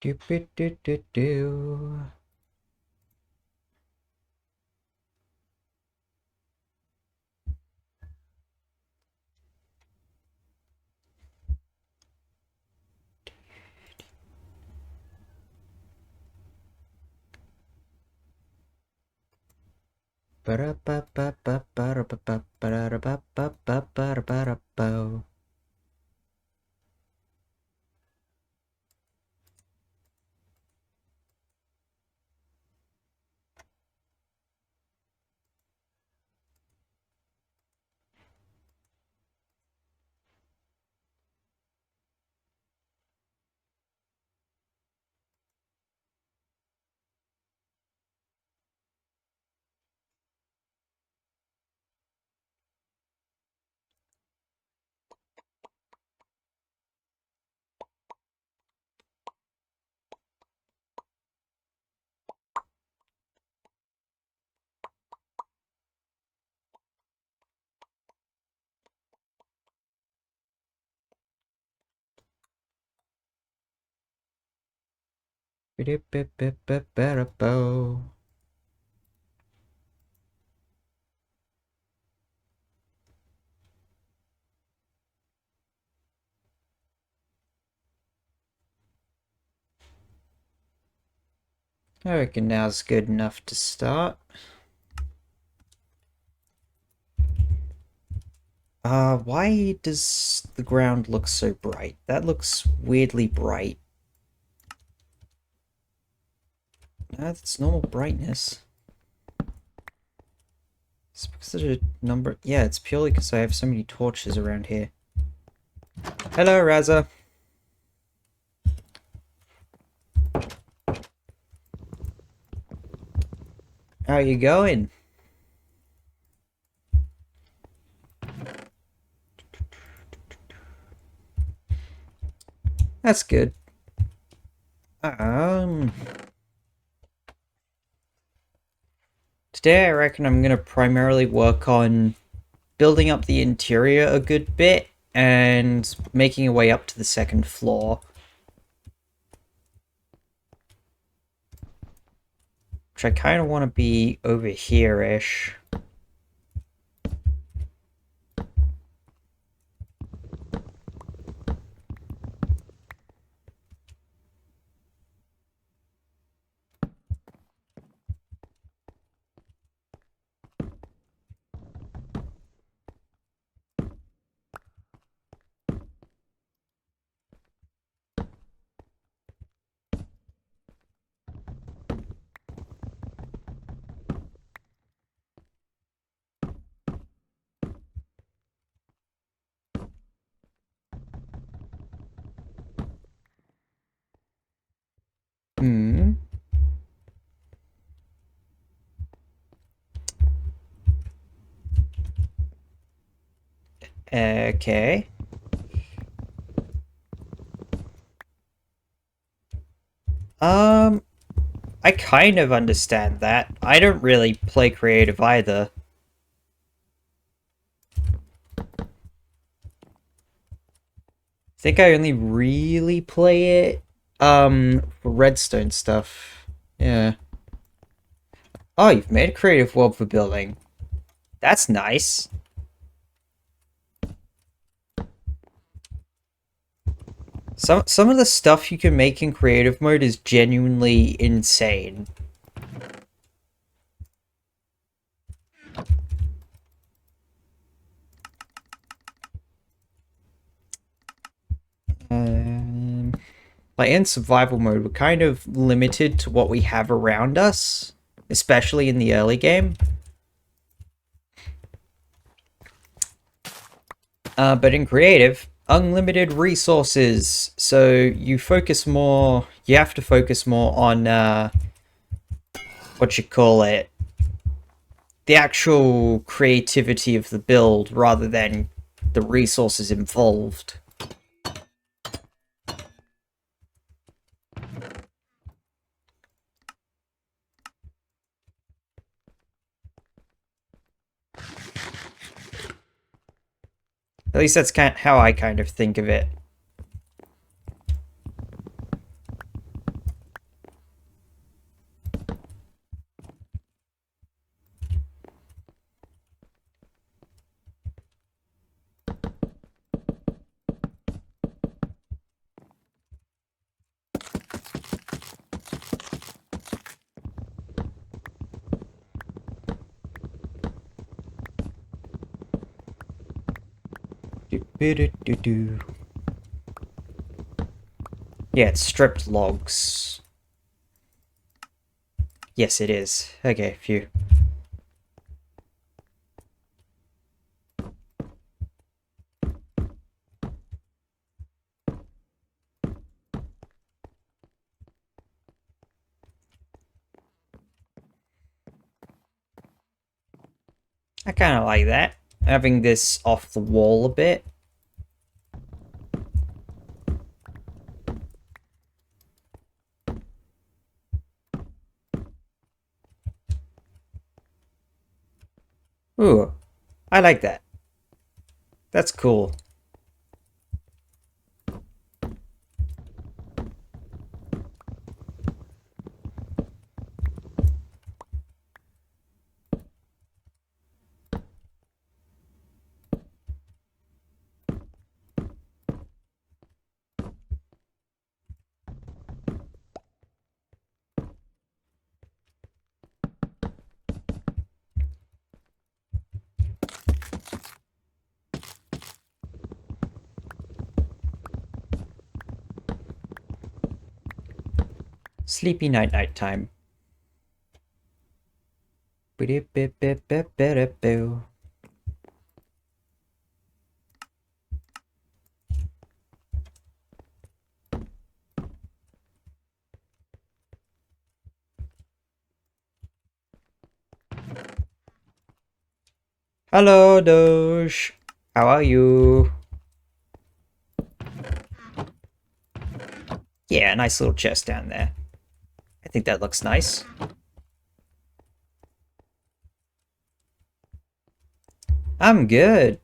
Do. Ba-da-ba-ba-ba-ba-da-ba-ba-ba-da-ba-ba-ba. Ba-da-ba-ba-ba-ba-da-bo. I reckon now's good enough to start. Why does the ground look so bright? That looks weirdly bright. That's normal brightness. It's because of the number. Yeah, it's purely because I have so many torches around here. Hello, Raza. How you going? That's good. Today I reckon I'm gonna primarily work on building up the interior a good bit and making a way up to the second floor. Which I kind of want to be over here-ish. Hmm. Okay. Um, I kind of understand that. I don't really play creative either. I think I only really play it, for redstone stuff. Yeah. Oh, you've made a creative world for building. That's nice. Some of the stuff you can make in creative mode is genuinely insane. Um, like in survival mode, we're kind of limited to what we have around us, especially in the early game. But in creative, unlimited resources. So you focus more. You have to focus more on what you call it, the actual creativity of the build rather than the resources involved. At least that's kind of how I kind of think of it. Boo-doo-doo-doo. Yeah, it's stripped logs. Yes, it is. Okay, phew. I kind of like that. Having this off the wall a bit. Ooh, I like that. That's cool. Sleepy night time. Hello, Doge. How are you? Yeah, nice little chest down there. I think that looks nice. I'm good.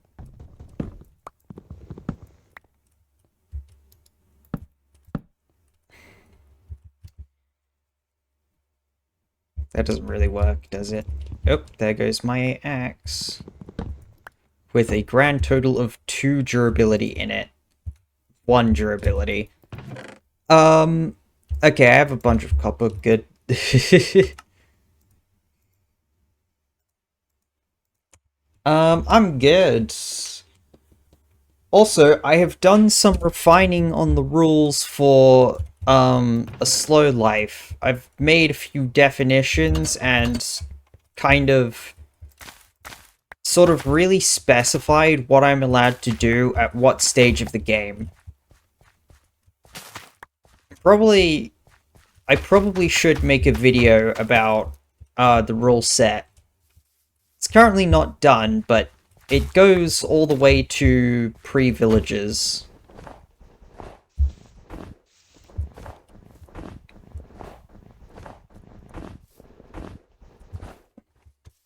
That doesn't really work, does it? Oh, there goes my axe. With a grand total of 2 durability in it. 1 durability. Okay, I have a bunch of copper. Good. I'm good. Also, I have done some refining on the rules for, a slow life. I've made a few definitions and kind of sort of really specified what I'm allowed to do at what stage of the game. I probably should make a video about, the rule set. It's currently not done, but it goes all the way to pre-villages.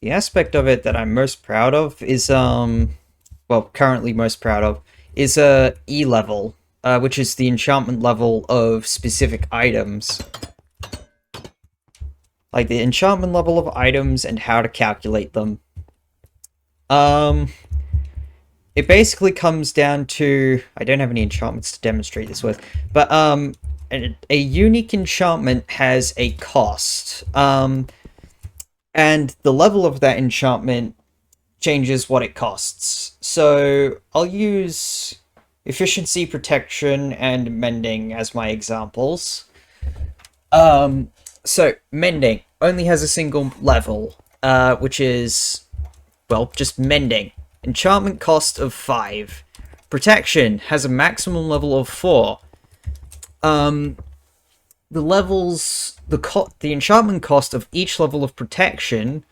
The aspect of it that I'm most proud of is, well, currently most proud of, is, E level, which is the enchantment level of specific items. Like the enchantment level of items and how to calculate them. It basically comes down to... I don't have any enchantments to demonstrate this with, but, a unique enchantment has a cost. And the level of that enchantment changes what it costs. So I'll use efficiency, protection, and mending as my examples. So mending only has a single level, which is, well, just mending. Enchantment cost of 5. Protection has a maximum level of 4. The levels, the enchantment cost of each level of protection,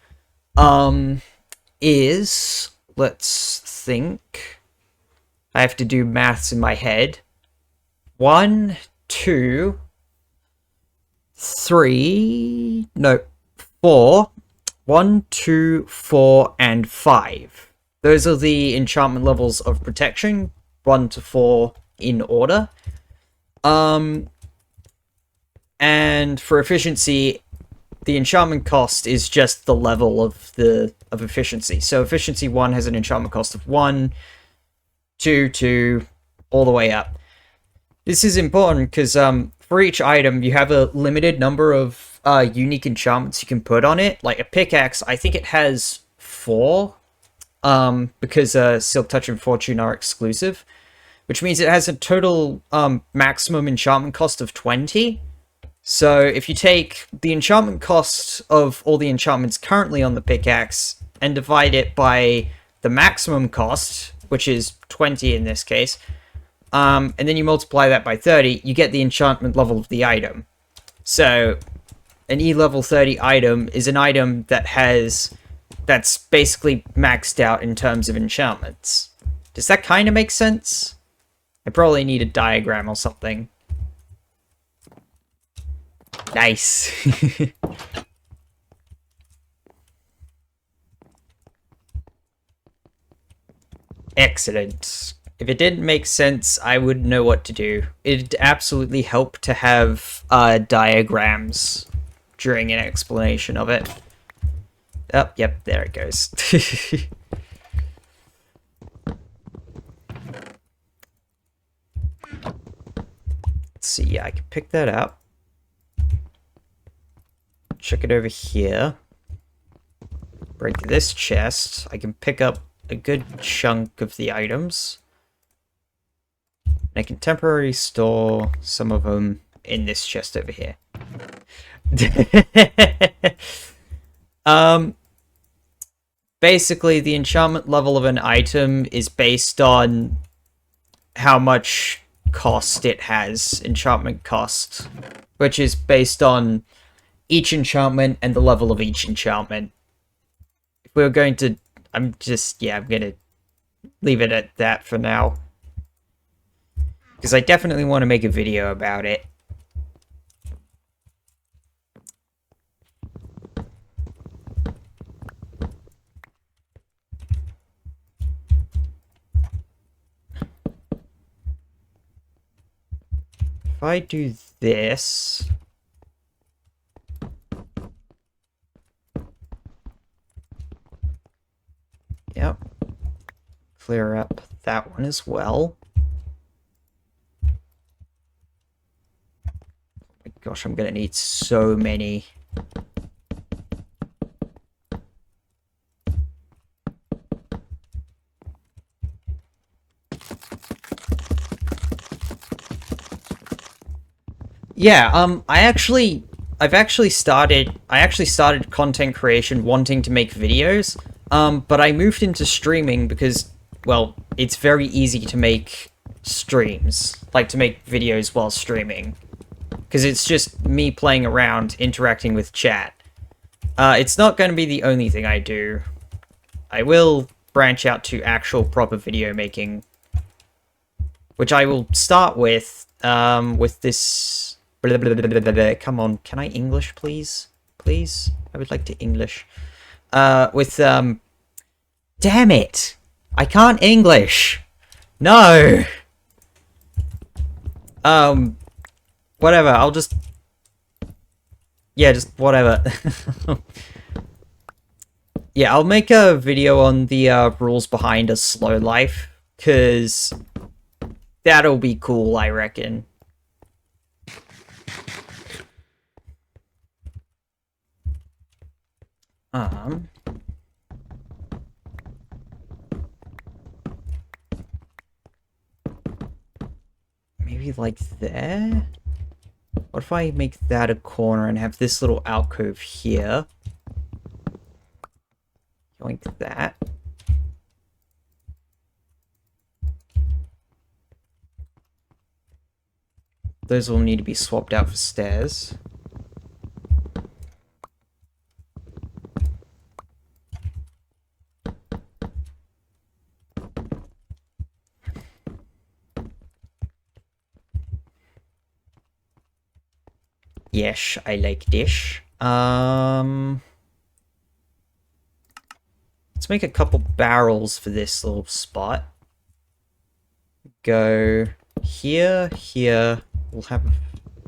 is, let's think, I have to do maths in my head, 1, 2, 3, no, 4, 1, 2, 4, and 5. Those are the enchantment levels of protection, 1 to 4 in order. And for efficiency, the enchantment cost is just the level of efficiency. So efficiency 1 has an enchantment cost of 1, 2, all the way up. This is important because for each item, you have a limited number of unique enchantments you can put on it. Like a pickaxe, I think it has 4. because Silk Touch and Fortune are exclusive, which means it has a total maximum enchantment cost of 20. So if you take the enchantment cost of all the enchantments currently on the pickaxe and divide it by the maximum cost, which is 20 in this case, and then you multiply that by 30, you get the enchantment level of the item. So an E level 30 item is an item that's basically maxed out in terms of enchantments. Does that kind of make sense? I probably need a diagram or something. Nice. Excellent. If it didn't make sense, I wouldn't know what to do. It'd absolutely help to have diagrams during an explanation of it. Oh, yep, there it goes. Let's see, yeah, I can pick that up. Check it over here. Break this chest. I can pick up a good chunk of the items. And I can temporarily store some of them in this chest over here. Basically, the enchantment level of an item is based on how much cost it has, enchantment cost, which is based on each enchantment and the level of each enchantment. If we were going to... I'm gonna leave it at that for now. Because I definitely want to make a video about it. If I do this... Yep. Clear up that one as well. Oh my gosh, I'm gonna need so many. Yeah, I actually started content creation wanting to make videos. But I moved into streaming because, well, it's very easy to make streams, like to make videos while streaming. Because it's just me playing around, interacting with chat. It's not going to be the only thing I do. I will branch out to actual proper video making. Which I will start with this... Blah, blah, blah, blah, blah, blah. Come on, can I English, please? Please? I would like to English. Damn it! I can't English! No! Whatever, I'll just... Yeah, just whatever. Yeah, I'll make a video on the, rules behind a slow life, because that'll be cool, I reckon. Maybe like there? What if I make that a corner and have this little alcove here? Like that. Those will need to be swapped out for stairs. Yes, I like this. Let's make a couple barrels for this little spot. Go here, here. We'll have...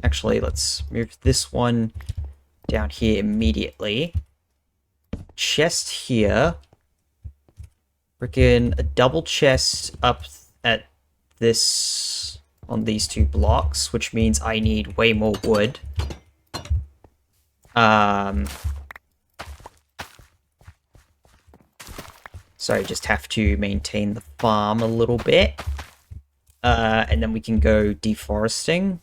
Actually, let's move this one down here immediately. Chest here. Freaking a double chest up at this... on these two blocks, which means I need way more wood. So I just have to maintain the farm a little bit. And then we can go deforesting.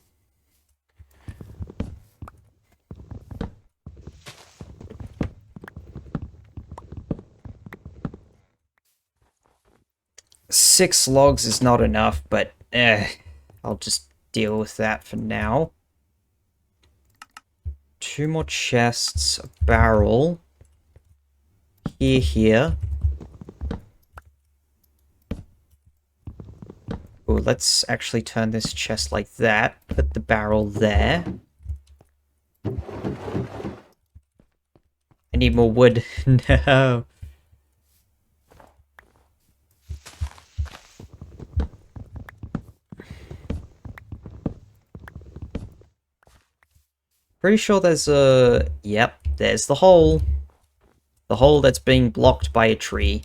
Six logs is not enough, but I'll just deal with that for now. 2 more chests, a barrel. Here. Oh, let's actually turn this chest like that. Put the barrel there. I need more wood. No. Pretty sure there's a... Yep, there's the hole. The hole that's being blocked by a tree.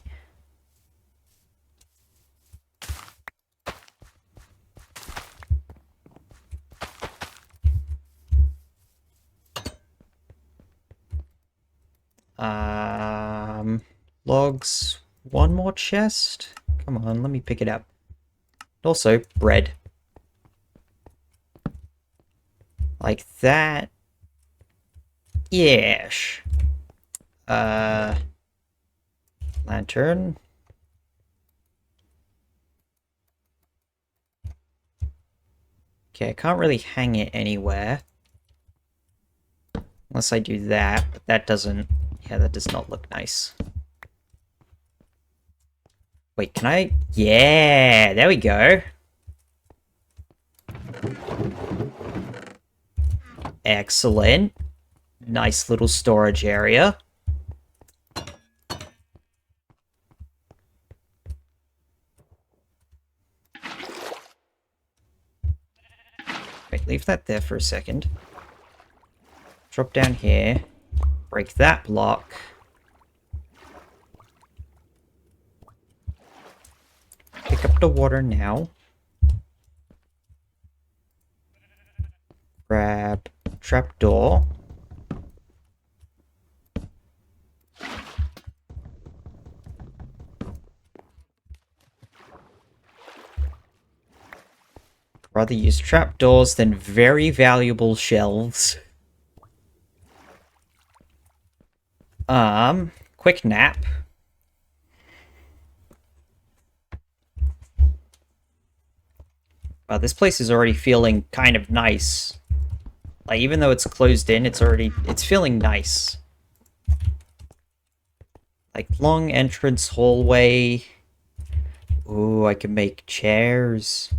Logs. One more chest? Come on, let me pick it up. Also, bread. Like that. Yes. Lantern. Okay, I can't really hang it anywhere. Unless I do that, but that doesn't... Yeah, that does not look nice. Wait, can I... Yeah, there we go. Excellent. Nice little storage area. Wait, leave that there for a second. Drop down here. Break that block. Pick up the water now. Grab trapdoor. Rather use trapdoors than very valuable shelves. Quick nap. Wow, this place is already feeling kind of nice. Like, even though it's closed in, it's feeling nice. Like, long entrance hallway. Ooh, I can make chairs.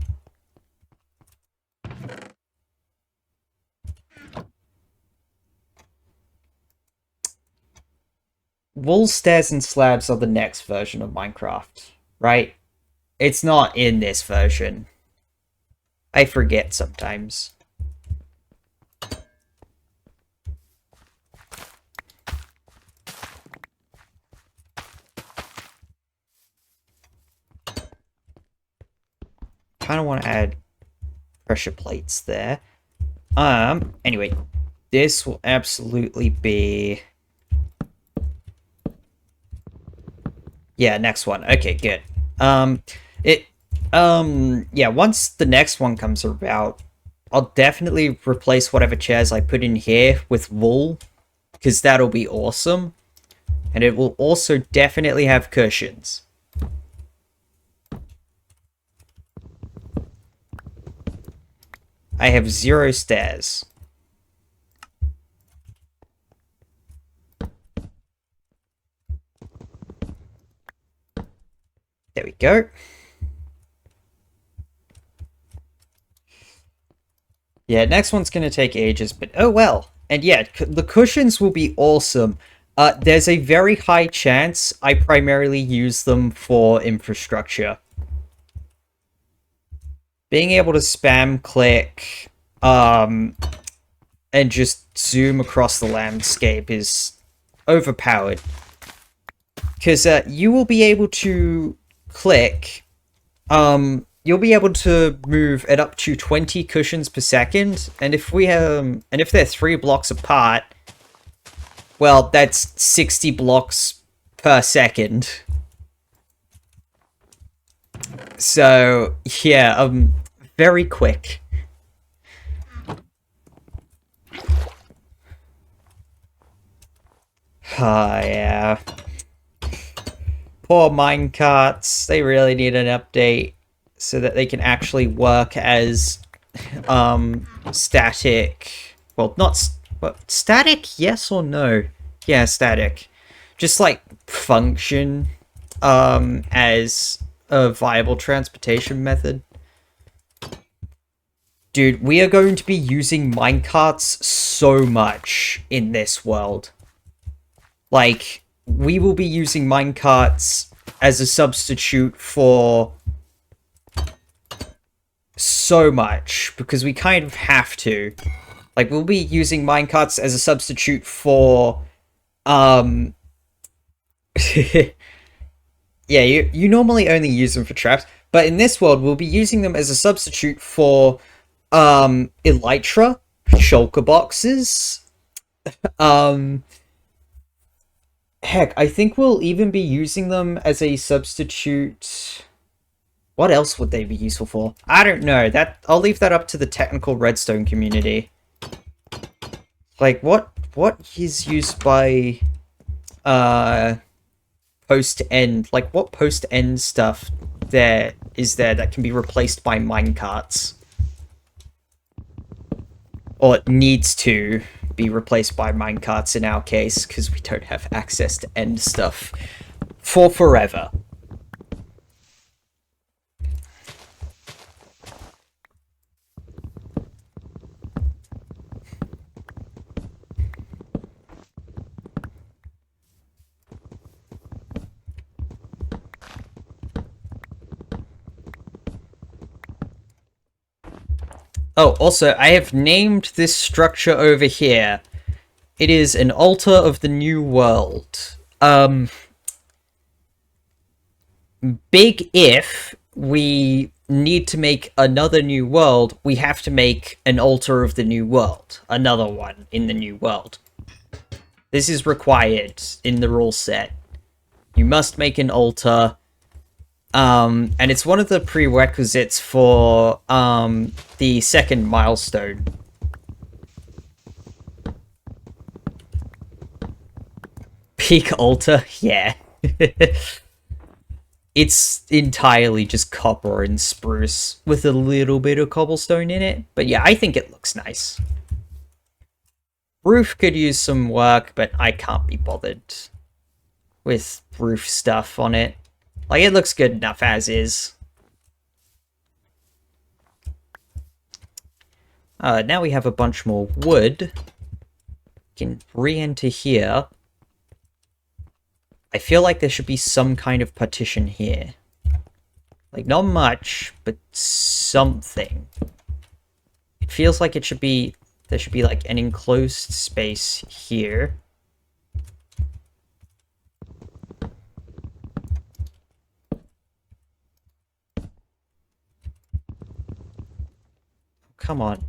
Wool stairs and slabs are the next version of Minecraft, right? It's not in this version. I forget sometimes. Kind of want to add pressure plates there. Anyway, this will absolutely be... Yeah, next one. Okay, good. Yeah, once the next one comes about, I'll definitely replace whatever chairs I put in here with wool, because that'll be awesome. And it will also definitely have cushions. I have 0 stairs. There we go. Yeah, next one's going to take ages, but oh well. And yeah, the cushions will be awesome. There's a very high chance I primarily use them for infrastructure. Being able to spam click, and just zoom across the landscape is overpowered. Because you will be able to click, you'll be able to move at up to 20 cushions per second, and if they're 3 blocks apart, well, that's 60 blocks per second. So, yeah, very quick. Ah, yeah. Poor minecarts. They really need an update so that they can actually work as static. Well, not what static? Yes or no? Yeah, static. Just like function as a viable transportation method. Dude, we are going to be using minecarts so much in this world. Like, we will be using minecarts as a substitute for so much because we kind of have to. Like, we'll be using minecarts as a substitute for yeah, you normally only use them for traps, but in this world we'll be using them as a substitute for elytra, shulker boxes. Um Heck, I think we'll even be using them as a substitute. What else would they be useful for? I don't know. That I'll leave that up to the technical redstone community. Like what is used by post end? Like what post end stuff there that can be replaced by minecarts? Or it needs to be replaced by minecarts in our case, because we don't have access to end stuff for forever. Oh, also, I have named this structure over here. It is an altar of the new world. Big if we need to make another new world, we have to make an altar of the new world. Another one in the new world. This is required in the rule set. You must make an altar. And it's one of the prerequisites for the second milestone. Peak altar? Yeah. It's entirely just copper and spruce with a little bit of cobblestone in it. But yeah, I think it looks nice. Roof could use some work, but I can't be bothered with roof stuff on it. Like, it looks good enough as is. Now we have a bunch more wood. We can re-enter here. I feel like there should be some kind of partition here. Like, not much, but something. It feels like it should be... There should be, like, an enclosed space here. Come on.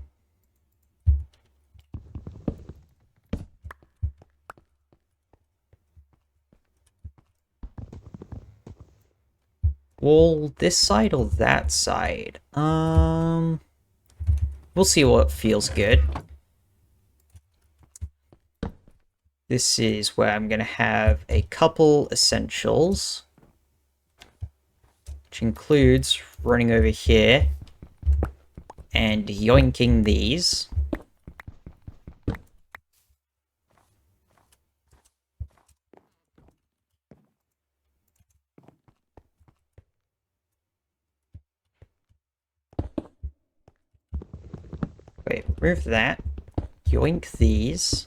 Well, this side or that side? We'll see what feels good. This is where I'm going to have a couple essentials, which includes running over here and yoinking these. Wait, remove that. Yoink these.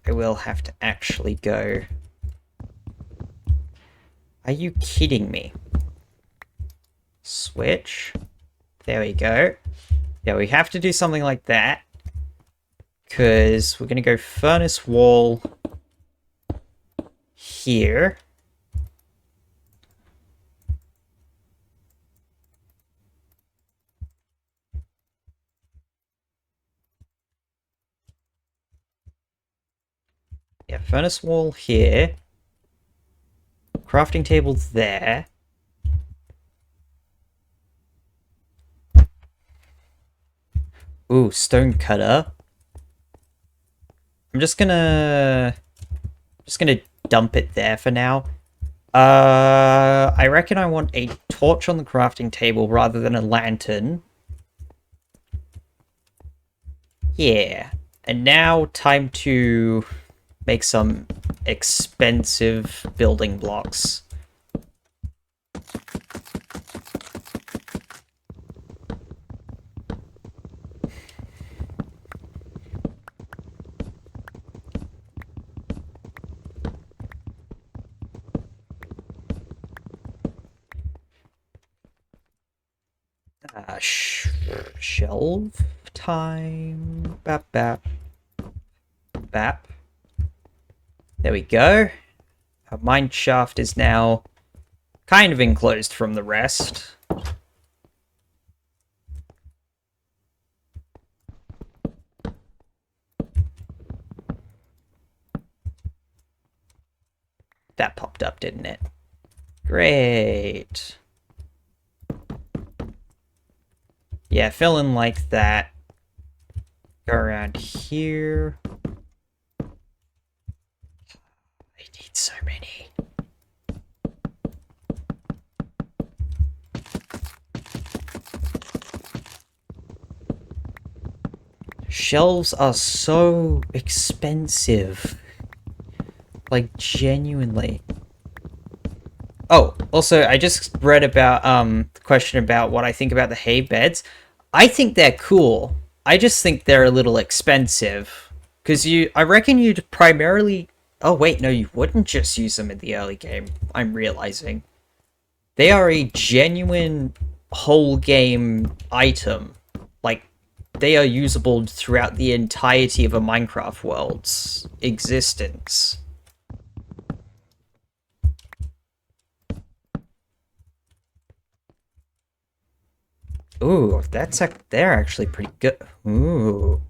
I will have to actually go. Are you kidding me? Switch. There we go. Yeah, we have to do something like that. Because we're going to go furnace wall here. Yeah, furnace wall here. crafting table there. Ooh, stone cutter. I'm just gonna dump it there for now. I reckon I want a torch on the crafting table rather than a lantern. Yeah. And now time to make some expensive building blocks. Shelf time. Bap, bap. Bap. There we go. Our mine shaft is now kind of enclosed from the rest. That popped up, didn't it? Great. Yeah, fill in like that. Go around here. I need so many. Shelves are so expensive. Like, genuinely. Oh, also, I just read about, the question about what I think about the hay beds. I think they're cool. I just think they're a little expensive. Because I reckon you'd primarily... Oh, wait, no, you wouldn't just use them in the early game. I'm realizing. They are a genuine whole game item. Like, they are usable throughout the entirety of a Minecraft world's existence. Ooh, they're actually pretty good. Ooh.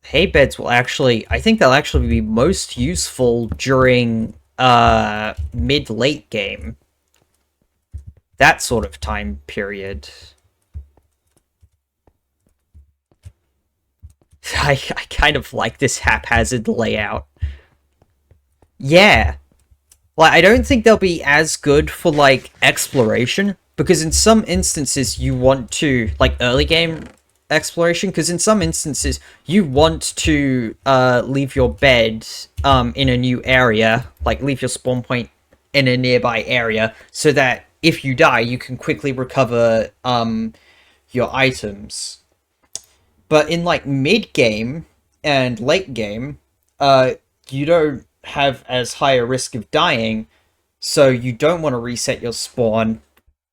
Hay beds will actually, I think they'll actually be most useful during mid-late game. That sort of time period. I kind of like this haphazard layout. Yeah. Like, I don't think they'll be as good for, like, exploration, because in some instances you want to, like, early game exploration, because in some instances you want to leave your bed in a new area, like leave your spawn point in a nearby area, so that if you die you can quickly recover your items. But in like mid game and late game, you don't have as high a risk of dying, so you don't want to reset your spawn.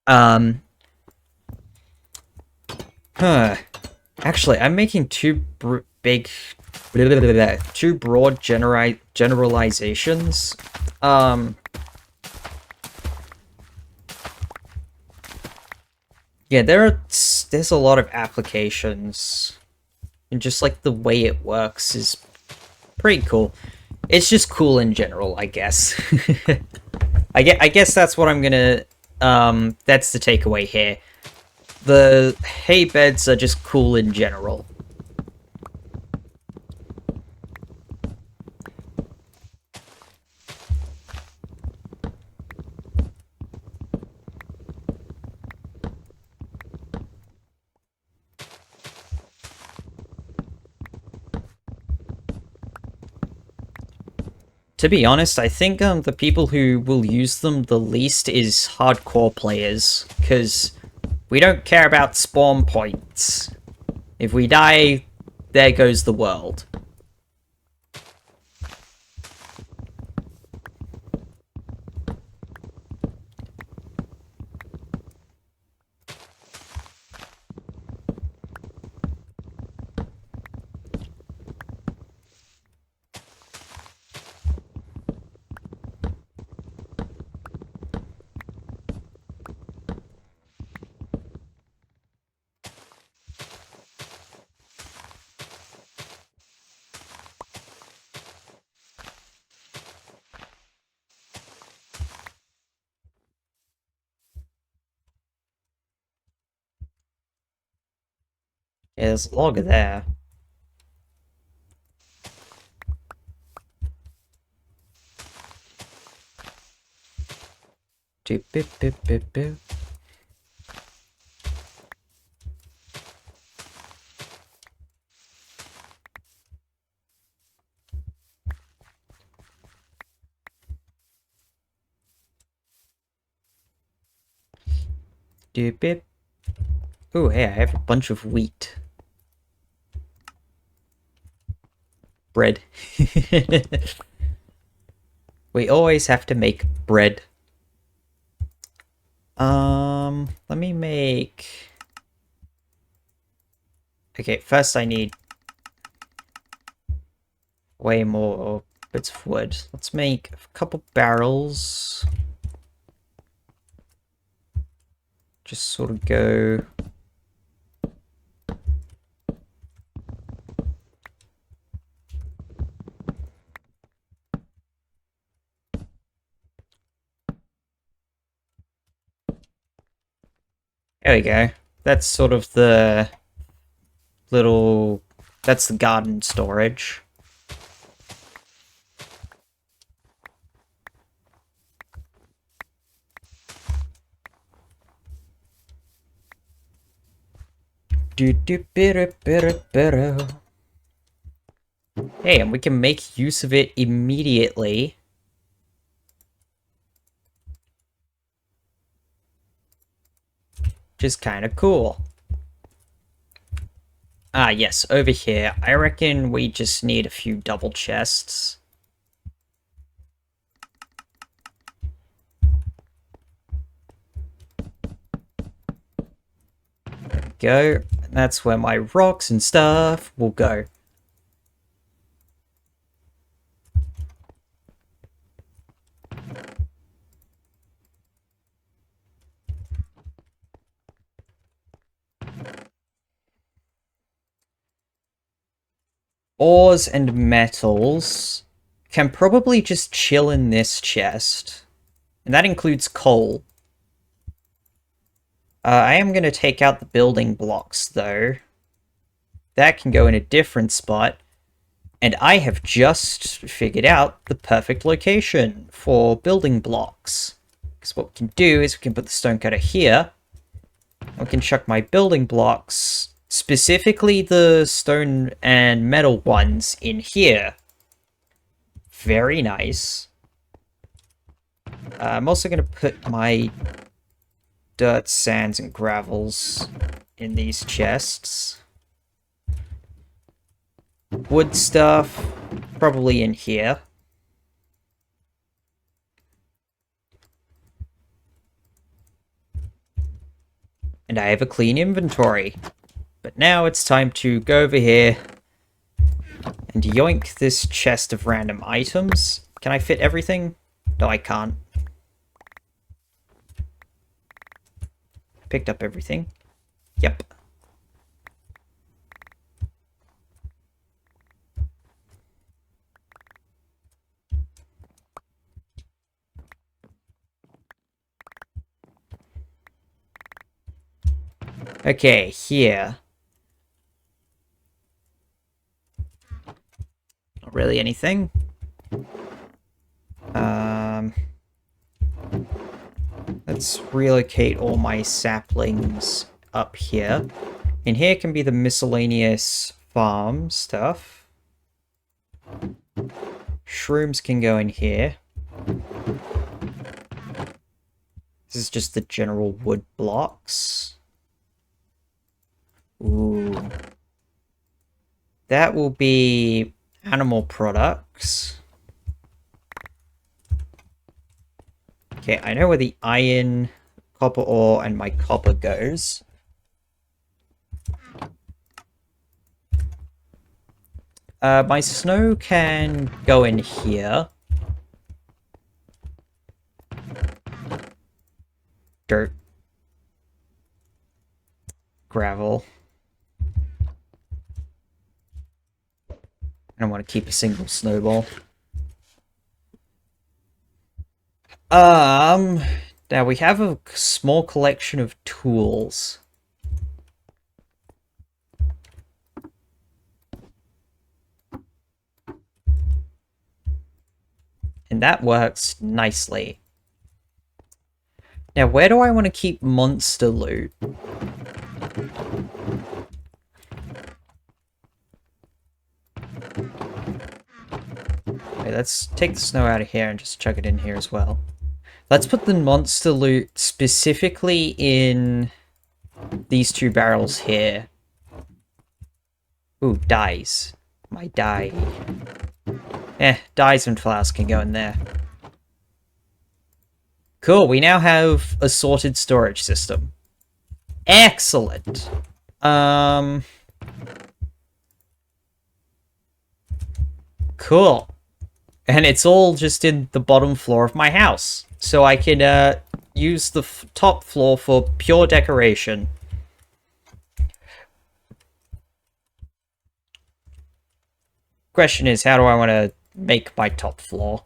Huh. Actually, I'm making two broad generalizations. Yeah, there's a lot of applications, and just like the way it works is pretty cool. It's just cool in general, I guess. I guess that's what I'm gonna. That's the takeaway here. The hay beds are just cool in general. To be honest, I think the people who will use them the least is hardcore players, because we don't care about spawn points. If we die, there goes the world. Yeah, there's a logger there. Doop, boop, boop, boop, boop. Doop, boop. Ooh, hey, I have a bunch of wheat. Bread. We always have to make bread. Let me make... Okay, first I need way more bits of wood. Let's make a couple barrels. Just sort of go... There we go. That's sort of the little... That's the garden storage. Hey, and we can make use of it immediately. Which is kind of cool. Ah, yes, over here. I reckon we just need a few double chests. There we go. That's where my rocks and stuff will go. Ores and metals can probably just chill in this chest. And that includes coal. I am going to take out the building blocks, though. That can go in a different spot. And I have just figured out the perfect location for building blocks. Because what we can do is we can put the stone cutter here. I can chuck my building blocks, specifically the stone and metal ones, in here. Very nice. I'm also going to put my dirt, sands, and gravels in these chests. Wood stuff, probably in here. And I have a clean inventory. But now it's time to go over here and yoink this chest of random items. Can I fit everything? No, I can't. Picked up everything. Yep. Okay, here. Not really anything. Let's relocate all my saplings up here. In here can be the miscellaneous farm stuff. Shrooms can go in here. This is just the general wood blocks. Ooh. That will be animal products. Okay, I know where the iron, copper ore, and my copper goes. My snow can go in here. Dirt. Gravel. I don't want to keep a single snowball. Now we have a small collection of tools. And that works nicely. Now, where do I want to keep monster loot? Okay, let's take the snow out of here and just chuck it in here as well. Let's put the monster loot specifically in these two barrels here. Ooh, dyes. My dye. Dyes and flowers can go in there. Cool, we now have a sorted storage system. Excellent. Cool. And it's all just in the bottom floor of my house. So I can use the top floor for pure decoration. Question is, how do I want to make my top floor?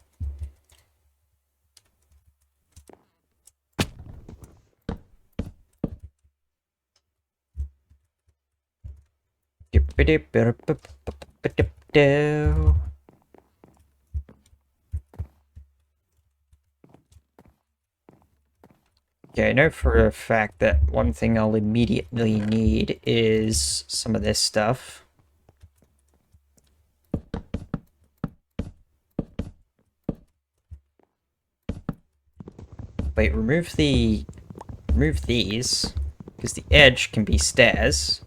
Okay, I know for a fact that one thing I'll immediately need is some of this stuff. Wait, remove these, because the edge can be stairs.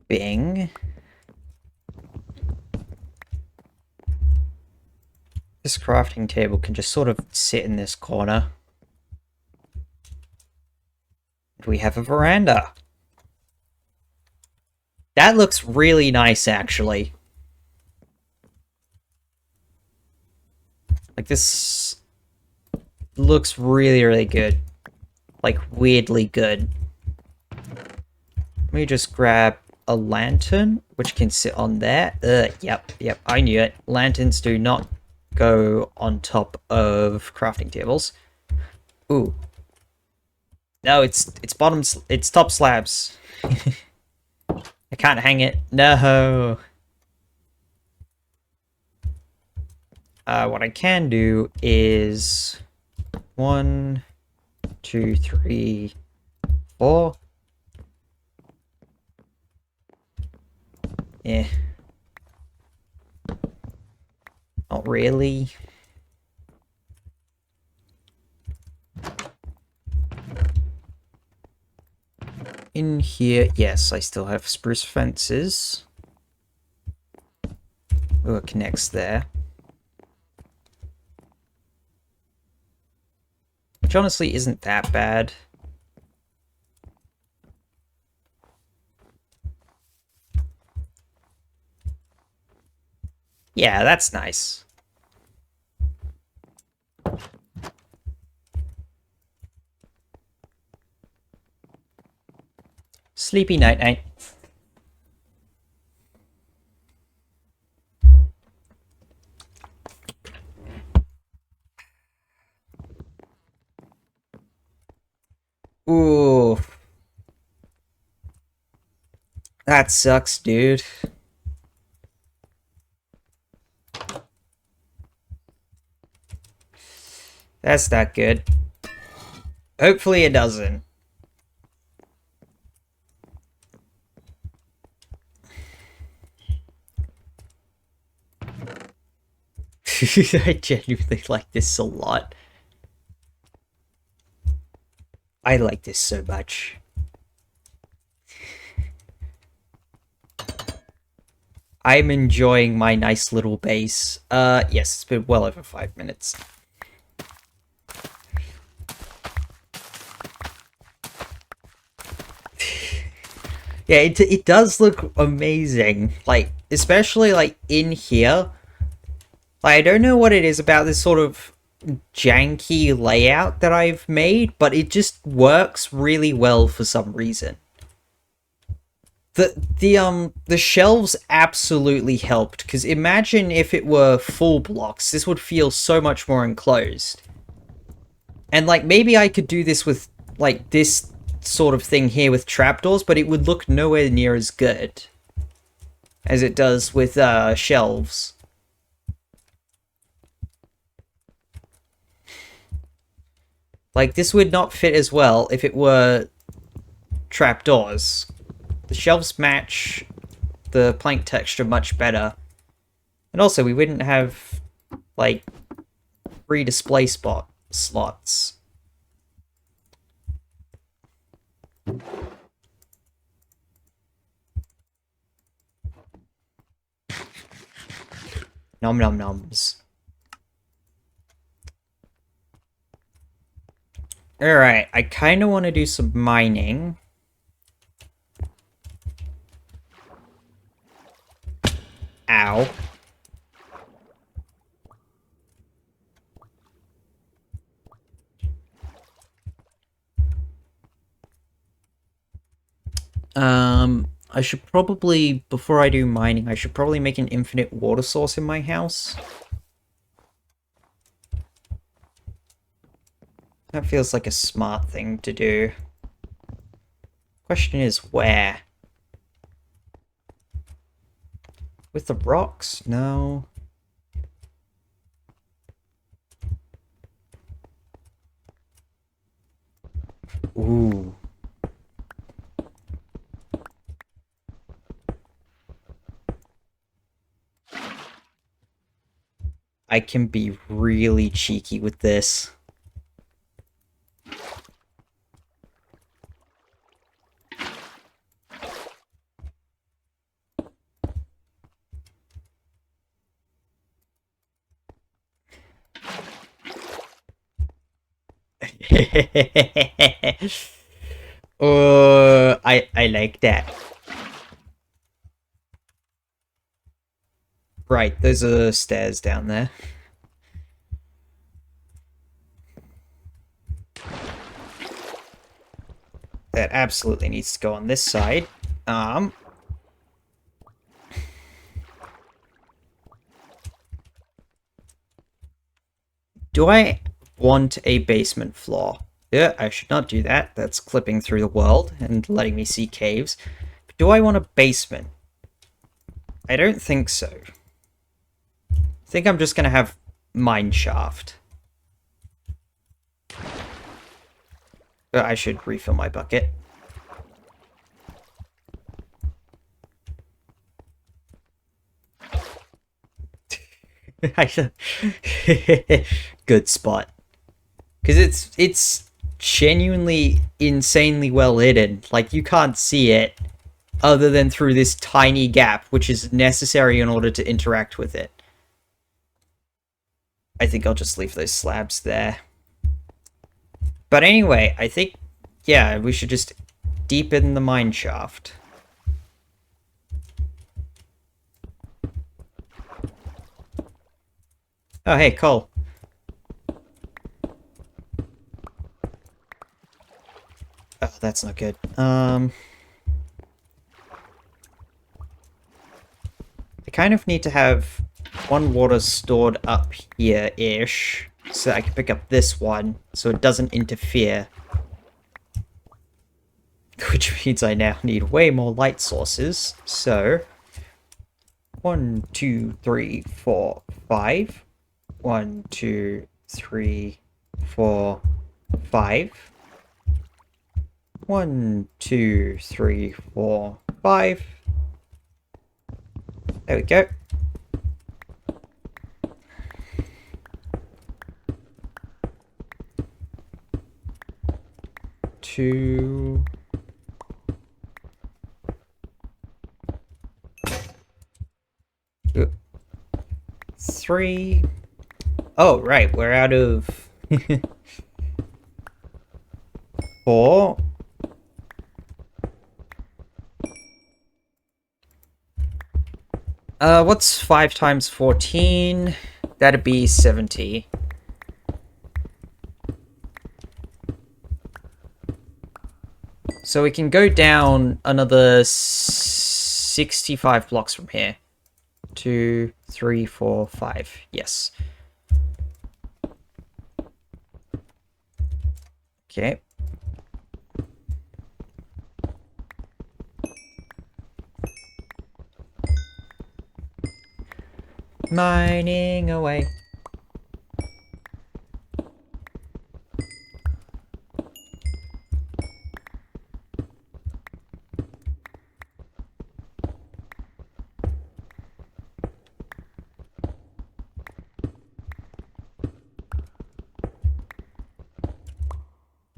Bing. This crafting table can just sort of sit in this corner. We have a veranda. That looks really nice, actually. Like, this looks really, really good. Like, weirdly good. Let me just grab a lantern, which can sit on there. Yep, I knew it. Lanterns do not go on top of crafting tables. Ooh. No, it's top slabs. I can't hang it. No. What I can do is 1, 2, 3, 4. Yeah. Not really. In here, yes, I still have spruce fences. Oh, it connects there. Which honestly isn't that bad. Yeah, that's nice. Sleepy night night. Ooh. That sucks, dude. That's not good. Hopefully it doesn't. I genuinely like this a lot. I like this so much. I'm enjoying my nice little base. Yes, it's been well over 5 minutes. Yeah, it does look amazing. Like, especially, like, in here. Like, I don't know what it is about this sort of janky layout that I've made, but it just works really well for some reason. The shelves absolutely helped, because imagine if it were full blocks, this would feel so much more enclosed. And like maybe I could do this with like this sort of thing here with trapdoors, but it would look nowhere near as good as it does with shelves. Like this would not fit as well if it were trapdoors. The shelves match the plank texture much better. And also, we wouldn't have, like, free display spot slots. Nom nom noms. Alright, I kind of want to do some mining. Ow. I should probably, before I do mining, I should probably make an infinite water source in my house. That feels like a smart thing to do. Question is, where? With the rocks? No. Ooh. I can be really cheeky with this. I like that. Right, those are stairs down there. That absolutely needs to go on this side. Do I want a basement floor? Yeah, I should not do that. That's clipping through the world and letting me see caves. But do I want a basement? I don't think so. I think I'm just gonna have mine shaft. But I should refill my bucket. I should... Good spot. Because it's genuinely insanely well hidden. Like, you can't see it other than through this tiny gap, which is necessary in order to interact with it. I think I'll just leave those slabs there. But anyway, I think, yeah, we should just deepen the mine shaft. Oh, hey, coal. Oh, that's not good. I kind of need to have one water stored up here-ish, so I can pick up this one, so it doesn't interfere. Which means I now need way more light sources, so... 1, 2, 3, 4, 5. 1, 2, 3, 4, 5. 1, 2, 3, 4, 5. There we go. Two. 3. Oh, right, we're out of 4. What's 5 times 14? That'd be 70. So we can go down another 65 blocks from here. 2, 3, 4, 5. Yes. Okay. Mining away.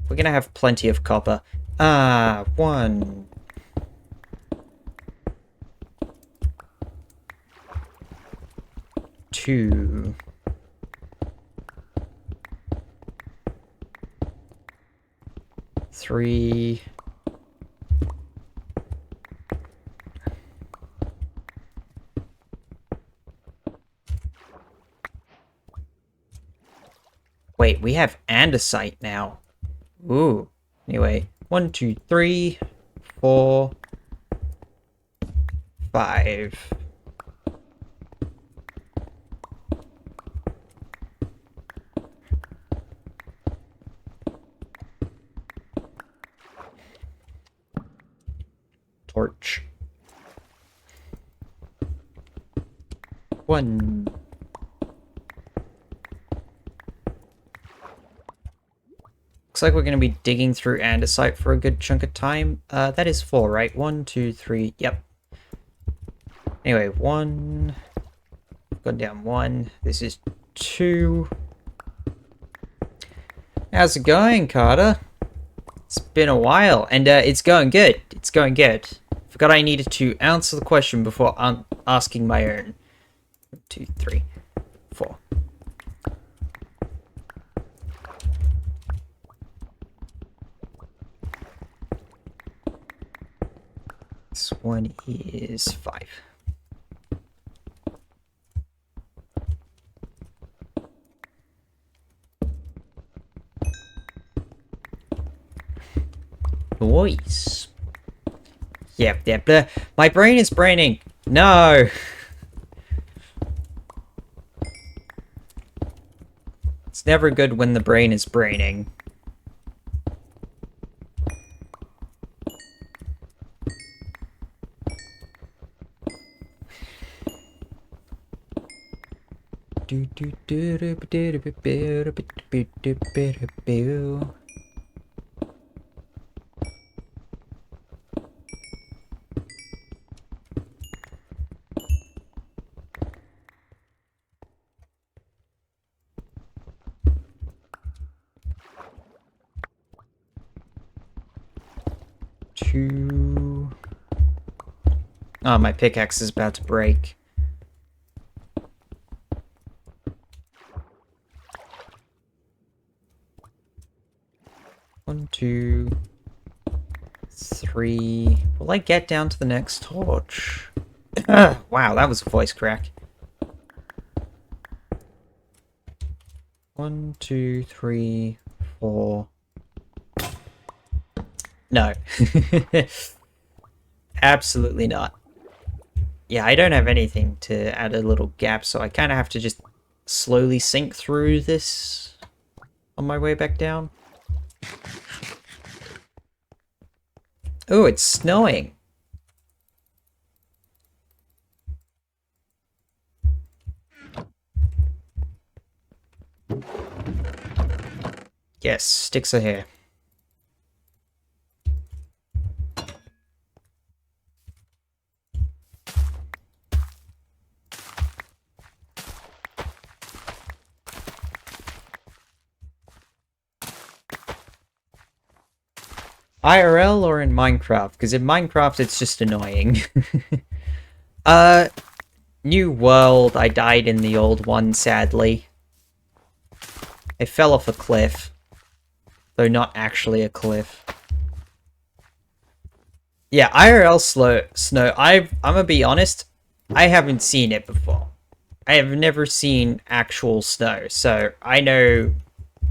We're gonna have plenty of copper. 1. 2. 3. 'Wait, we have andesite now. Ooh. Anyway, 1, 2, 3, 4, 5. Torch. 1. Looks like we're going to be digging through andesite for a good chunk of time. That is 4, right? 1, 2, 3. Yep. Anyway, 1. Gone down 1. This is 2. How's it going, Carter? It's been a while, and it's going good. It's going good. Forgot I needed to answer the question before asking my own. 1, 2, 3, 4. This one is 5. Nice. Yep. My brain is braining. No. It's never good when the brain is braining. Two. Oh, my pickaxe is about to break. One, 2, 3. Will I get down to the next torch? Wow, that was a voice crack. 1, 2, 3, 4. No. Absolutely not. Yeah, I don't have anything to add a little gap, so I kind of have to just slowly sink through this on my way back down. Oh, it's snowing. Yes, sticks are here. IRL or in Minecraft? Because in Minecraft it's just annoying. New world, I died in the old one, sadly. I fell off a cliff. Though not actually a cliff. Yeah, IRL snow, I'm gonna be honest, I haven't seen it before. I have never seen actual snow, so I know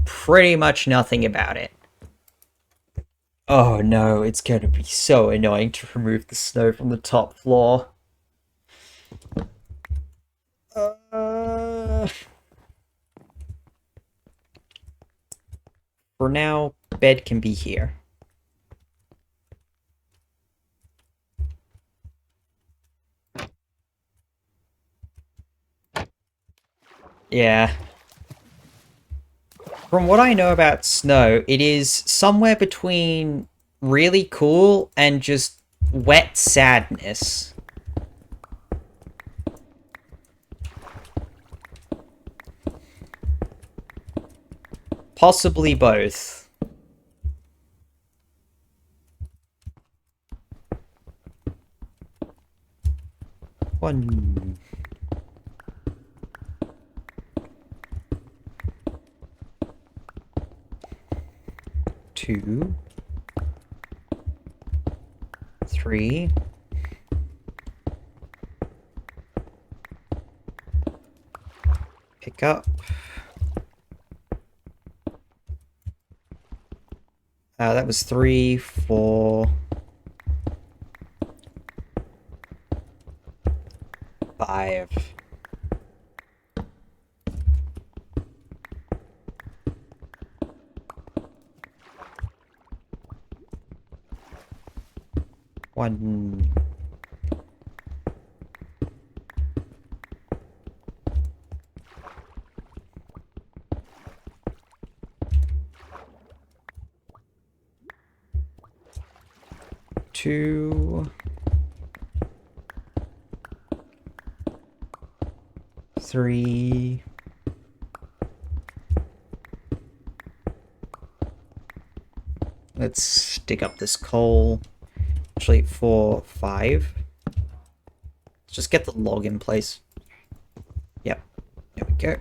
pretty much nothing about it. Oh no, it's going to be so annoying to remove the snow from the top floor. Uh, for now, bed can be here. Yeah. From what I know about snow, it is somewhere between really cool and just wet sadness. Possibly both. One. Two. Three. Pick up. That was 3, 4, 5. One. Two. 3. Let's dig up this coal. Actually, 4, 5. Let's just get the log in place. Yep. There we go.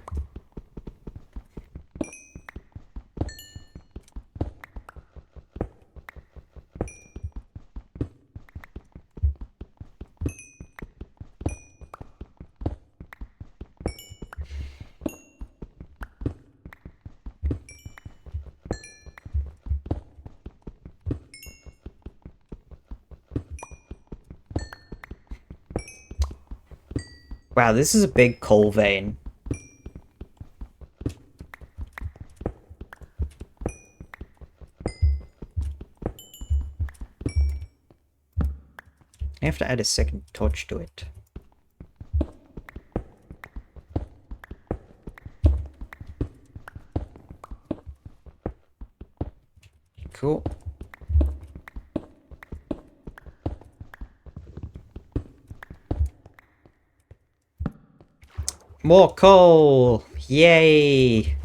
Wow, this is a big coal vein. I have to add a second torch to it. Cool. More coal! Yay!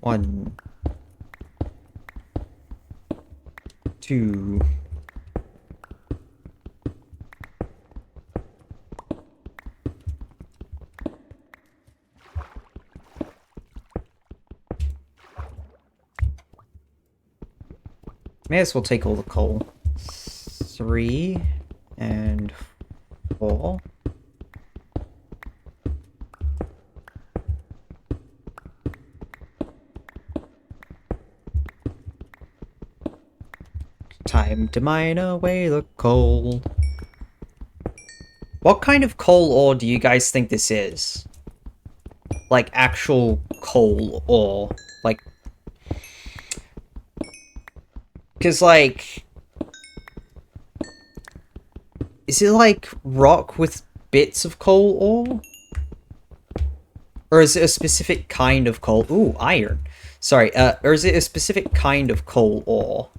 1. 2. 'May as well take all the coal. 3 and 4. Time to mine away the coal. What kind of coal ore do you guys think this is? Like, actual coal ore. Like... Because, like... Is it, like, rock with bits of coal ore? Or is it a specific kind of coal? Ooh, iron. Sorry, or is it a specific kind of coal ore?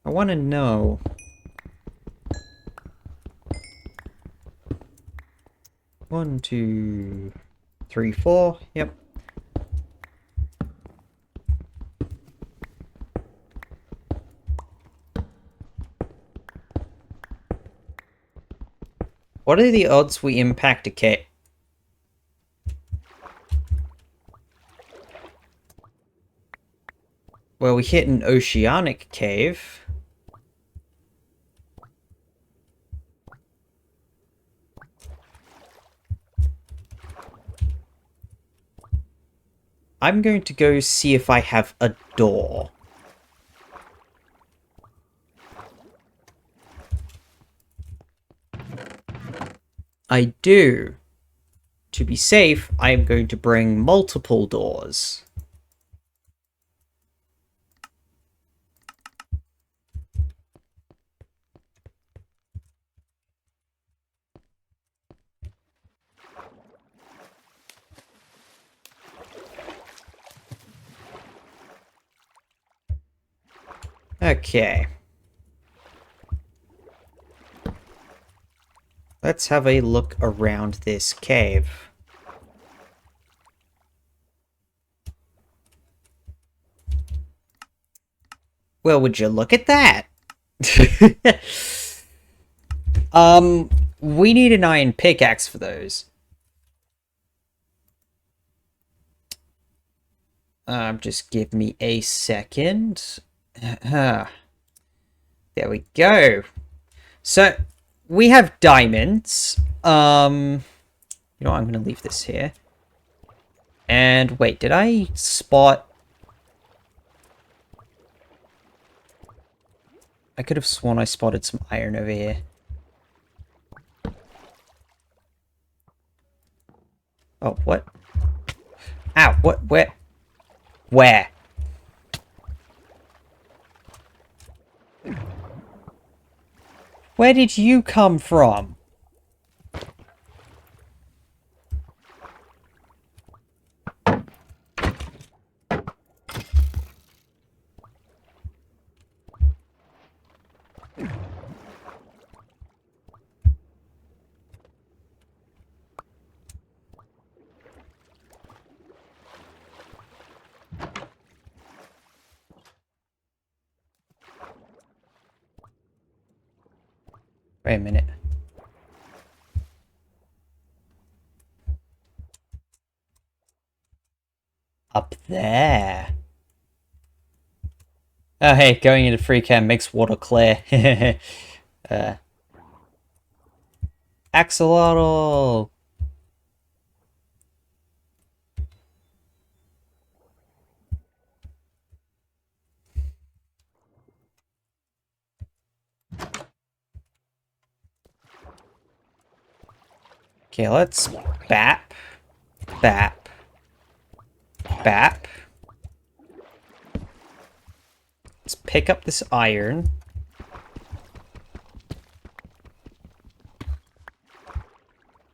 I want to know. 1, 2, 3, 4. Yep. What are the odds we impact a cave? Well, we hit an oceanic cave. I'm going to go see if I have a door. I do. To be safe, I am going to bring multiple doors. Okay. Let's have a look around this cave. Well, would you look at that? We need an iron pickaxe for those. Just give me a second. There we go. So, we have diamonds. You know what, I'm gonna leave this here. And wait, did I spot... I could have sworn I spotted some iron over here. Oh, what? Ow, what? Where? Where? Where did you come from? Wait a minute. Up there. Oh, hey, going into free cam makes water clear. Axolotl! Okay, let's bap, bap, bap. Let's pick up this iron.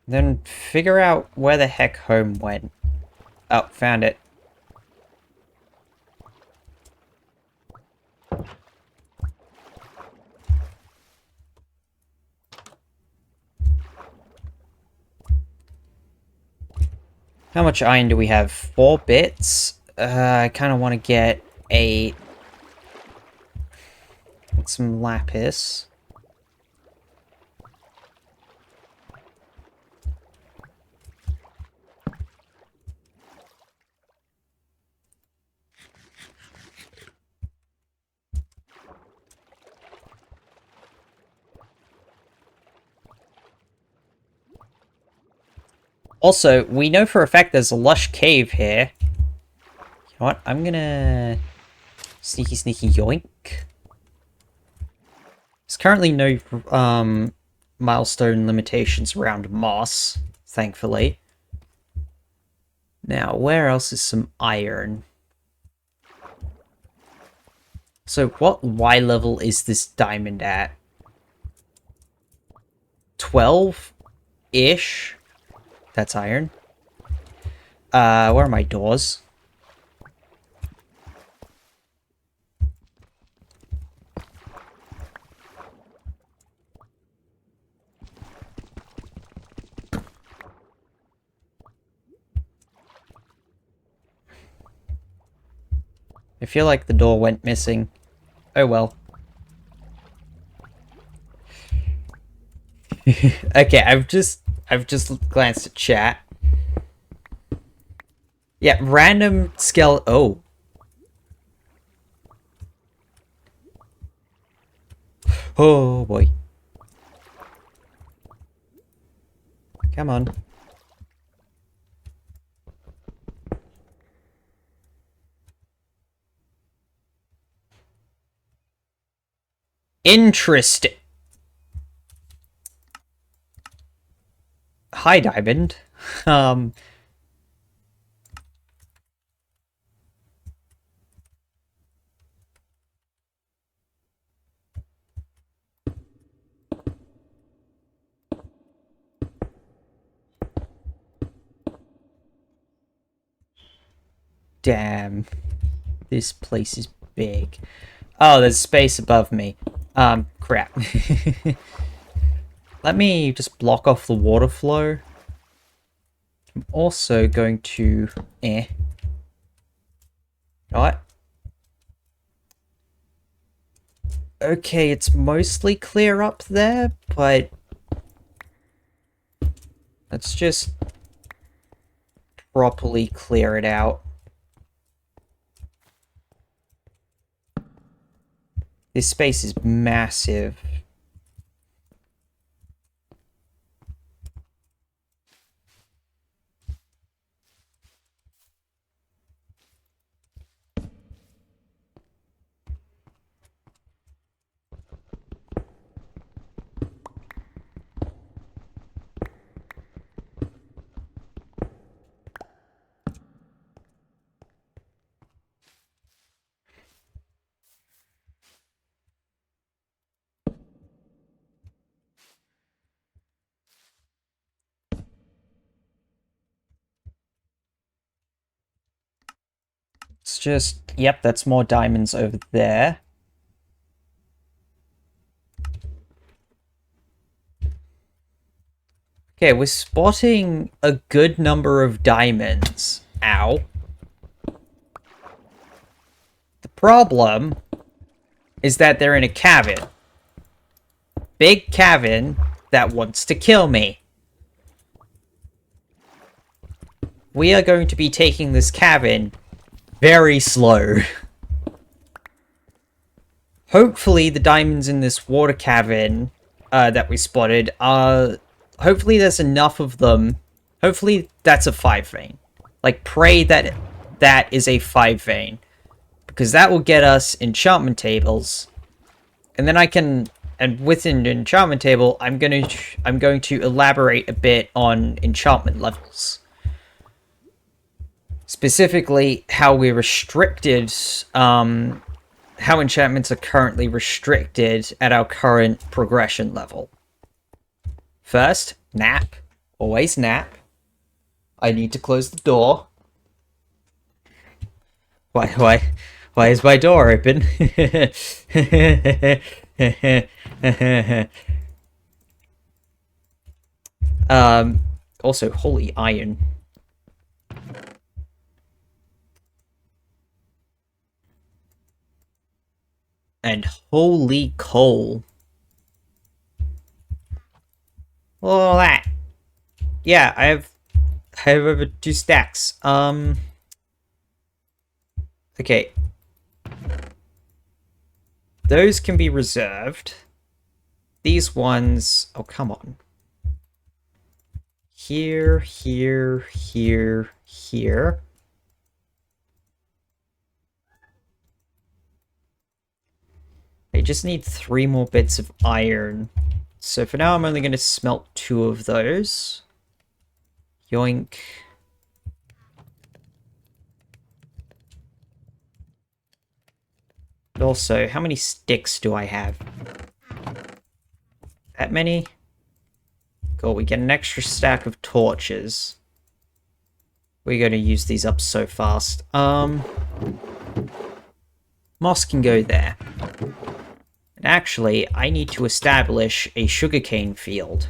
Then figure out where the heck home went. Oh, found it. How much iron do we have? 4 bits? I kind of want to get some lapis. Also, we know for a fact there's a lush cave here. You know what? I'm gonna... Sneaky, sneaky yoink. There's currently no, milestone limitations around moss, thankfully. Now, where else is some iron? So, what Y level is this diamond at? 12-ish? That's iron. Where are my doors? I feel like the door went missing. Oh well. Okay, I've just glanced at chat. Yeah, random skeleton. Oh. Oh boy. Come on. Interesting. Hi, Diamond. Um, damn. This place is big. Oh, there's space above me. Crap. Let me just block off the water flow. I'm also going to... What? Okay, it's mostly clear up there, but... Let's just properly clear it out. This space is massive. It's just... Yep, that's more diamonds over there. Okay, we're spotting a good number of diamonds. Ow. The problem is that they're in a cavern. Big cavern that wants to kill me. We are going to be taking this cavern very slow. Hopefully the diamonds in this water cavern that we spotted are... Hopefully there's enough of them. Hopefully that's a 5 vein. Like, pray that that is a 5 vein. Because that will get us enchantment tables. And then I can... And with an enchantment table, I'm going to elaborate a bit on enchantment levels. Specifically, how we're restricted, how enchantments are currently restricted at our current progression level. First, nap. Always nap. I need to close the door. Why is my door open? Also, holy iron. And holy coal. All that. Yeah, I have over 2 stacks. Okay. Those can be reserved. These ones... Oh, come on. Here, here, here, here. I just need 3 more bits of iron. So for now, I'm only going to smelt 2 of those. Yoink. But also, how many sticks do I have? That many? Cool, we get an extra stack of torches. We're going to use these up so fast. Moss can go there. And actually, I need to establish a sugarcane field.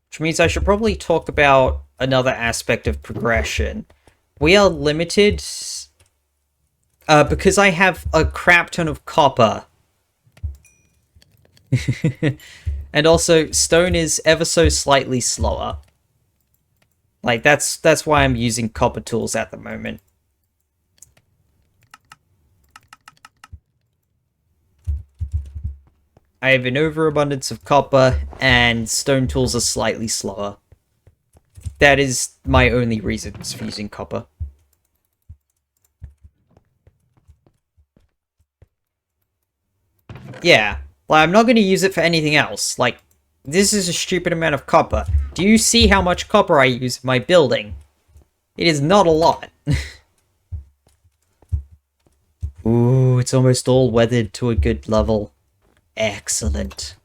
Which means I should probably talk about another aspect of progression. We are limited because I have a crap ton of copper And also, stone is ever so slightly slower. Like, that's why I'm using copper tools at the moment. I have an overabundance of copper, and stone tools are slightly slower. That is my only reasons for using copper. Yeah, like, I'm not going to use it for anything else. Like, this is a stupid amount of copper. Do you see how much copper I use in my building? It is not a lot. Ooh, it's almost all weathered to a good level. Excellent.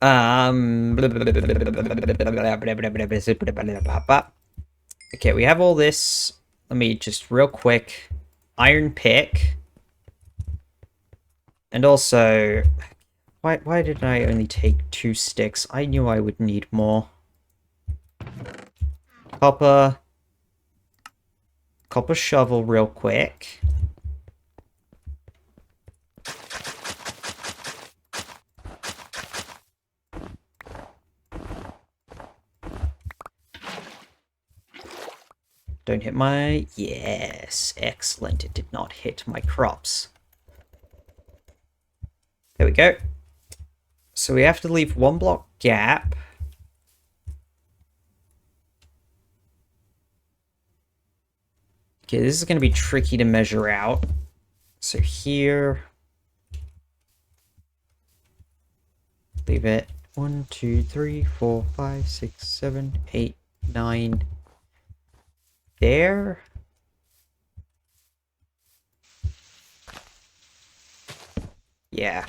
Okay, we have all this. Let me just real quick. Iron pick. And also, why did I only take 2 sticks? I knew I would need more. Copper. Copper shovel real quick. Don't hit my... Yes, excellent. It did not hit my crops. There we go. So we have to leave 1 block gap. Okay, this is going to be tricky to measure out. So here... Leave it 1, 2, 3, 4, 5, 6, 7, 8, 9. There. Yeah.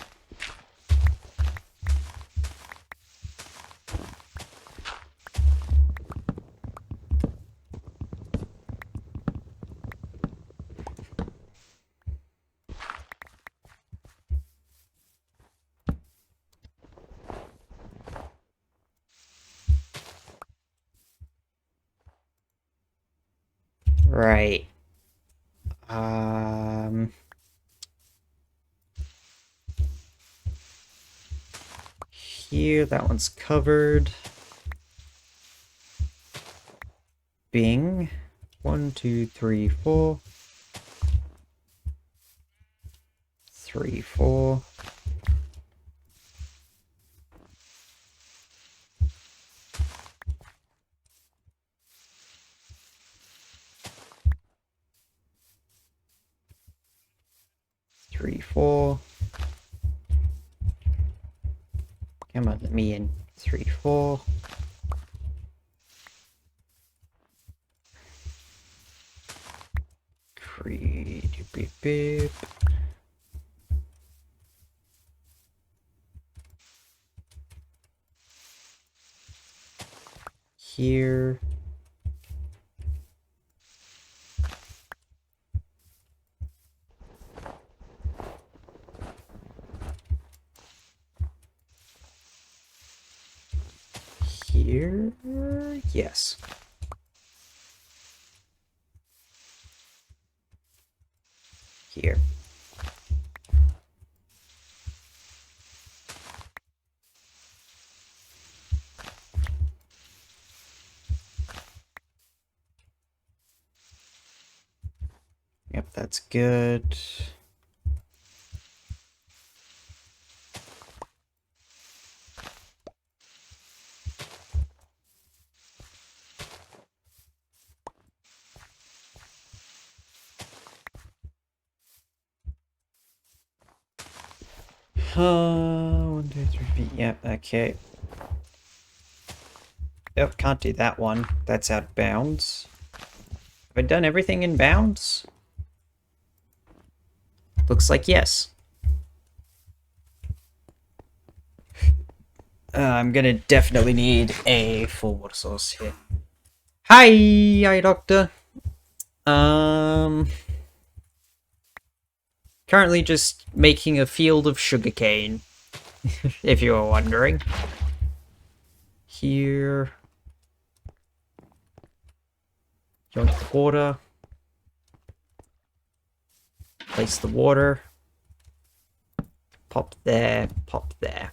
Right. Here, that one's covered. Bing. 1, 2, 3, 4. 3, 4. Three, 4. Come on, let me in. 3, 4. Beep, beep. Here. Here. Yes. Here. Yep, that's good. One, 2, 3 feet. Yep, okay. Yep, can't do that one. That's out of bounds. Have I done everything in bounds? Looks like yes. I'm gonna definitely need a full water source here. Hi, doctor. Currently just making a field of sugarcane, if you were wondering. Here. Yoink water. Place the water. Pop there, pop there.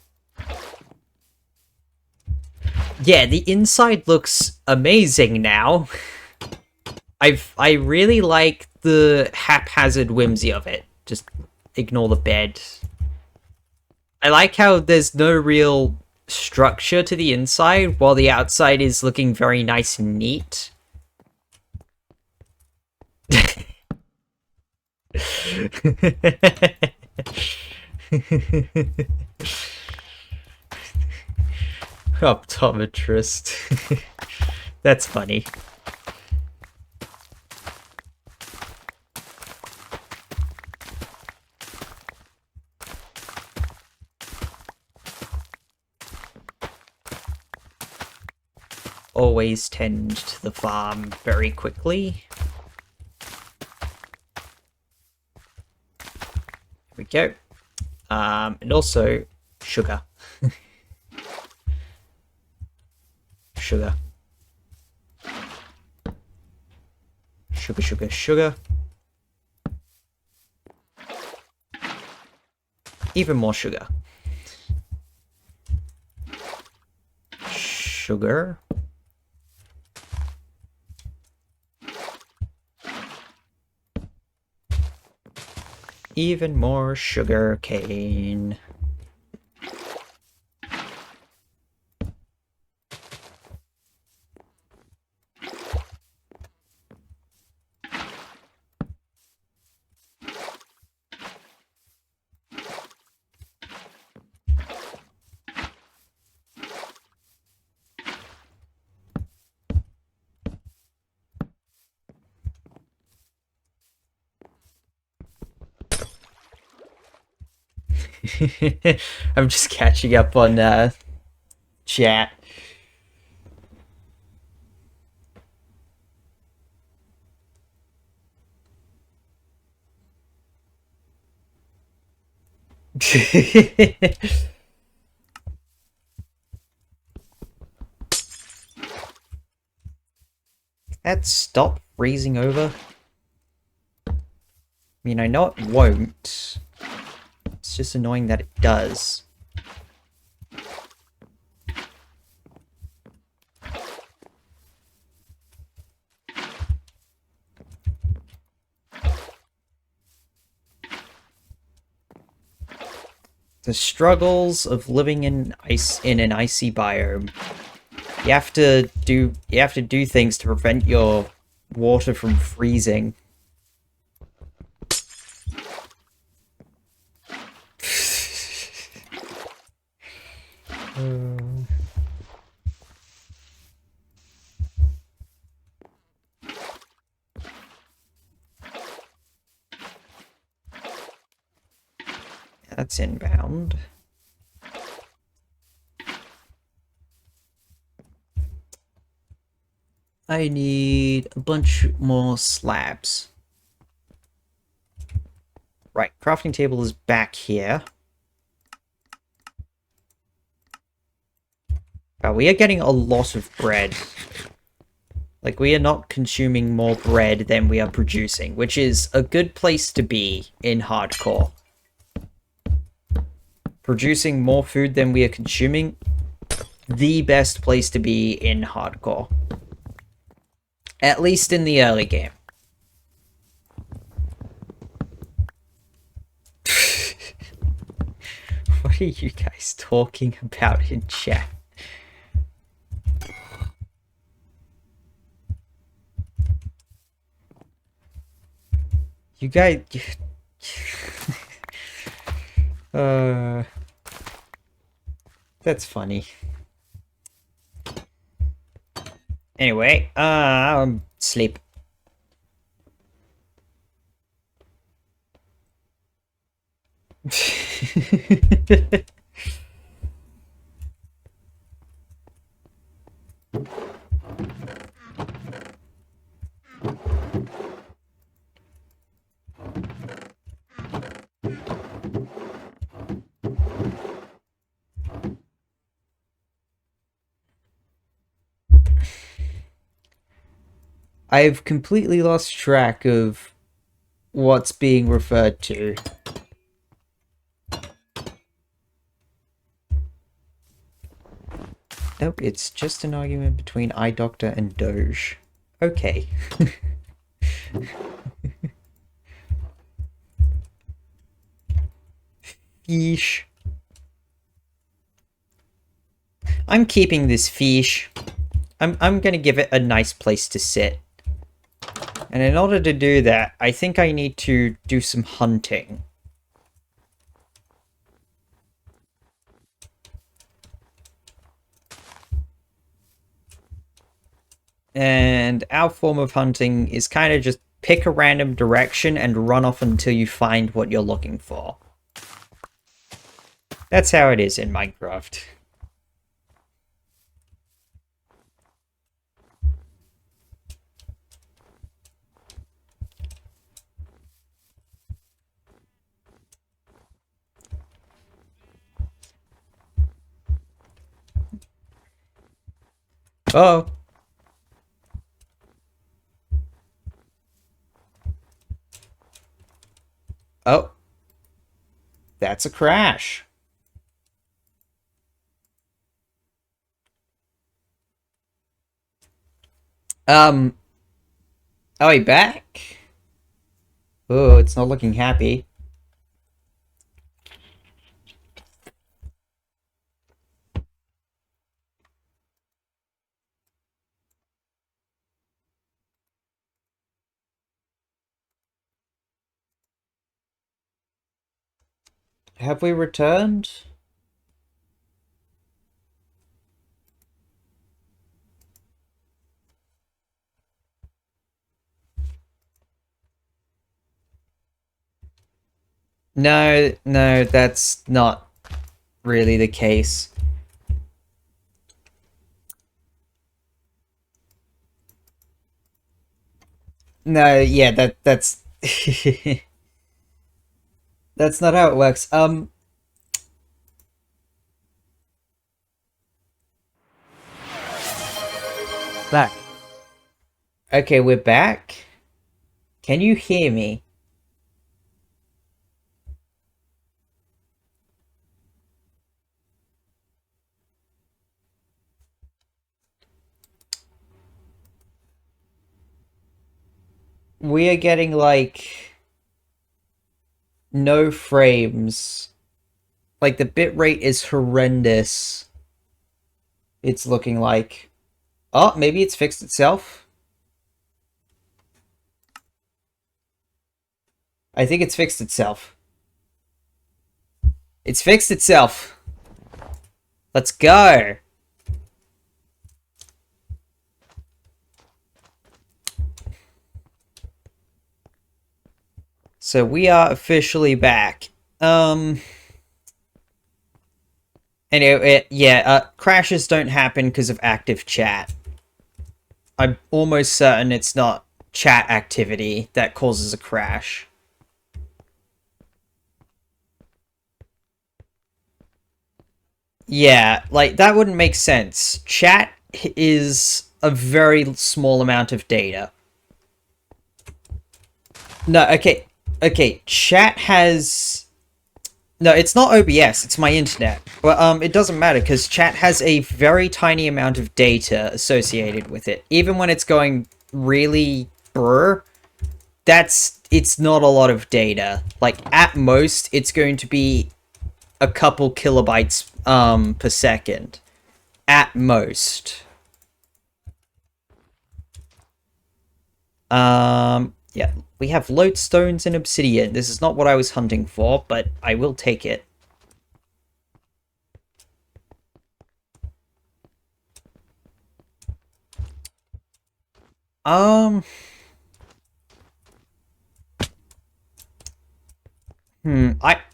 Yeah, the inside looks amazing now. I really like the haphazard whimsy of it. Just ignore the bed. I like how there's no real structure to the inside, while the outside is looking very nice and neat. Optometrist. That's funny. Always tend to the farm very quickly. Here we go. And also, sugar. Sugar. Sugar, sugar, sugar. Even more sugar. Sugar. Even more sugar cane. I'm just catching up on chat. That stop freezing over? I mean, I know it won't. It's just annoying that it does. The struggles of living in an icy biome. You have to do things to prevent your water from freezing. That's inbound. I need a bunch more slabs. Right, crafting table is back here. Wow, we are getting a lot of bread. Like, we are not consuming more bread than we are producing, which is a good place to be in hardcore. Producing more food than we are consuming, the best place to be in hardcore. At least in the early game. What are you guys talking about in chat? You guys... That's funny. Anyway, sleep. I've completely lost track of what's being referred to. Nope, it's just an argument between eye doctor and Doge. Okay. Fish. I'm keeping this fish. I'm gonna give it a nice place to sit. And in order to do that, I think I need to do some hunting. And our form of hunting is kind of just pick a random direction and run off until you find what you're looking for. That's how it is in Minecraft. Oh. Oh. That's a crash. Are we back? Oh, it's not looking happy. Have we returned? No, no, that's not really the case. No, yeah, that's that's not how it works. Back. Okay, we're back. Can you hear me? We are getting like no frames. Like the bitrate is horrendous. It's looking like. Oh, maybe it's fixed itself. I think it's fixed itself. It's fixed itself. Let's go. So we are officially back. Anyway, yeah, crashes don't happen because of active chat. I'm almost certain it's not chat activity that causes a crash. Yeah, like, that wouldn't make sense. Chat is a very small amount of data. No, okay, chat has... No, it's not OBS, it's my internet. Well, it doesn't matter, because chat has a very tiny amount of data associated with it. Even when it's going really brr, it's not a lot of data. Like, at most, it's going to be a couple kilobytes, per second. At most. Yeah, we have lodestones and obsidian. This is not what I was hunting for, but I will take it.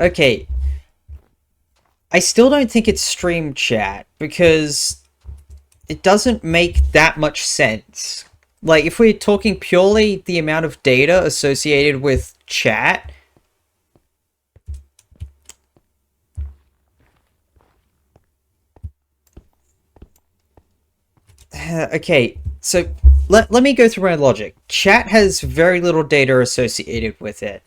Okay. I still don't think it's stream chat, because it doesn't make that much sense. Like, if we're talking purely the amount of data associated with chat... Okay, so let me go through my logic. Chat has very little data associated with it.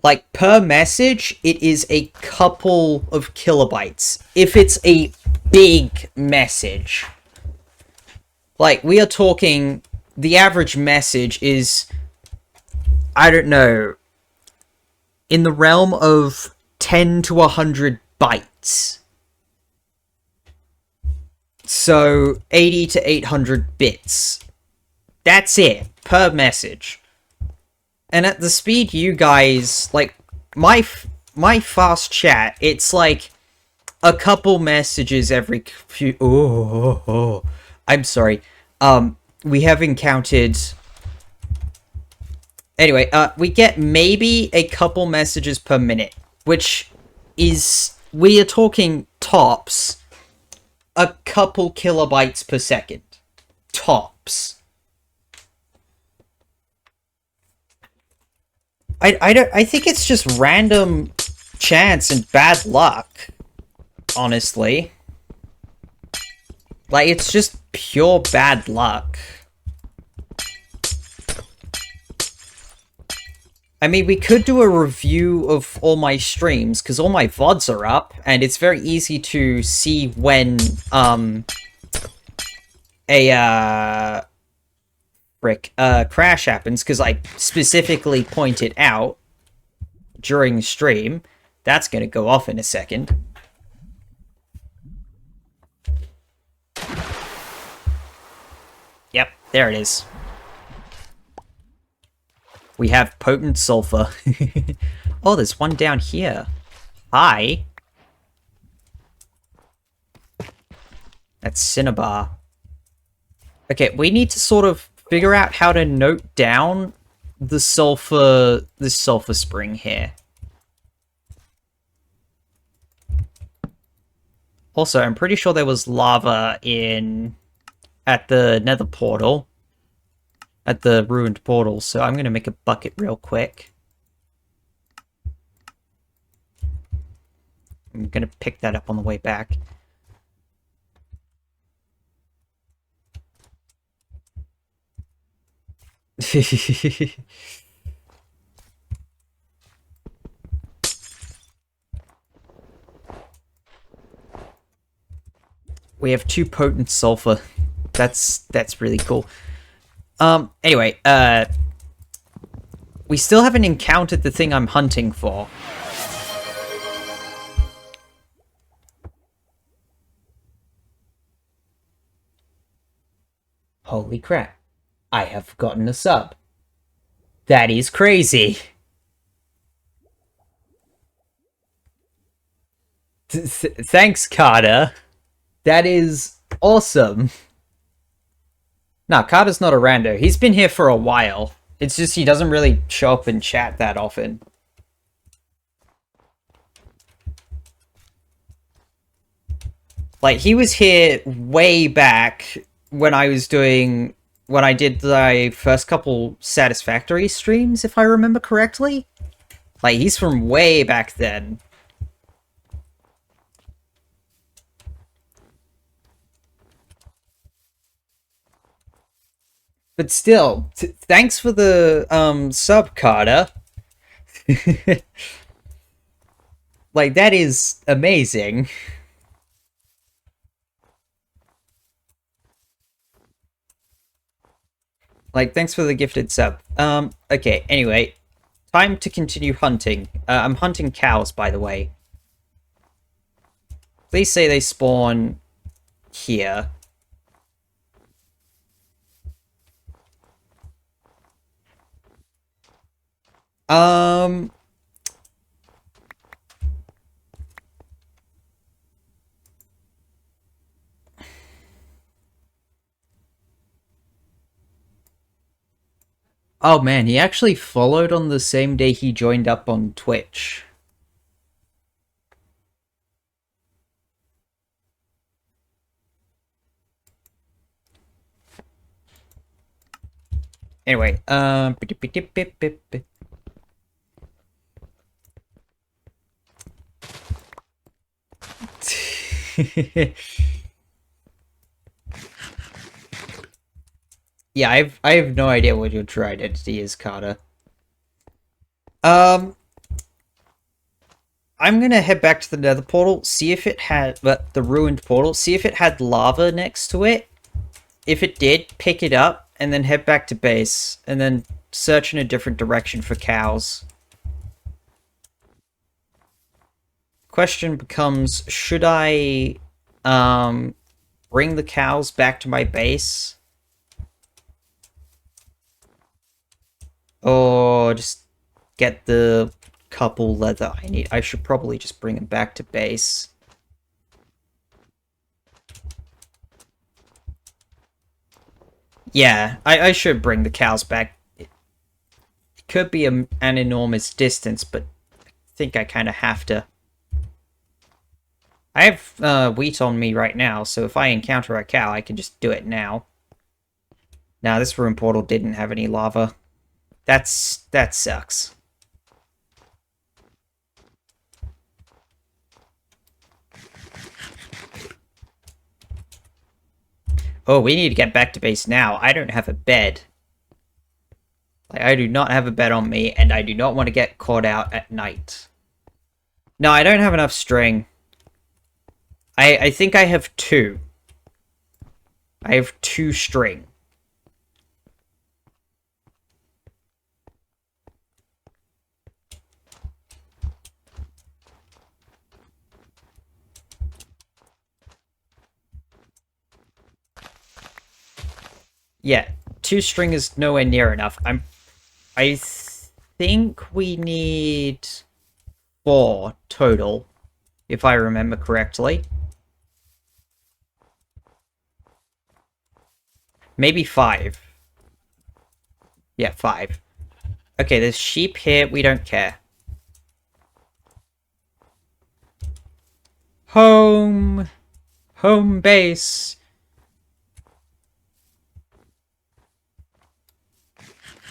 Like, per message, it is a couple of kilobytes. If it's a big message. Like, we are talking... The average message is... I don't know... in the realm of 10 to 100 bytes. So, 80 to 800 bits. That's it, per message. And at the speed you guys, like, my fast chat, it's like a couple messages every few... Oh. I'm sorry. We have encountered... Anyway, we get maybe a couple messages per minute, which is... We are talking tops a couple kilobytes per second. Tops. I think it's just random chance and bad luck, honestly. Like, it's just pure bad luck. I mean, we could do a review of all my streams, because all my VODs are up, and it's very easy to see when, crash happens, because I specifically point it out during the stream. That's gonna go off in a second. Yep, there it is. We have potent sulfur. Oh, there's one down here. Hi. That's Cinnabar. Okay, we need to sort of figure out how to note down the sulfur, this sulfur spring here. Also, I'm pretty sure there was lava at the nether portal. At the ruined portal, so I'm gonna make a bucket real quick. I'm gonna pick that up on the way back. We have 2 potent sulfur. That's really cool. Anyway, we still haven't encountered the thing I'm hunting for. Holy crap. I have gotten a sub. That is crazy. Thanks, Carter. That is awesome. Nah, Carter's not a rando. He's been here for a while. It's just he doesn't really show up in chat that often. Like, he was here way back when I did the first couple Satisfactory streams, if I remember correctly. Like, he's from way back then. But still, thanks for the sub, Carter. Like, that is amazing. Like, thanks for the gifted sub. Okay, anyway. Time to continue hunting. I'm hunting cows, by the way. Please say they spawn here. Oh man, he actually followed on the same day he joined up on Twitch. Anyway, Yeah, I have no idea what your true identity is, Carter. Um, I'm gonna head back to the Nether portal, see if it had the ruined portal, see if it had lava next to it. If it did, pick it up and then head back to base, and then search in a different direction for cows. Question becomes: should I, bring the cows back to my base, or just get the couple leather I need? I should probably just bring them back to base. Yeah, I should bring the cows back. It could be an enormous distance, but I think I kind of have to. I have wheat on me right now, so if I encounter a cow, I can just do it now. Now, this room portal didn't have any lava. That sucks. Oh, we need to get back to base now. I don't have a bed. Like, I do not have a bed on me, and I do not want to get caught out at night. No, I don't have enough string. I think I have 2. I have 2 string. Yeah, 2 string is nowhere near enough. I think we need 4 total, if I remember correctly. Maybe 5. Yeah, 5. Okay, there's sheep here. We don't care. Home! Home base!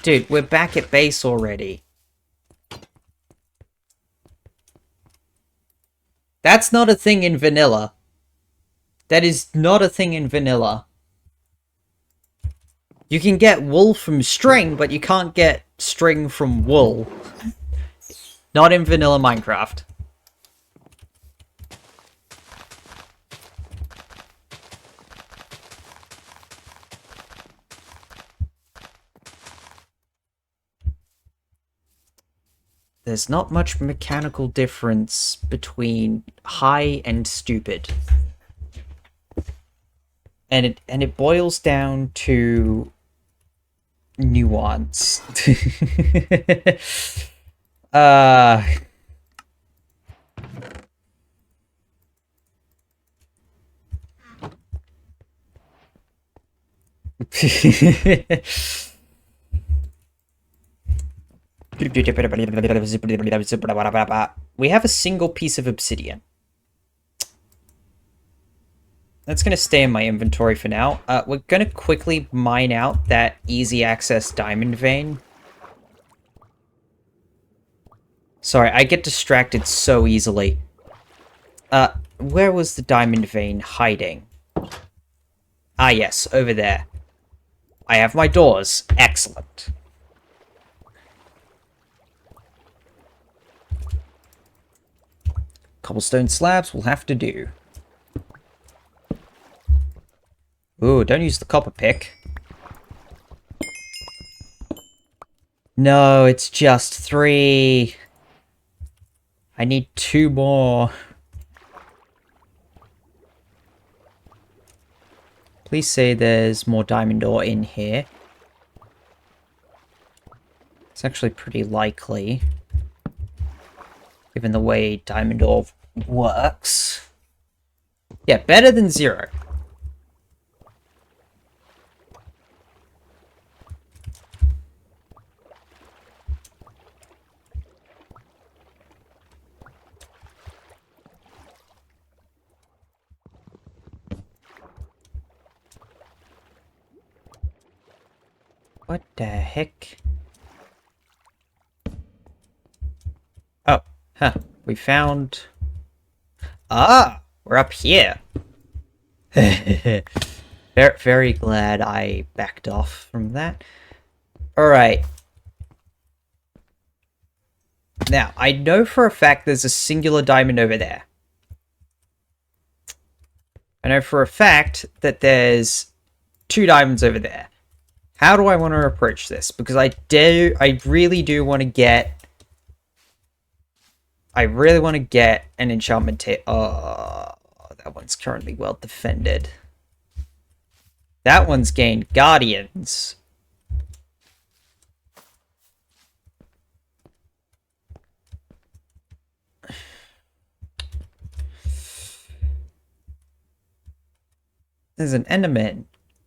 Dude, we're back at base already. That's not a thing in vanilla. That is not a thing in vanilla. You can get wool from string, but you can't get string from wool. Not in vanilla Minecraft. There's not much mechanical difference between high and stupid. And it boils down to nuance. We have a single piece of obsidian. That's going to stay in my inventory for now. We're going to quickly mine out that easy access diamond vein. Sorry, I get distracted so easily. Where was the diamond vein hiding? Ah, yes, over there. I have my doors. Excellent. Cobblestone slabs will have to do. Ooh, don't use the copper pick. No, it's just 3. I need 2 more. Please say there's more diamond ore in here. It's actually pretty likely, given the way diamond ore works. Yeah, better than 0. What the heck? Oh, huh. We found... Ah! We're up here. Very, very glad I backed off from that. Alright. Now, I know for a fact there's a singular diamond over there. I know for a fact that there's 2 diamonds over there. How do I want to approach this? Because I really do want to get... I really want to get an enchantment table. Oh, that one's currently well defended. That one's gained guardians. There's an enderman.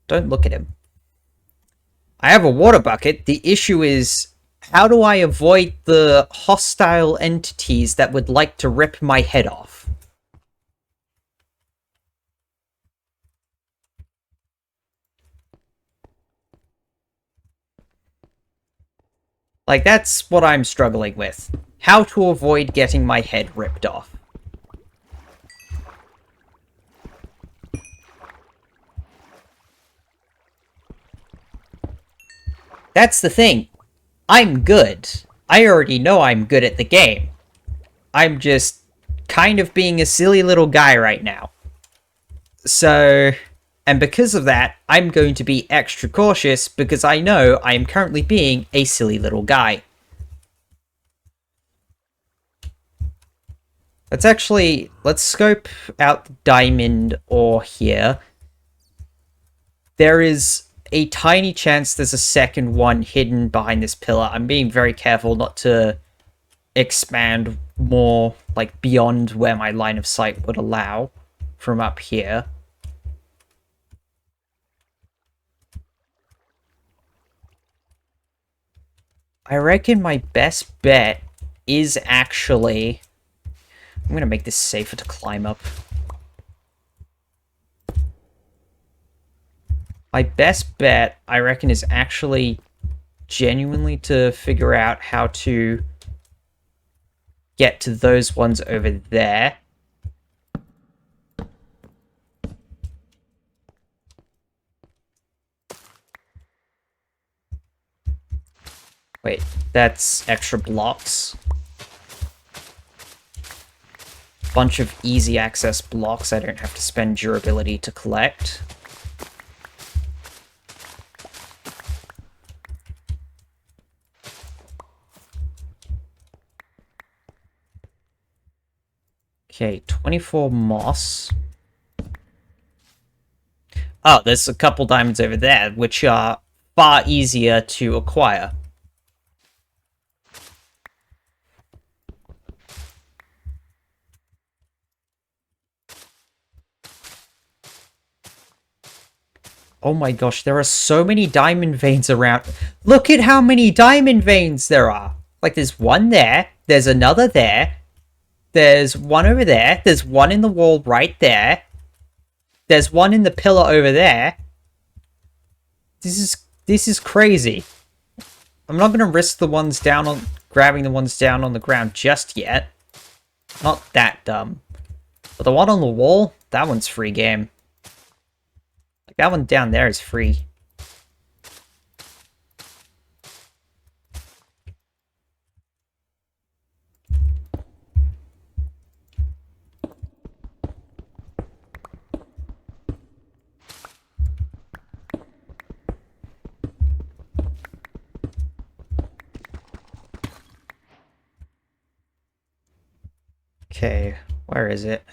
Don't look at him. I have a water bucket. The issue is, how do I avoid the hostile entities that would like to rip my head off? Like, that's what I'm struggling with. How to avoid getting my head ripped off. That's the thing. I'm good. I already know I'm good at the game. I'm just kind of being a silly little guy right now. So, and because of that, I'm going to be extra cautious because I know I am currently being a silly little guy. Let's scope out the diamond ore here. There is a tiny chance there's a second one hidden behind this pillar. I'm being very careful not to expand more, like, beyond where my line of sight would allow from up here. I reckon my best bet is actually... I'm going to make this safer to climb up. My best bet, I reckon, is actually genuinely to figure out how to get to those ones over there. Wait, that's extra blocks. Bunch of easy access blocks I don't have to spend durability to collect. Okay, 24 moss. Oh, there's a couple diamonds over there, which are far easier to acquire. Oh my gosh, there are so many diamond veins around. Look at how many diamond veins there are. Like, there's one there, there's another there, there's one over there, there's one in the wall right there, there's one in the pillar over there. This is crazy. I'm not gonna risk the ones down on grabbing the ones down on the ground just yet. Not that dumb. But the one on the wall, that one's free game. Like, that one down there is free. Okay, where is it?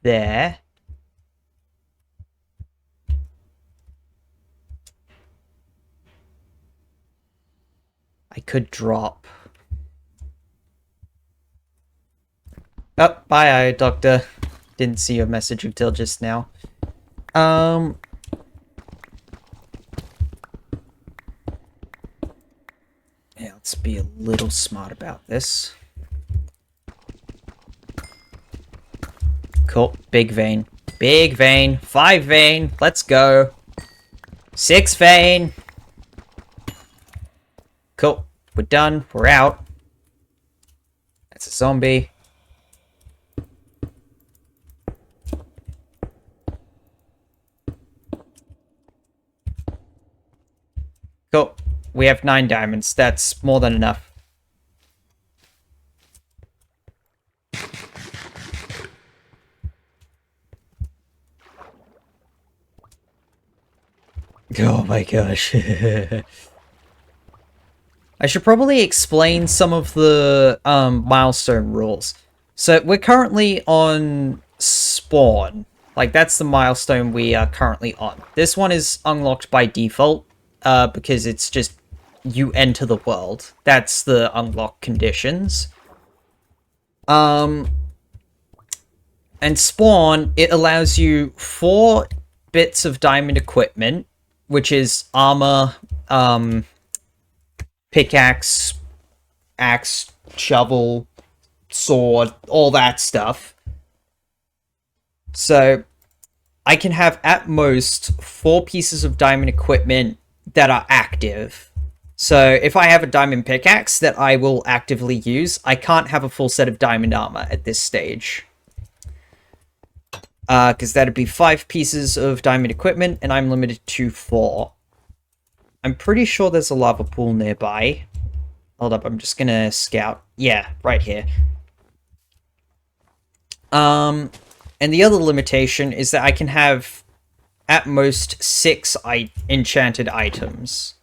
There. I could drop. Oh, bye, Doctor. Didn't see your message until just now. Yeah, let's be a little smart about this. Cool. Big vein. Big vein. 5 vein. Let's go. 6 vein. Cool. We're done. We're out. That's a zombie. We have 9 diamonds. That's more than enough. Oh my gosh. I should probably explain some of the milestone rules. So we're currently on spawn. Like, that's the milestone we are currently on. This one is unlocked by default, because it's just you enter the world. That's the unlock conditions. And spawn, it allows you 4 bits of diamond equipment, which is armor, pickaxe, axe, shovel, sword, all that stuff. So I can have at most 4 pieces of diamond equipment that are active. So if I have a diamond pickaxe that I will actively use, I can't have a full set of diamond armor at this stage. Because that'd be 5 pieces of diamond equipment, and I'm limited to 4. I'm pretty sure there's a lava pool nearby. Hold up, I'm just gonna scout. Yeah, right here. And the other limitation is that I can have at most 6 enchanted items.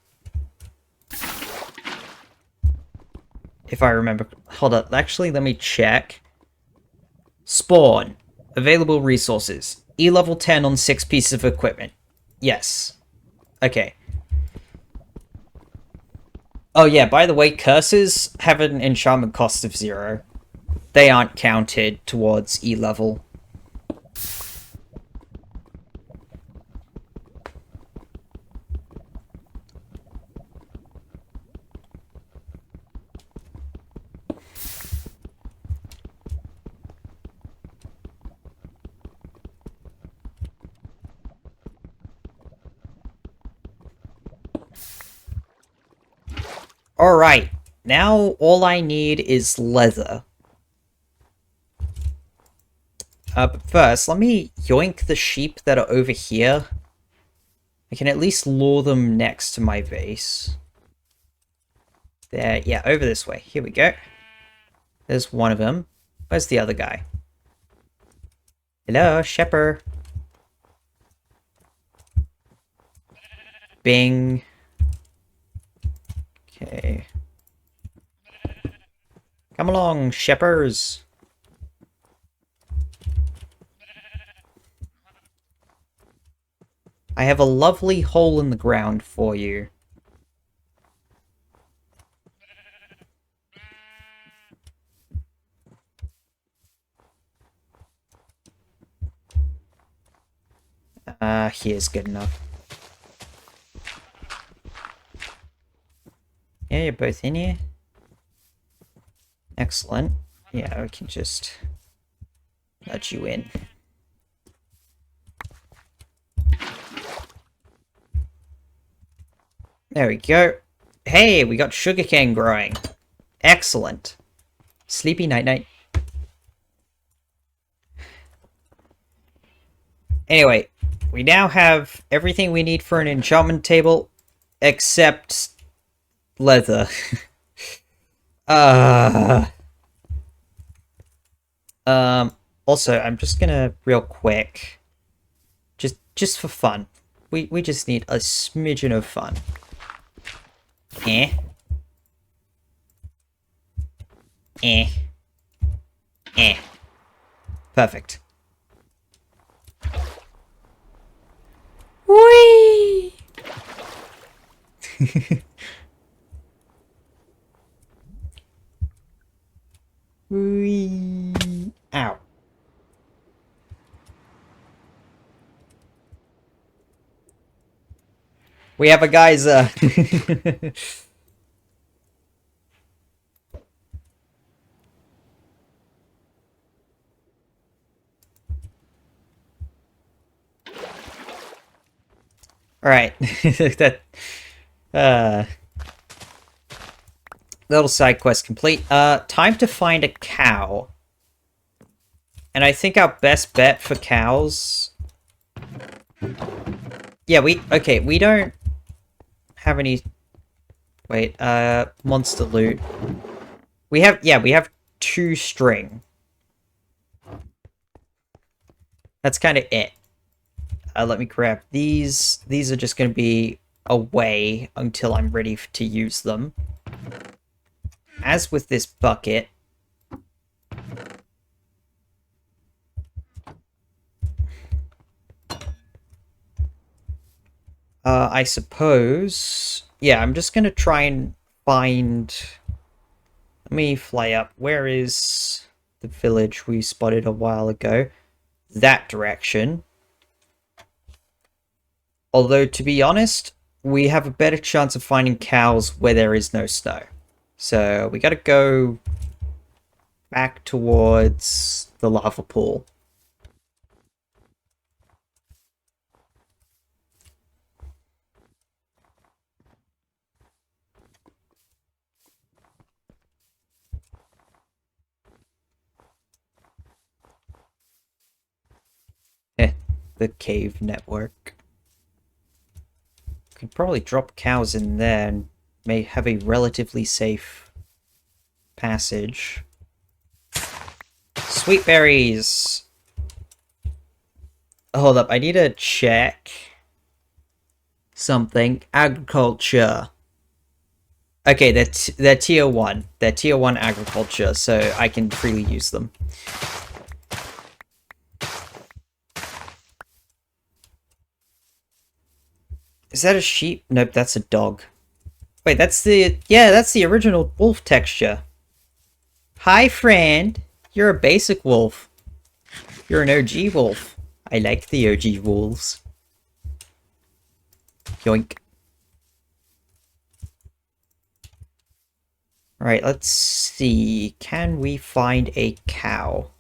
If I remember. Hold up, actually, let me check. Spawn. Available resources. E-level 10 on 6 pieces of equipment. Yes. Okay. Oh yeah, by the way, curses have an enchantment cost of 0. They aren't counted towards E-level. Alright, now all I need is leather. But first, let me yoink the sheep that are over here. I can at least lure them next to my base. There, yeah, over this way. Here we go. There's one of them. Where's the other guy? Hello, shepherd. Bing. Okay. Come along, shepherds. I have a lovely hole in the ground for you. Here's good enough. Yeah, you're both in here. Excellent. Yeah, we can just let you in. There we go. Hey, we got sugarcane growing. Excellent. Sleepy night-night. Anyway, we now have everything we need for an enchantment table, except leather. Also, I'm just gonna real quick, just for fun. We just need a smidgen of fun. Eh. Perfect. Whee! Whee! Ow. We have a geyser. Alright. Little side quest complete. Time to find a cow. And I think our best bet for cows... Yeah, we don't have any Wait, monster loot. We have 2 string. That's kind of it. Let me grab these. These are just going to be away until I'm ready to use them. As with this bucket, I suppose... Yeah, I'm just going to try and find... Let me fly up. Where is the village we spotted a while ago? That direction. Although, to be honest, we have a better chance of finding cows where there is no snow. So, we gotta go back towards the lava pool. The cave network. Could probably drop cows in there and may have a relatively safe passage. Sweet berries! Hold up, I need to check something. Agriculture. Okay, they're tier 1. They're tier 1 agriculture, so I can freely use them. Is that a sheep? Nope, that's a dog. Wait, that's the... Yeah, that's the original wolf texture. Hi, friend. You're a basic wolf. You're an OG wolf. I like the OG wolves. Yoink. Alright, let's see. Can we find a cow?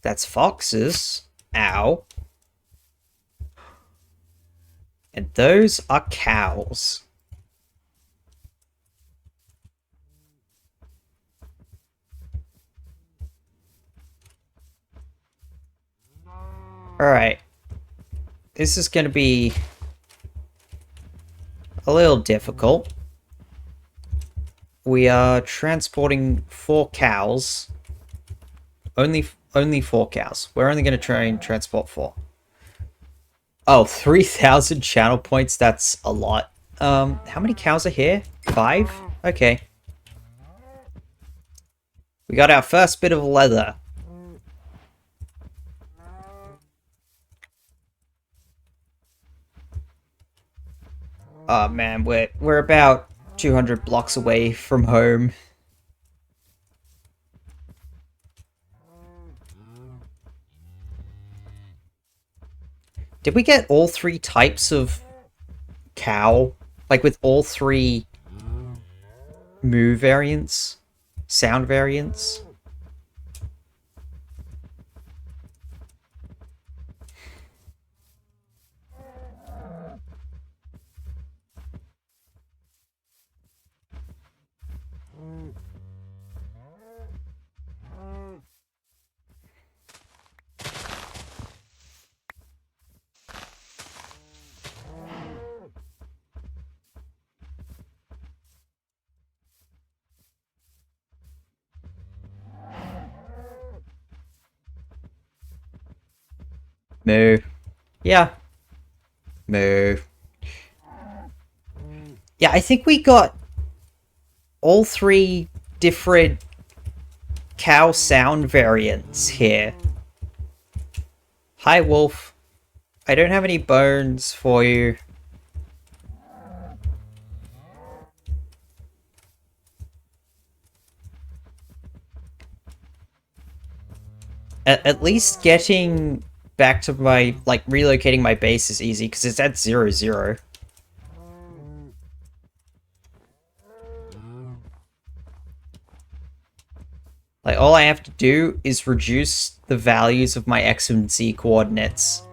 That's foxes. Ow. And those are cows. Alright. This is going to be a little difficult. We are transporting 4 cows. Only 4 cows. We're only going to try and transport 4. Oh, 3,000 channel points? That's a lot. How many cows are here? 5? Okay. We got our first bit of leather. Oh man, we're about 200 blocks away from home. Did we get all 3 types of cow? Like with all 3 moo variants? Sound variants? Moo. Yeah. Moo. Yeah, I think we got all 3 different cow sound variants here. Hi, wolf. I don't have any bones for you. At least getting back to my, like, relocating my base is easy, because it's at 0, 0. Like, all I have to do is reduce the values of my X and Z coordinates.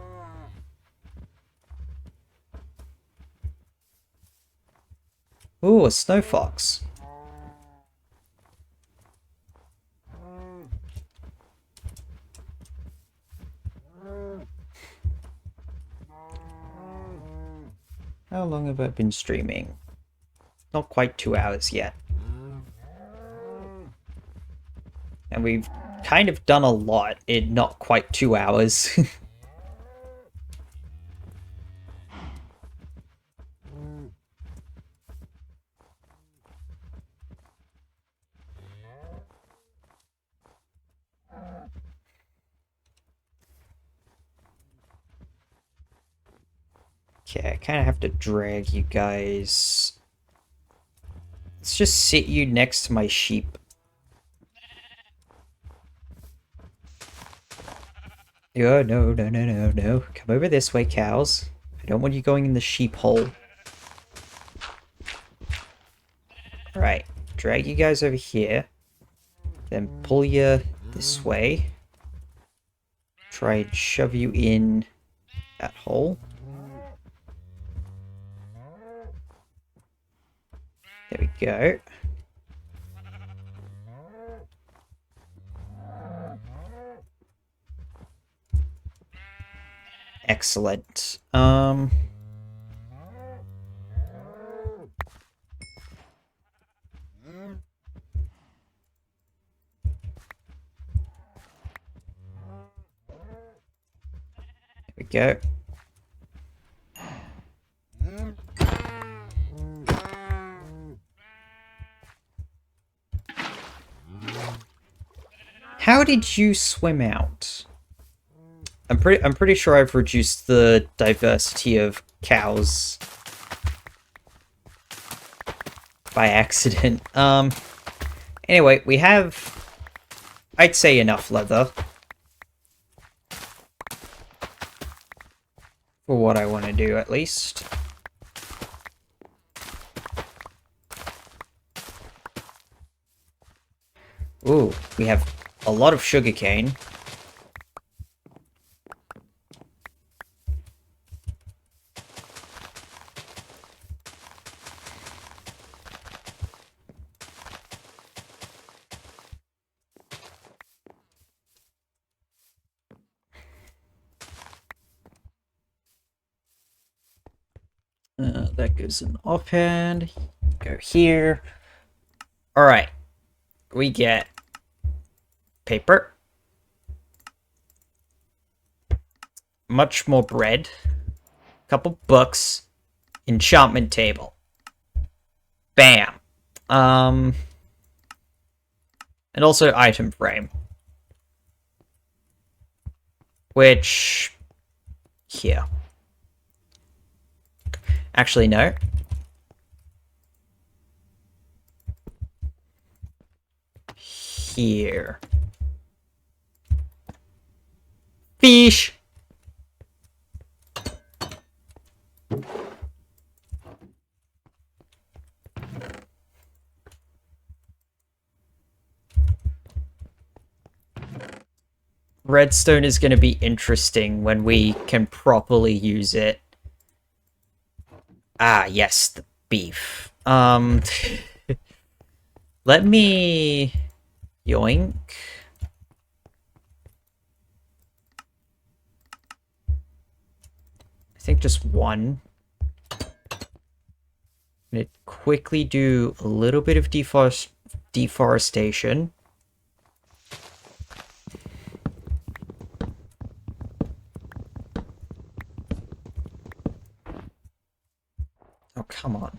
Ooh, a snow fox. How long have I been streaming? Not quite 2 hours yet. And we've kind of done a lot in not quite 2 hours. Okay, I kind of have to drag you guys. Let's just sit you next to my sheep. Oh, no, no, no, no, no. Come over this way, cows. I don't want you going in the sheep hole. Alright, drag you guys over here. Then pull you this way. Try and shove you in that hole. There we go. Excellent. There we go. How did you swim out? I'm pretty sure I've reduced the diversity of cows by accident. Anyway, we have, I'd say, enough leather for what I want to do, at least. Ooh, we have a lot of sugarcane. That goes in the offhand. Go here. Alright. We get paper. Much more bread. Couple books. Enchantment table. Bam. And also item frame. Which... here. Actually, no. Here. Fish! Redstone is going to be interesting when we can properly use it. Ah, yes, the beef. Let me... yoink. I think just one. I'm gonna quickly do a little bit of deforestation. Oh, come on.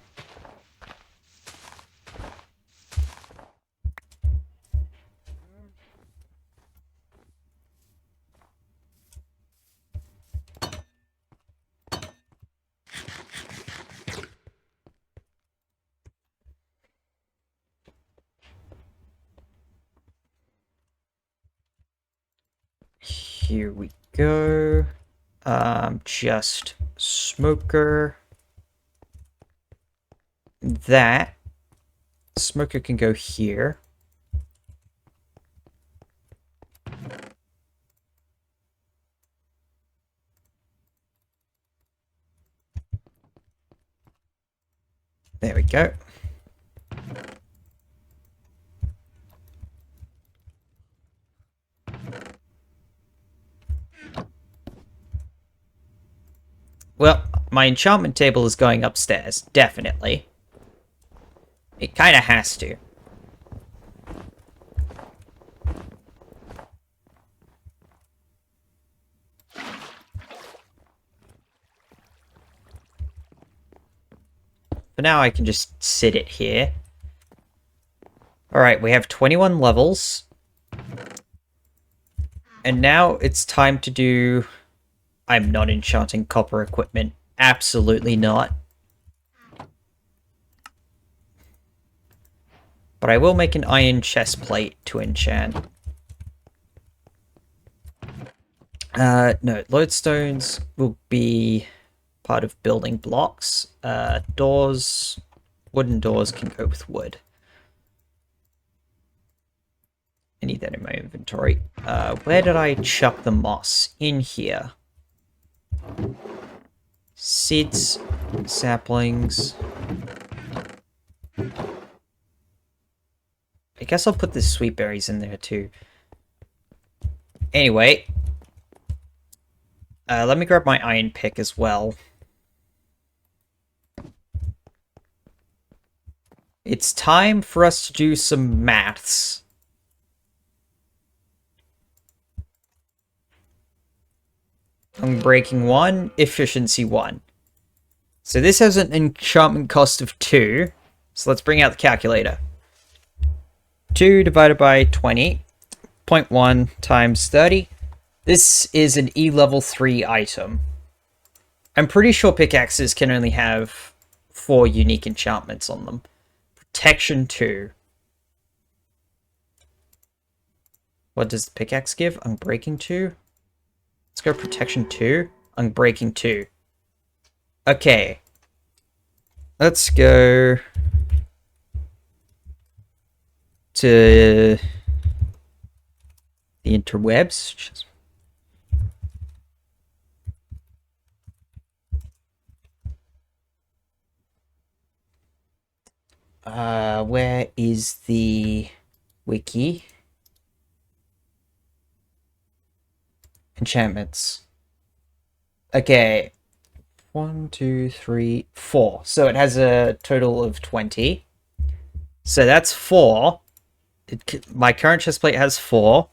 Here we go. Just smoker. That smoker can go here. There we go. Well, my enchantment table is going upstairs, definitely. It kind of has to. For now, I can just sit it here. Alright, we have 21 levels. And now it's time to do... I'm not enchanting copper equipment. Absolutely not. But I will make an iron chest plate to enchant. No, lodestones will be part of building blocks. Doors... Wooden doors can go with wood. I need that in my inventory. Where did I chuck the moss? In here. Seeds, saplings. I guess I'll put the sweet berries in there too. Anyway. Let me grab my iron pick as well. It's time for us to do some maths. Unbreaking 1, efficiency 1. So this has an enchantment cost of 2. So let's bring out the calculator. 2 divided by 20. 0.1 times 30. This is an E level 3 item. I'm pretty sure pickaxes can only have 4 unique enchantments on them. Protection 2. What does the pickaxe give? Unbreaking 2? Let's go protection 2. Unbreaking 2. Okay. Let's go to the interwebs. Where is the wiki? Enchantments. Okay. 1, 2, 3, 4. So it has a total of 20. So that's 4. My current chestplate has 4.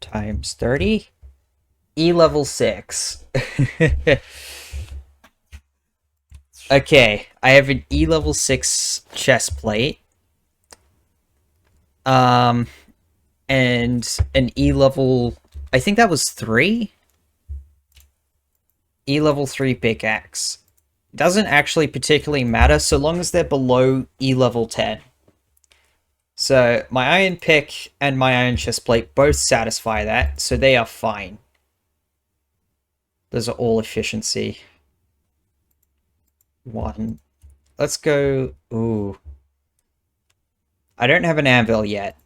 Times 30. E level 6. Okay, I have an E level 6 chestplate. And an E level... I think that was 3? E level 3 pickaxe. Doesn't actually particularly matter so long as they're below E level 10. So my iron pick and my iron chestplate both satisfy that, so they are fine. Those are all efficiency. 1. Let's go... Ooh. I don't have an anvil yet,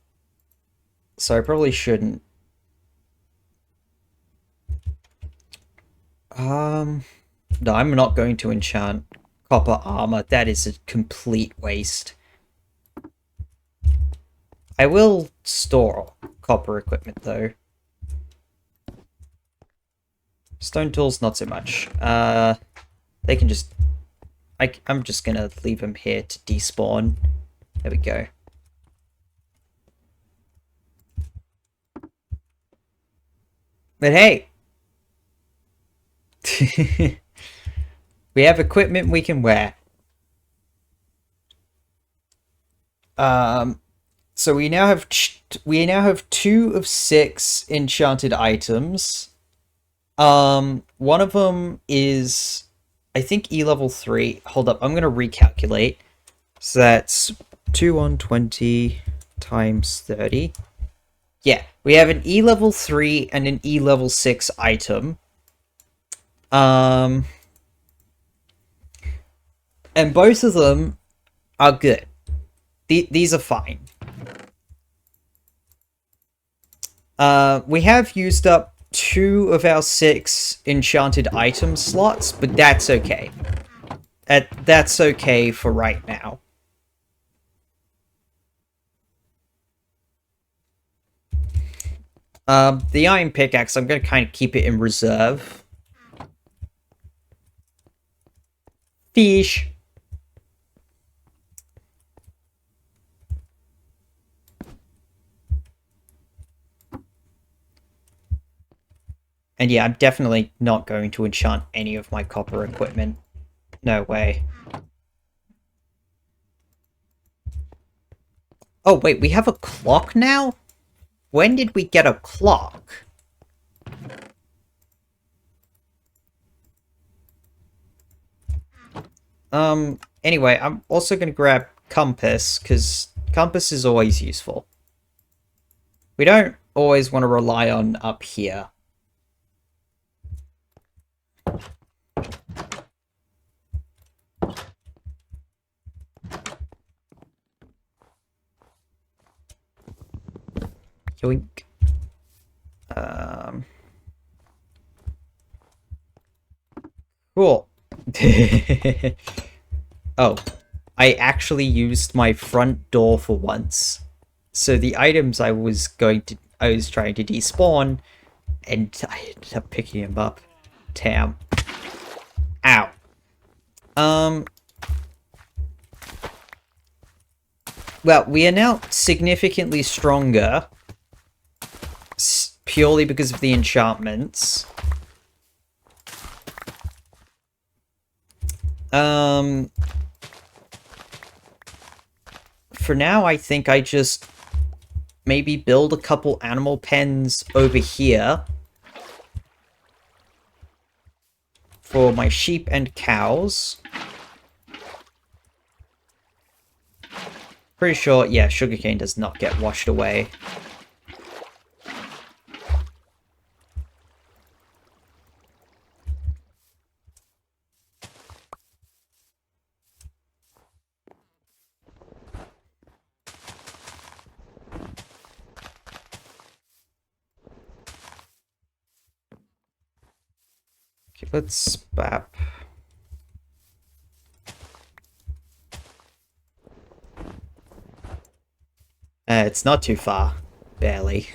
so I probably shouldn't. No, I'm not going to enchant copper armor. That is a complete waste. I will store copper equipment, though. Stone tools, not so much. They can just... I'm just gonna leave them here to despawn. There we go. But hey! We have equipment we can wear. So we now have 2 of 6 enchanted items. One of them is, I think, E level 3. Hold up, I'm gonna recalculate. So that's 2 on 20 times 30. Yeah, we have an E level 3 and an E level 6 item. And both of them are good. These are fine. We have used up 2 of our 6 enchanted item slots, but that's okay. That's okay for right now. The iron pickaxe, I'm gonna kind of keep it in reserve. Fish. And yeah, I'm definitely not going to enchant any of my copper equipment. No way. Oh, wait, we have a clock now? When did we get a clock? Anyway, I'm also gonna grab compass, because compass is always useful. We don't always want to rely on up here. Yoink. Cool. Oh, I actually used my front door for once. So the items I was trying to despawn, and I ended up picking them up. Damn. Ow. Well, we are now significantly stronger, purely because of the enchantments. For now, I think I just maybe build a couple animal pens over here for my sheep and cows. Pretty sure, yeah, sugarcane does not get washed away. Okay, let's bap. It's not too far. Barely.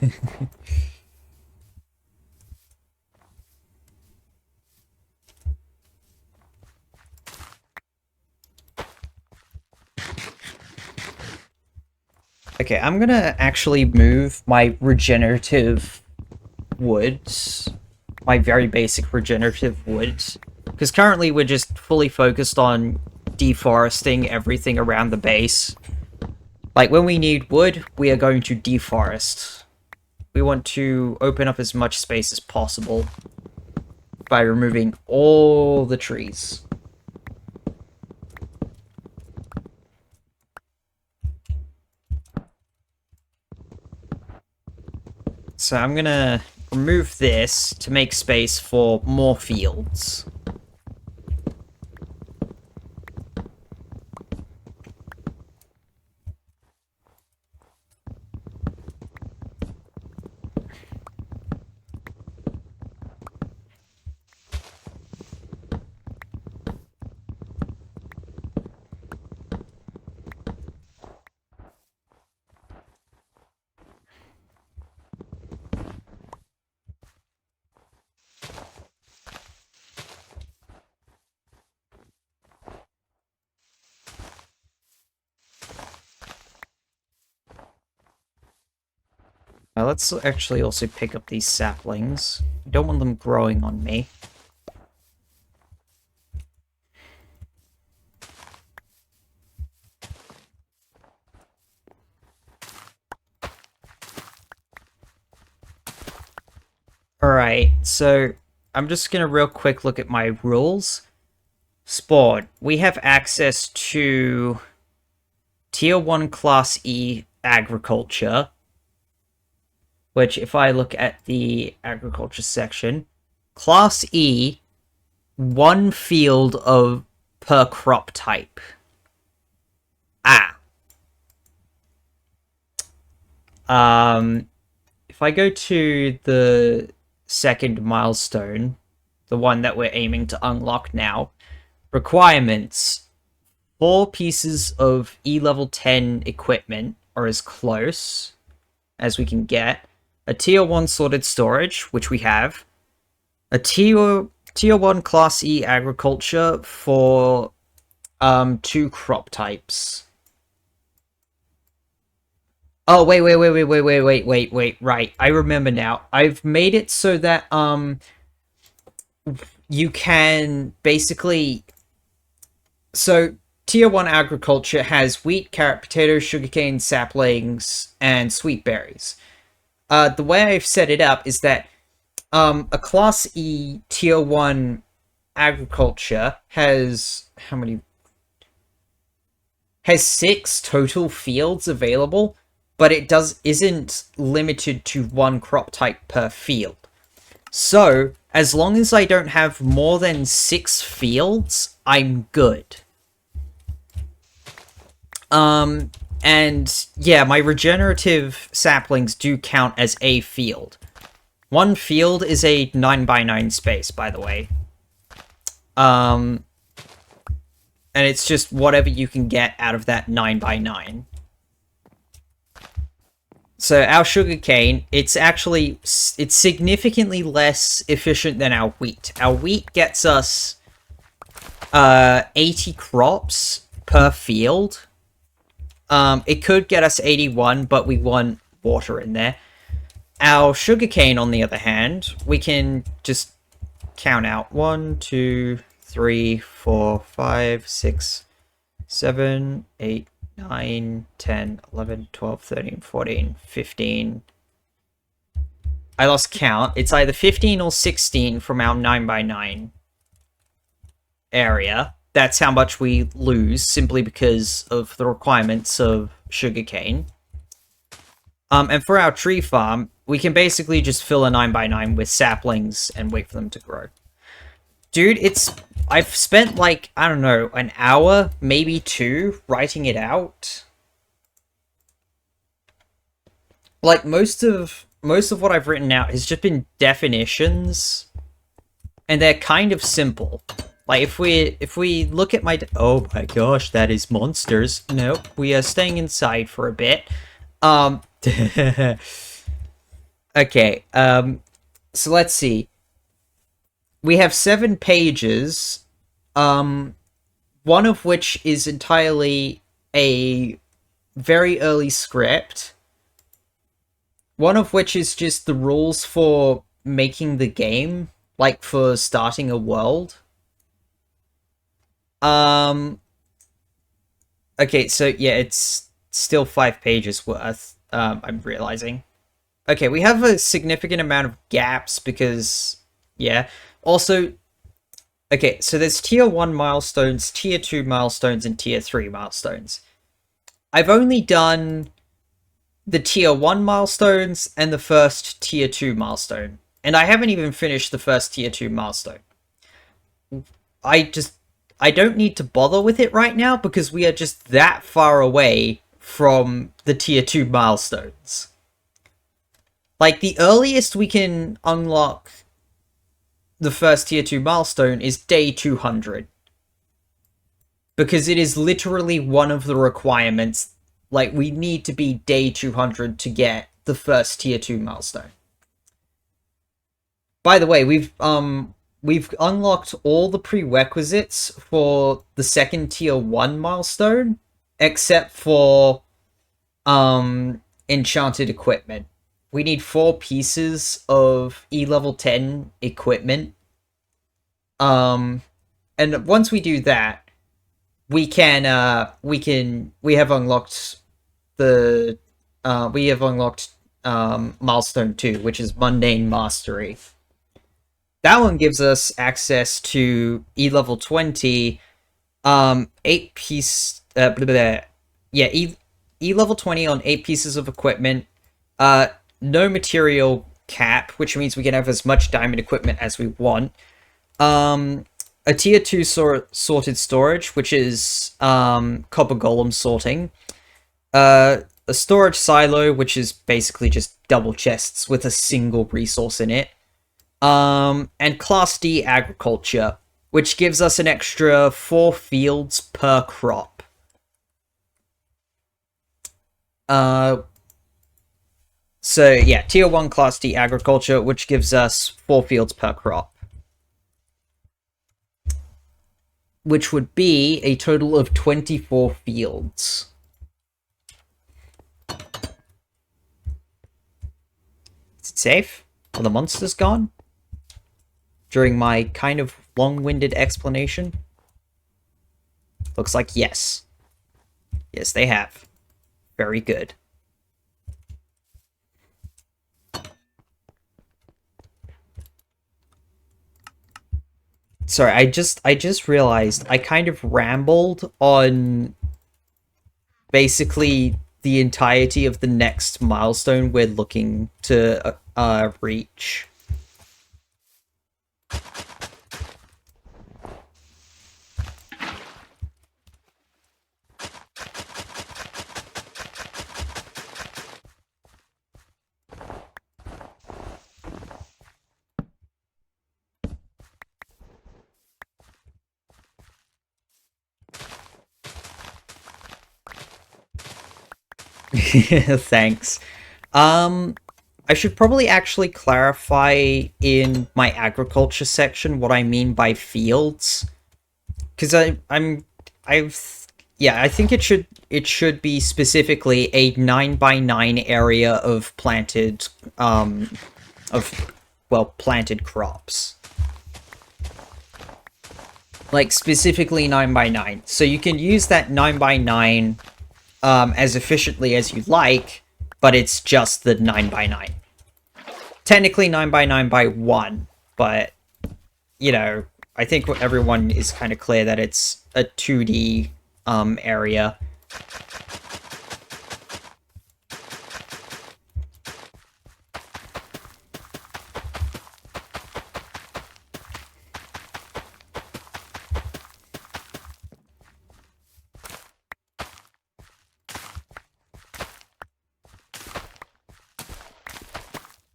Okay, I'm gonna actually move my regenerative woods. My very basic regenerative woods. Because currently we're just fully focused on deforesting everything around the base. Like, when we need wood, we are going to deforest. We want to open up as much space as possible by removing all the trees. So I'm gonna remove this to make space for more fields. Now let's actually also pick up these saplings. I don't want them growing on me. Alright, so I'm just gonna real quick look at my rules. Spawn. We have access to Tier 1 Class E Agriculture, which if I look at the Agriculture section, Class E, 1 field of per crop type. If I go to the second milestone, the one that we're aiming to unlock now, requirements: 4 pieces of E level 10 equipment, or as close as we can get. a tier 1 sorted storage, which we have, a tier 1 class E agriculture for 2 crop types. Oh, wait, right. I remember now. I've made it so that, you can basically... So, tier 1 agriculture has wheat, carrot, potato, sugarcane, saplings, and sweet berries. The way I've set it up is that, a Class E tier 1 agriculture has... How many? Has 6 total fields available, but it isn't limited to 1 crop type per field. So, as long as I don't have more than 6 fields, I'm good. And yeah, my regenerative saplings do count as a field. 1 field is a 9x9 space, by the way. And it's just whatever you can get out of that 9x9. So our sugarcane, it's significantly less efficient than our wheat. Our wheat gets us 80 crops per field. It could get us 81, but we want water in there. Our sugarcane, on the other hand, we can just count out 1, 2, 3, 4, 5, 6, 7, 8, 9, 10, 11, 12, 13, 14, 15. I lost count. It's either 15 or 16 from our 9x9 area. That's how much we lose, simply because of the requirements of sugarcane. And for our tree farm, we can basically just fill a 9x9 with saplings and wait for them to grow. Dude, I've spent, like, I don't know, an hour, maybe 2, writing it out. Like, most of what I've written out has just been definitions, and they're kind of simple. Like, if we look at my... Oh my gosh, that is monsters. Nope, we are staying inside for a bit. Okay, so let's see. We have 7 pages, one of which is entirely a very early script, one of which is just the rules for making the game, like for starting a world. Okay, so yeah, it's still 5 pages worth, I'm realizing. Okay, we have a significant amount of gaps because, yeah. Also, okay, so there's tier 1 milestones, tier 2 milestones, and tier 3 milestones. I've only done the tier 1 milestones and the first tier 2 milestone. And I haven't even finished the first tier 2 milestone. I don't need to bother with it right now because we are just that far away from the tier 2 milestones. Like, the earliest we can unlock the first tier 2 milestone is day 200. Because it is literally one of the requirements. Like, we need to be day 200 to get the first tier 2 milestone. By the way, we've unlocked all the prerequisites for the second tier 1 milestone, except for enchanted equipment. We need 4 pieces of E level 10 equipment. And once we do that, we have unlocked the milestone 2, which is mundane mastery. That one gives us access to E level 20, 8 piece, E level 20 on 8 pieces of equipment, no material cap, which means we can have as much diamond equipment as we want, a tier 2 sorted storage, which is, copper golem sorting, a storage silo, which is basically just double chests with a single resource in it, and Class D agriculture, which gives us an extra 4 fields per crop. So yeah, tier 1 class D agriculture, which gives us 4 fields per crop. Which would be a total of 24 fields. Is it safe? Are the monsters gone? During my kind of long-winded explanation? Looks like yes. Yes, they have. Very good. Sorry, I just realized I kind of rambled on basically the entirety of the next milestone we're looking to reach. Thanks. I should probably actually clarify in my agriculture section what I mean by fields, because I think it should be specifically a 9x9 area of planted planted crops. Like specifically 9x9. So you can use that 9x9 as efficiently as you like, but it's just the 9x9. Technically 9x9x1, but, you know, I think everyone is kind of clear that it's a 2D area.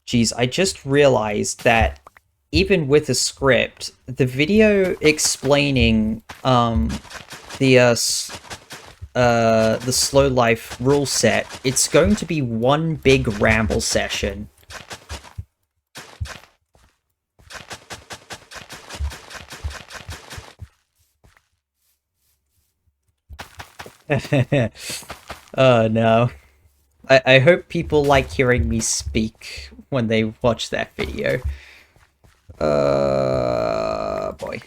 Geez, I just realized that even with a script, the video explaining the slow life rule set, it's going to be one big ramble session. Oh no. I hope people like hearing me speak when they watch that video. Boy.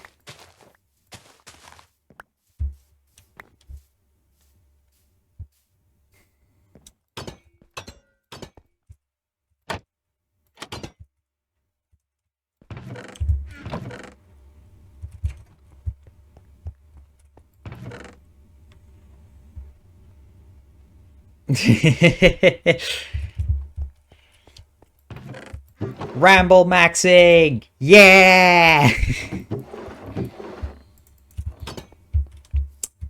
Ramble maxing! Yeah!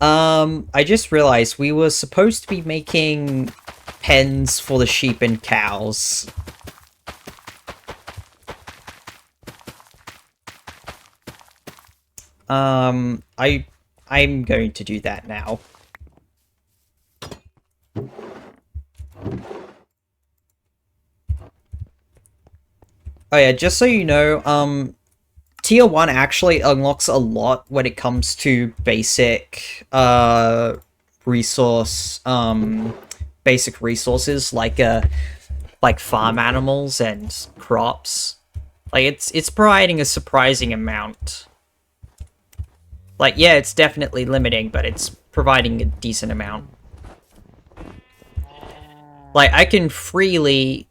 I just realized we were supposed to be making pens for the sheep and cows. I'm going to do that now. Oh yeah, just so you know, Tier 1 actually unlocks a lot when it comes to basic, resource, basic resources, like farm animals and crops. Like, it's providing a surprising amount. Like, yeah, it's definitely limiting, but it's providing a decent amount. Like, I can freely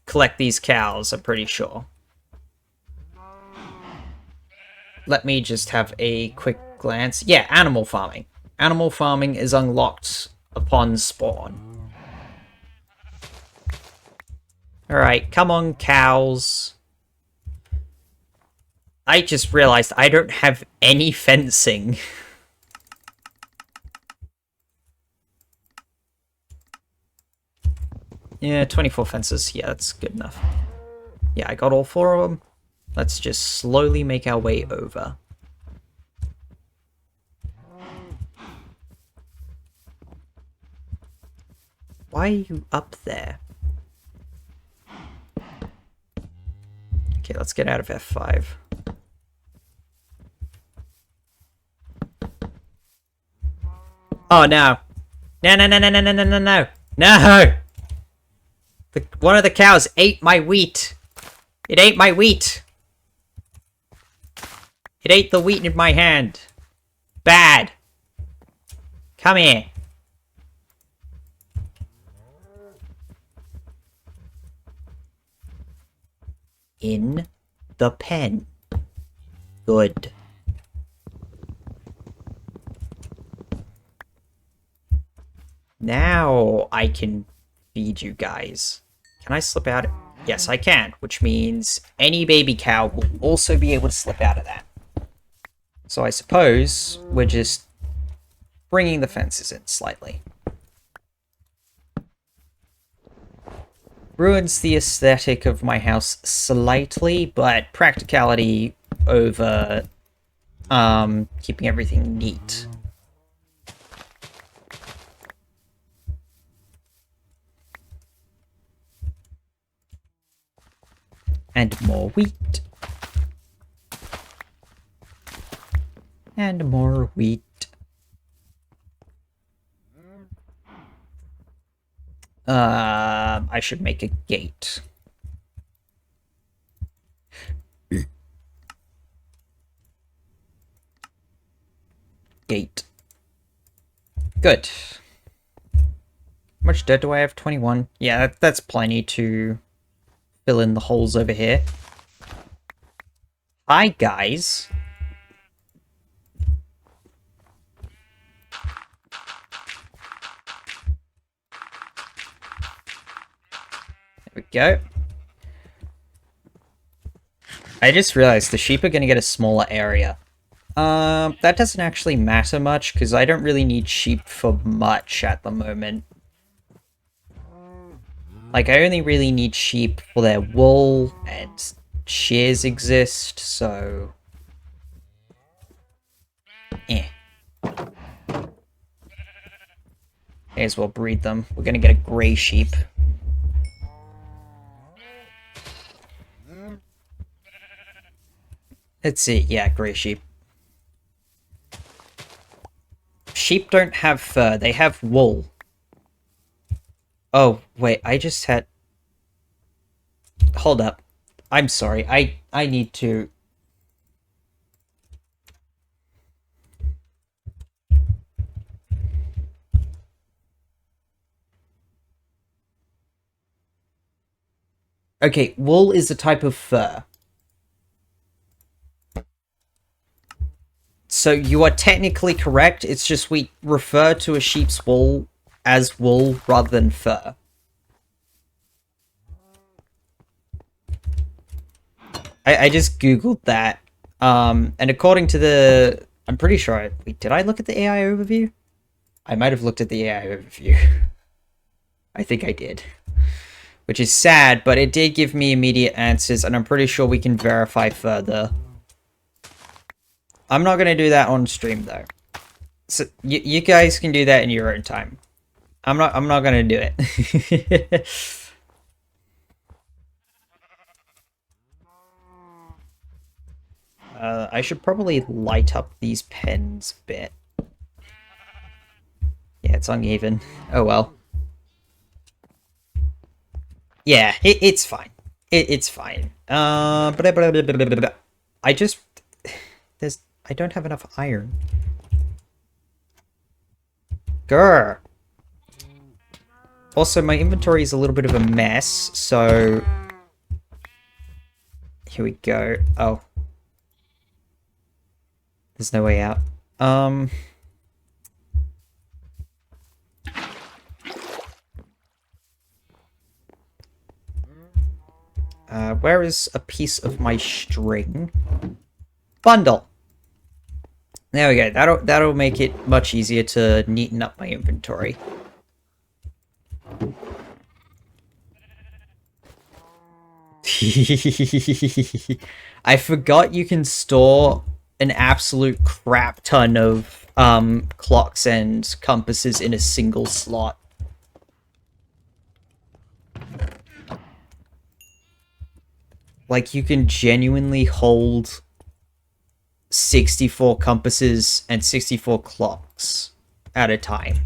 collect these cows, I'm pretty sure. Let me just have a quick glance. Yeah, animal farming. Animal farming is unlocked upon spawn. Alright, come on, cows. I just realized I don't have any fencing. Yeah, 24 fences. Yeah, that's good enough. Yeah, I got all 4 of them. Let's just slowly make our way over. Why are you up there? let's get out of F5. Oh, no. No, no, no, no, no, no, no, no, no. No! One of the cows ate my wheat. It ate my wheat. It ate the wheat in my hand. Bad. Come here. In the pen. Good. Now I can feed you guys. Can I slip out? Yes, I can, which means any baby cow will also be able to slip out of that. So I suppose we're just bringing the fences in slightly. Ruins the aesthetic of my house slightly, but practicality over keeping everything neat. And more wheat. And more wheat. I should make a gate. Gate. Good. How much dirt do I have? 21. Yeah, that's plenty to fill in the holes over here. Hi, guys. There we go. I just realized the sheep are going to get a smaller area. That doesn't actually matter much, because I don't really need sheep for much at the moment. Like, I only really need sheep for their wool, and shears exist, so... Eh. May as well breed them. We're gonna get a grey sheep. Let's see, yeah, grey sheep. Sheep don't have fur, they have wool. Oh, wait, I just had... Hold up. I'm sorry, I need to... Okay, wool is a type of fur. So you are technically correct, it's just we refer to a sheep's wool as wool rather than fur. I just googled that, and according to the... I'm pretty sure wait, did I look at the AI overview? I might have looked at the AI overview. I think I did. Which is sad, but it did give me immediate answers, and I'm pretty sure we can verify further. I'm not going to do that on stream, though. So, you guys can do that in your own time. I'm not going to do it. I should probably light up these pens a bit. Yeah, it's uneven. Oh well. Yeah, it's fine. It's fine. I just... I don't have enough iron. Grr. Also, my inventory is a little bit of a mess, so... Here we go. Oh. There's no way out. Where is a piece of my string? Bundle! There we go. That'll make it much easier to neaten up my inventory. I forgot you can store an absolute crap ton of clocks and compasses in a single slot. Like, you can genuinely hold 64 compasses and 64 clocks at a time.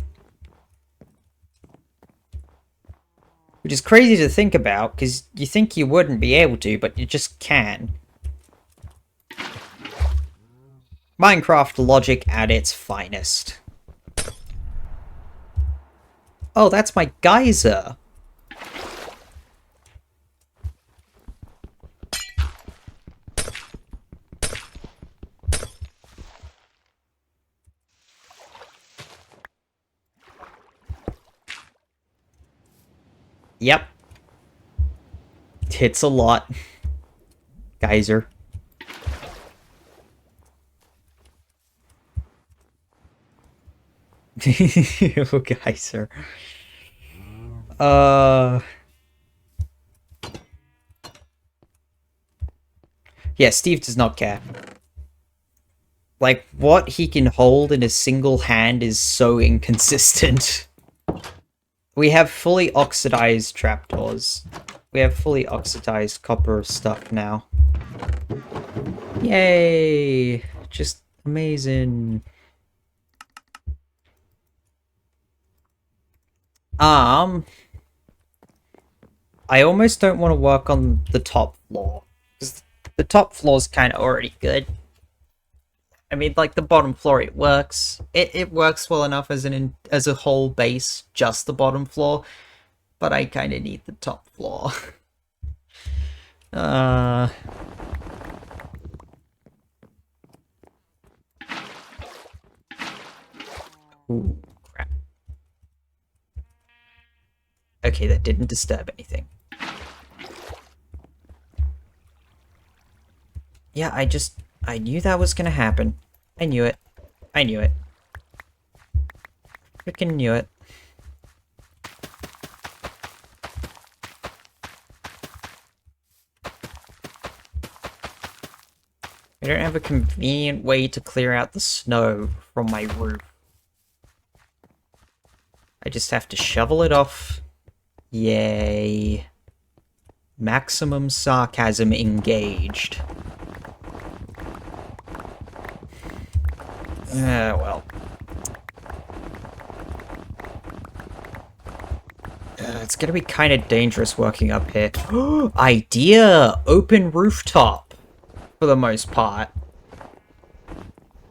Which is crazy to think about, because you think you wouldn't be able to, but you just can. Minecraft logic at its finest. Oh, that's my geyser. Yep. Hits a lot. Geyser. Oh, geyser. Yeah, Steve does not care. Like, what he can hold in a single hand is so inconsistent. We have fully oxidized trapdoors. We have fully oxidized copper stuff now. Yay! Just amazing. I almost don't want to work on the top floor. Because the top floor's kind of already good. I mean, like, the bottom floor, it works. It works well enough as as a whole base, just the bottom floor. But I kind of need the top floor. Ooh, crap. Okay, that didn't disturb anything. Yeah, I knew that was gonna happen. I knew it. I knew it. Freaking knew it. I don't have a convenient way to clear out the snow from my roof. I just have to shovel it off. Yay. Maximum sarcasm engaged. Well. It's gonna be kind of dangerous working up here. Idea! Open rooftop! For the most part.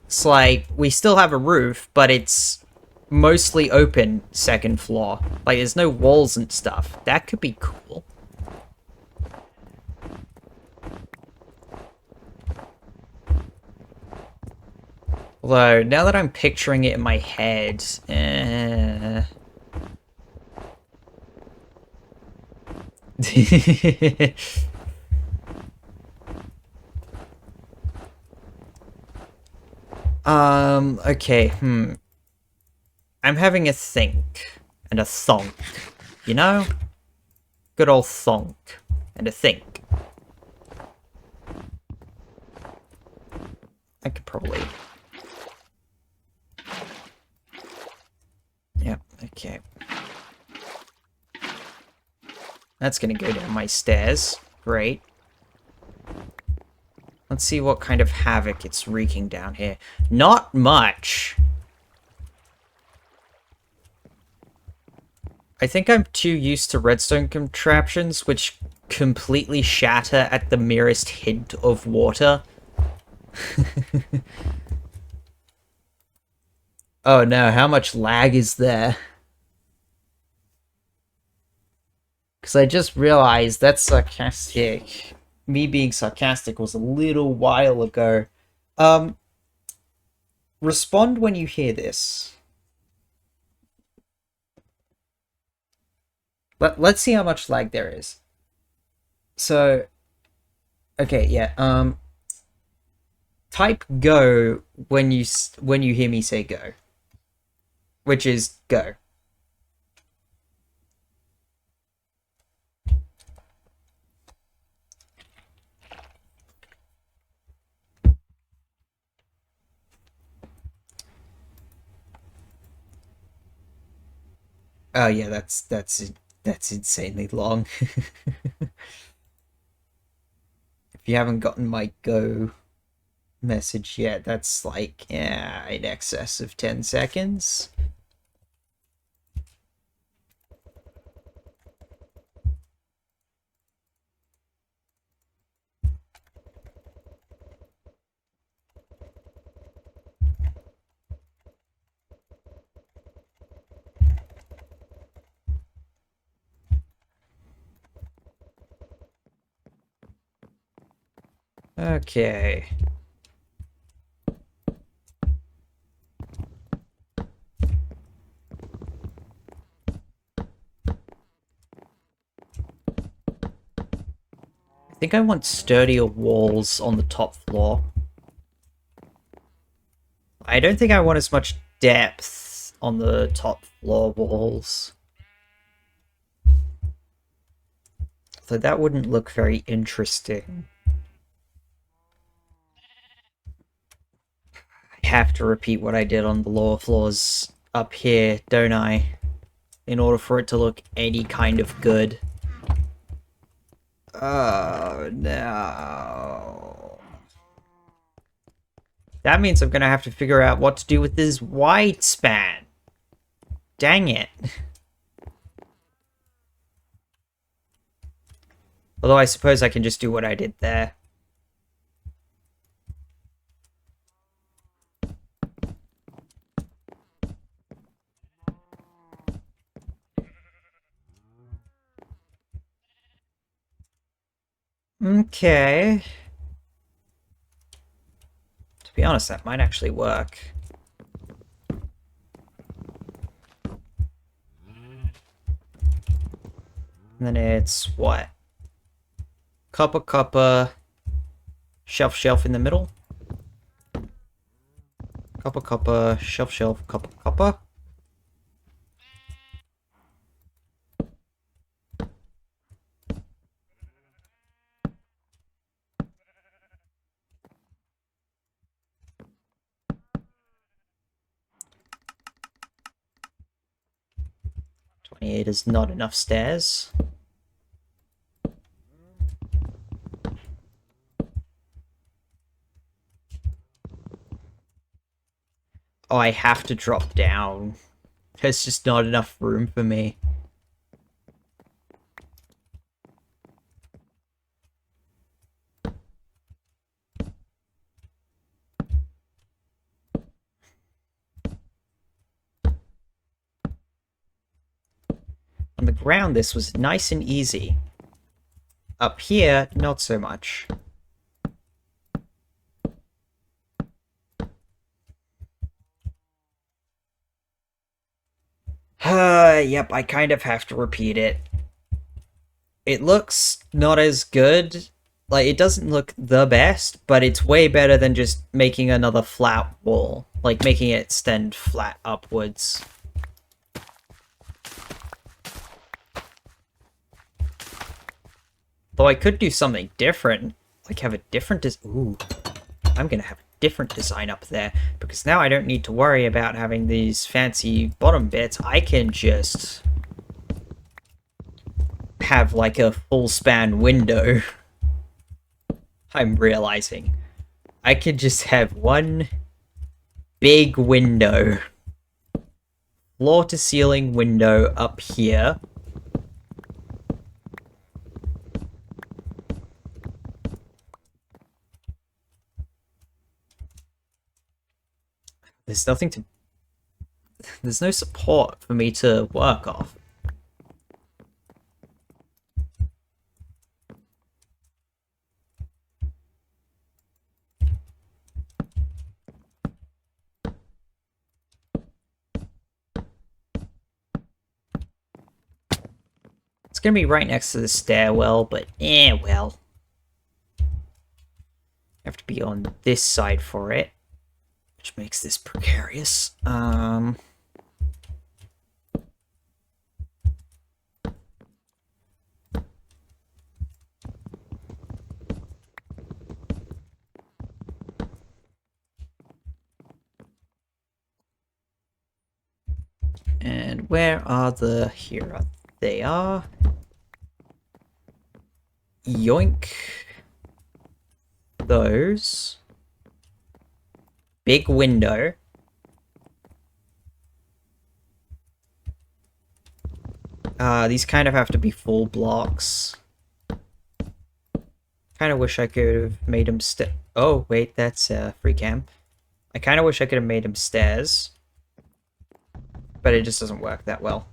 It's like, we still have a roof, but it's mostly open second floor. Like, there's no walls and stuff. That could be cool. Although, now that I'm picturing it in my head, okay, I'm having a think and a thonk, you know? Good old thonk and a think. I could probably... Yep, okay. That's gonna go down my stairs. Great. Let's see what kind of havoc it's wreaking down here. Not much. I think I'm too used to redstone contraptions, which completely shatter at the merest hint of water. Oh no, how much lag is there? Because I just realized that's sarcastic. Me being sarcastic was a little while ago. Respond when you hear this. Let's see how much lag there is. So, okay, yeah. Type go when you hear me say go, which is go. Oh yeah, that's insanely long. If you haven't gotten my go message yet, that's like, yeah, in excess of 10 seconds. Okay. I think I want sturdier walls on the top floor. I don't think I want as much depth on the top floor walls. So that wouldn't look very interesting. I have to repeat what I did on the lower floors up here, don't I? In order for it to look any kind of good. Oh, no. That means I'm gonna have to figure out what to do with this wide span. Dang it. Although I suppose I can just do what I did there. Okay. To be honest, that might actually work. And then it's what? Copper, copper, shelf, shelf in the middle. Copper, copper, shelf, shelf, copper, copper. It is not enough stairs. Oh, I have to drop down. There's just not enough room for me. On the ground, this was nice and easy. Up here, not so much. Yep, I kind of have to repeat it. It looks not as good. Like, it doesn't look the best, but it's way better than just making another flat wall. Like, making it extend flat upwards. Though I could do something different. Like, have a different ooh. I'm gonna have a different design up there, because now I don't need to worry about having these fancy bottom bits. I can just have like a full span window. I'm realizing I could just have one big window, floor to ceiling window up here. There's nothing to... There's no support for me to work off. It's gonna be right next to the stairwell, but well. I have to be on this side for it, which makes this precarious. And where are the... Here they are. Yoink. those. Big window. These kind of have to be full blocks. Kind of wish I could have made them oh, wait, that's free cam. I kind of wish I could have made them stairs. But it just doesn't work that well.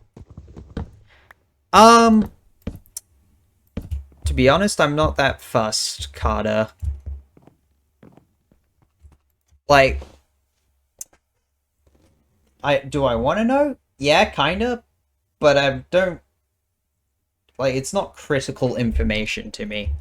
To be honest, I'm not that fussed, Carter. Like, do I want to know? Yeah, kinda. But I don't... Like, it's not critical information to me.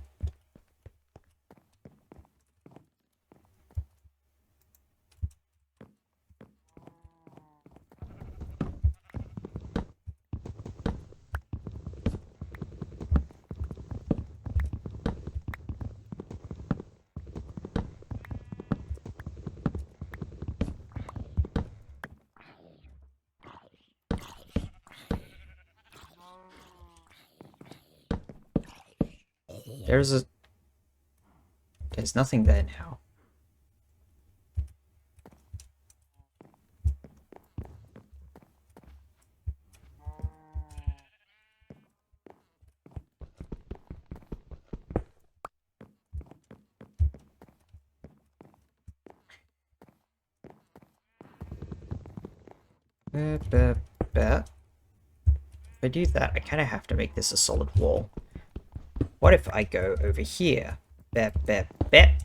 There's nothing there now. If I do that, I kind of have to make this a solid wall. What if I go over here? Bet, bet, bet.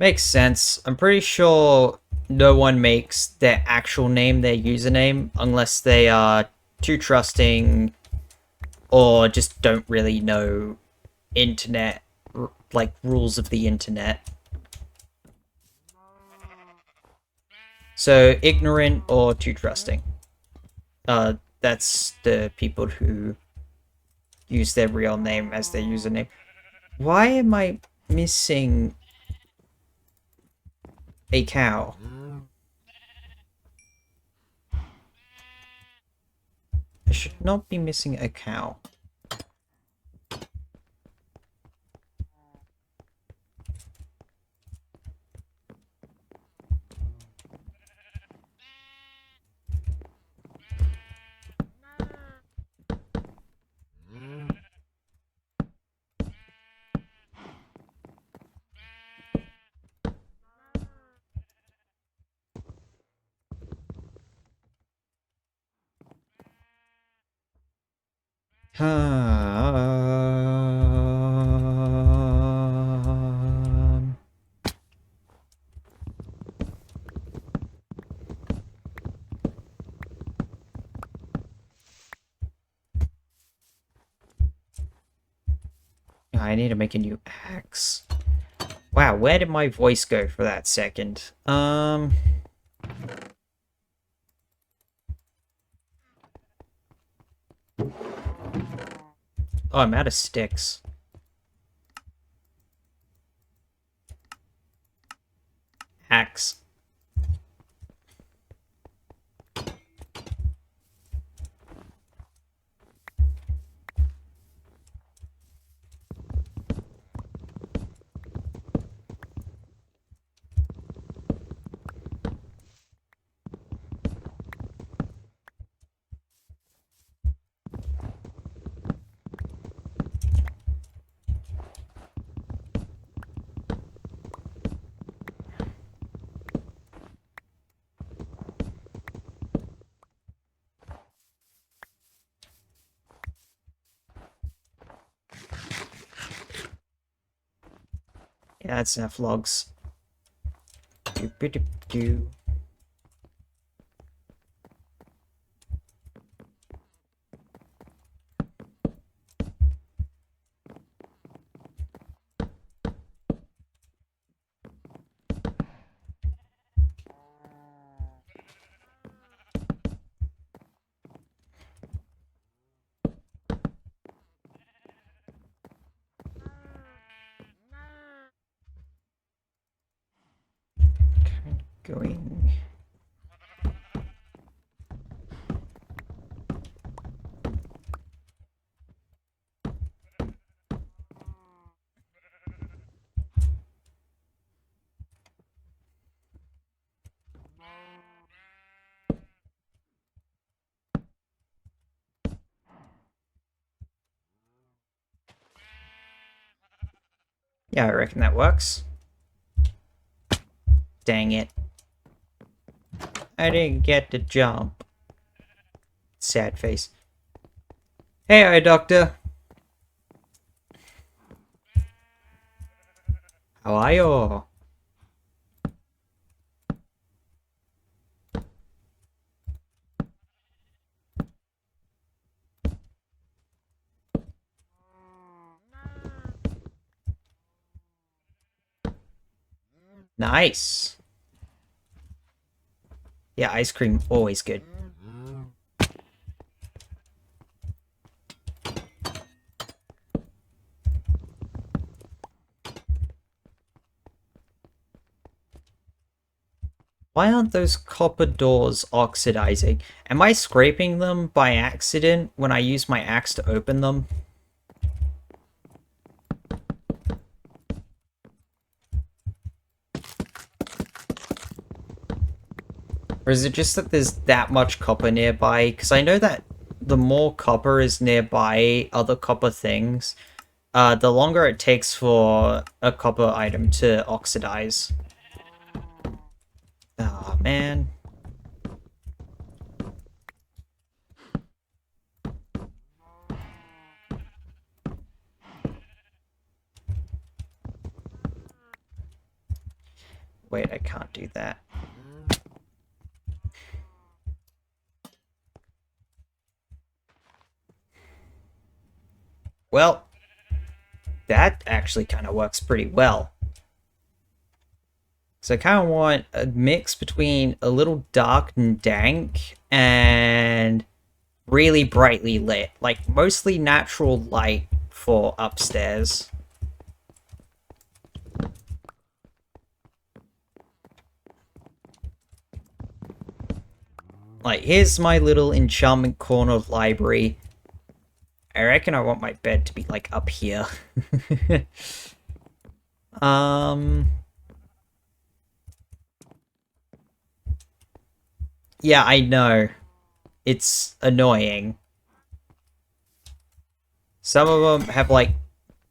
Makes sense. I'm pretty sure no one makes their actual name their username unless they are too trusting or just don't really know internet, like, rules of the internet. So, ignorant or too trusting. That's the people who use their real name as their username. Why am I missing a cow? I should not be missing a cow. I need to make a new axe. Wow, where did my voice go for that second? Oh, I'm out of sticks. Axe. Yeah, that's enough logs. Do. Going. Yeah, I reckon that works. Dang it. I didn't get to jump. Sad face. Hey, eye doctor. How are you? Nice. Yeah, ice cream, always good. Why aren't those copper doors oxidizing? Am I scraping them by accident when I use my axe to open them? Or is it just that there's that much copper nearby? Because I know that the more copper is nearby other copper things, the longer it takes for a copper item to oxidize. Ah, oh, man. Wait, I can't do that. Well, that actually kind of works pretty well. So I kind of want a mix between a little dark and dank and really brightly lit. Like, mostly natural light for upstairs. Like, here's my little enchantment corner library. I reckon I want my bed to be, like, up here. Yeah, I know. It's annoying. Some of them have, like,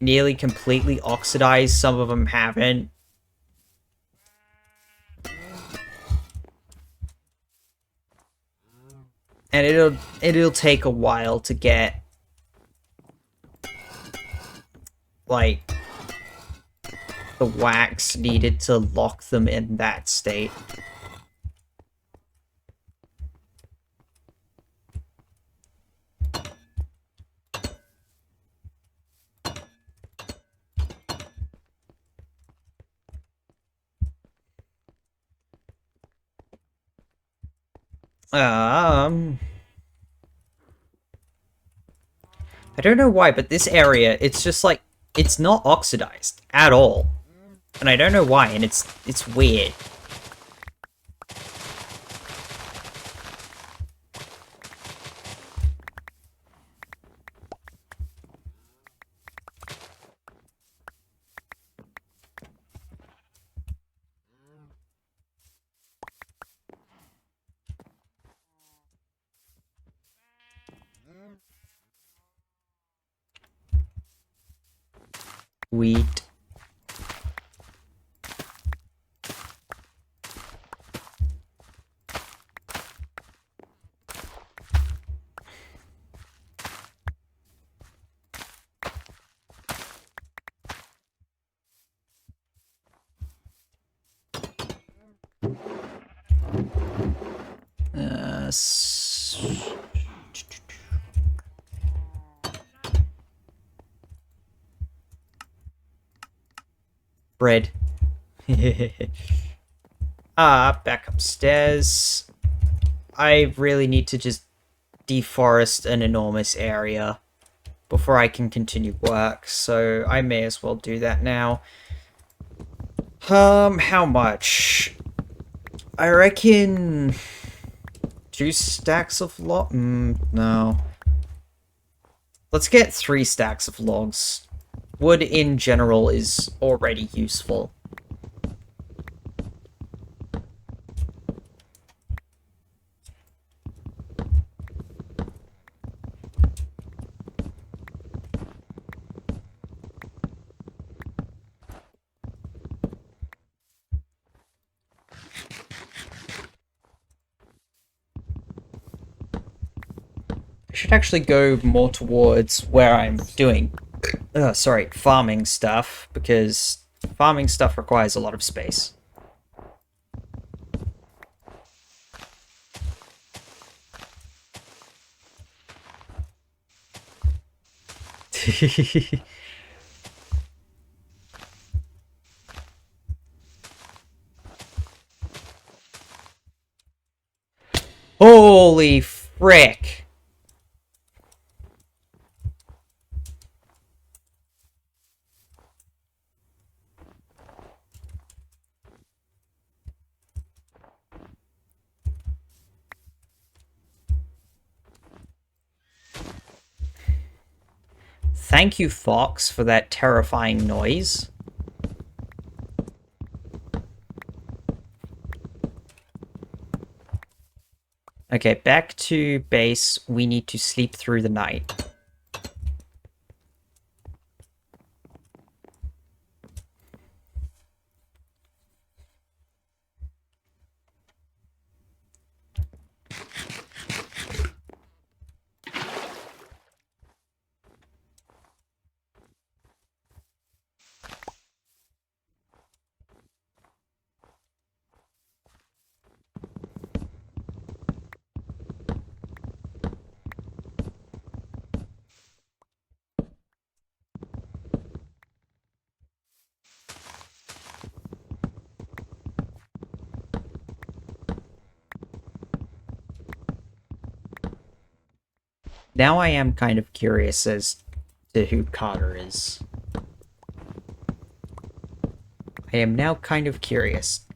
nearly completely oxidized. Some of them haven't. And it'll take a while to get, like, the wax needed to lock them in that state. I don't know why, but this area, it's just like, it's not oxidized at all. And I don't know why, and it's weird. Wheat. Bread. Back upstairs. I really need to just deforest an enormous area before I can continue work, so I may as well do that now. How much? I reckon 2 stacks of no. Let's get 3 stacks of logs. Wood in general is already useful. should actually go more towards where I'm doing, farming stuff, because farming stuff requires a lot of space. Holy frick! Thank you, Fox, for that terrifying noise. Okay, back to base. We need to sleep through the night. Now I am kind of curious as to who Carter is. I am now kind of curious.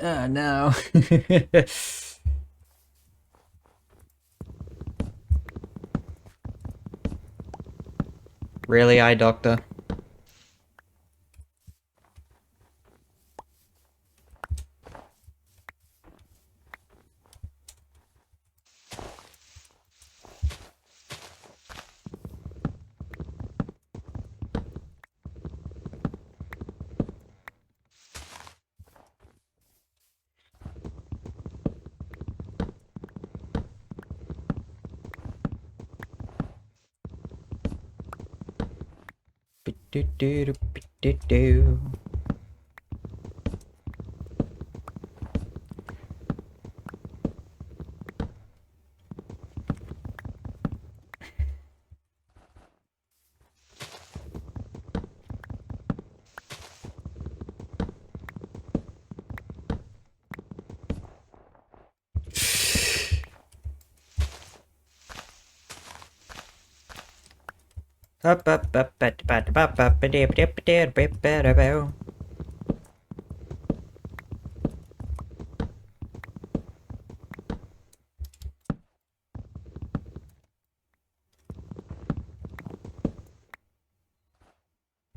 Oh no. Really, eye doctor? Do-do-do-do-do-do.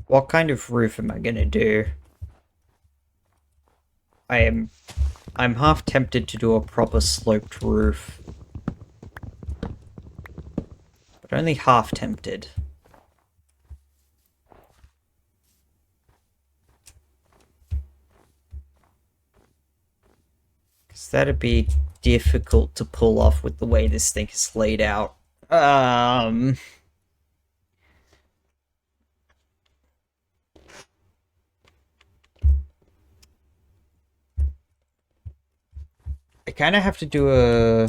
What kind of roof am I gonna do? I'm half tempted to do a proper sloped roof. But only half tempted. Because that'd be difficult to pull off with the way this thing is laid out. I kind of have to do a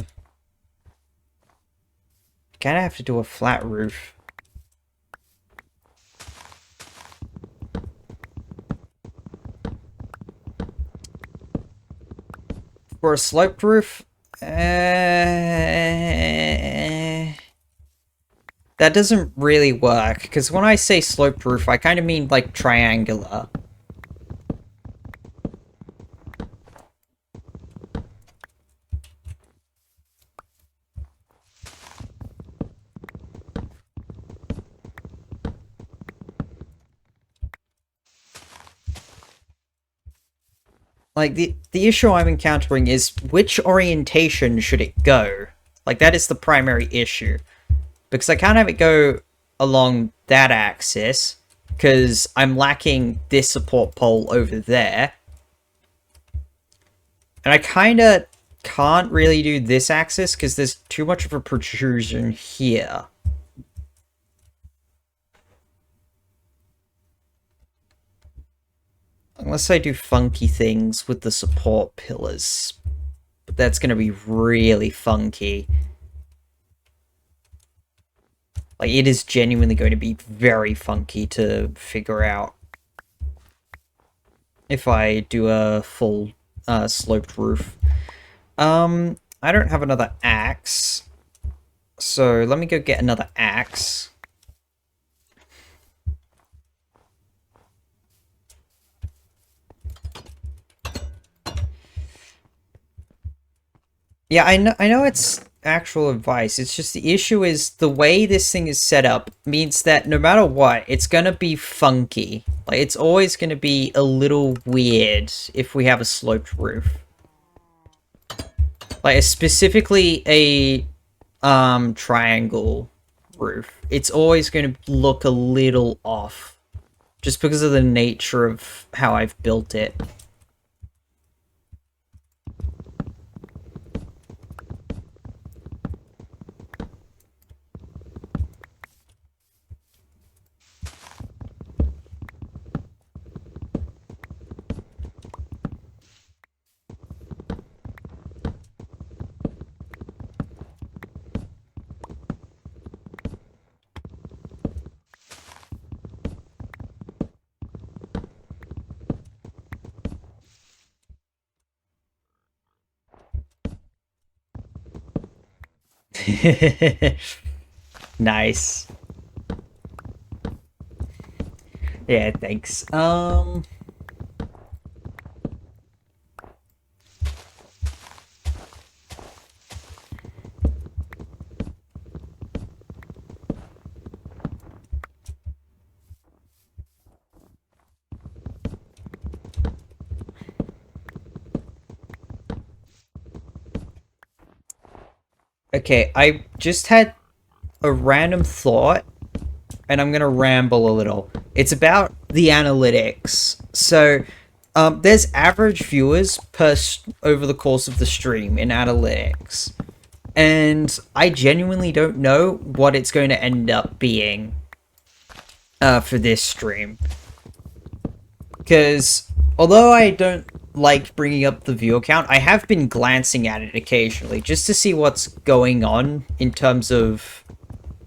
flat roof. For a sloped roof, that doesn't really work, because when I say sloped roof, I kind of mean like triangular. Like, the issue I'm encountering is which orientation should it go? Like, that is the primary issue. Because I can't have it go along that axis, because I'm lacking this support pole over there. And I kind of can't really do this axis because there's too much of a protrusion here. Unless I do funky things with the support pillars. But that's going to be really funky. Like, it is genuinely going to be very funky to figure out. If I do a full sloped roof. I don't have another axe. So let me go get another axe. Yeah, I know it's actual advice. It's just the issue is the way this thing is set up means that no matter what, it's gonna be funky. Like, it's always gonna be a little weird if we have a sloped roof. Like, specifically a triangle roof. It's always gonna look a little off. Just because of the nature of how I've built it. Nice. Yeah, thanks. Okay, I just had a random thought, and I'm gonna ramble a little. It's about the analytics. So, there's average viewers over the course of the stream in analytics, and I genuinely don't know what it's going to end up being for this stream. Because although I don't like bringing up the viewer count, I have been glancing at it occasionally just to see what's going on in terms of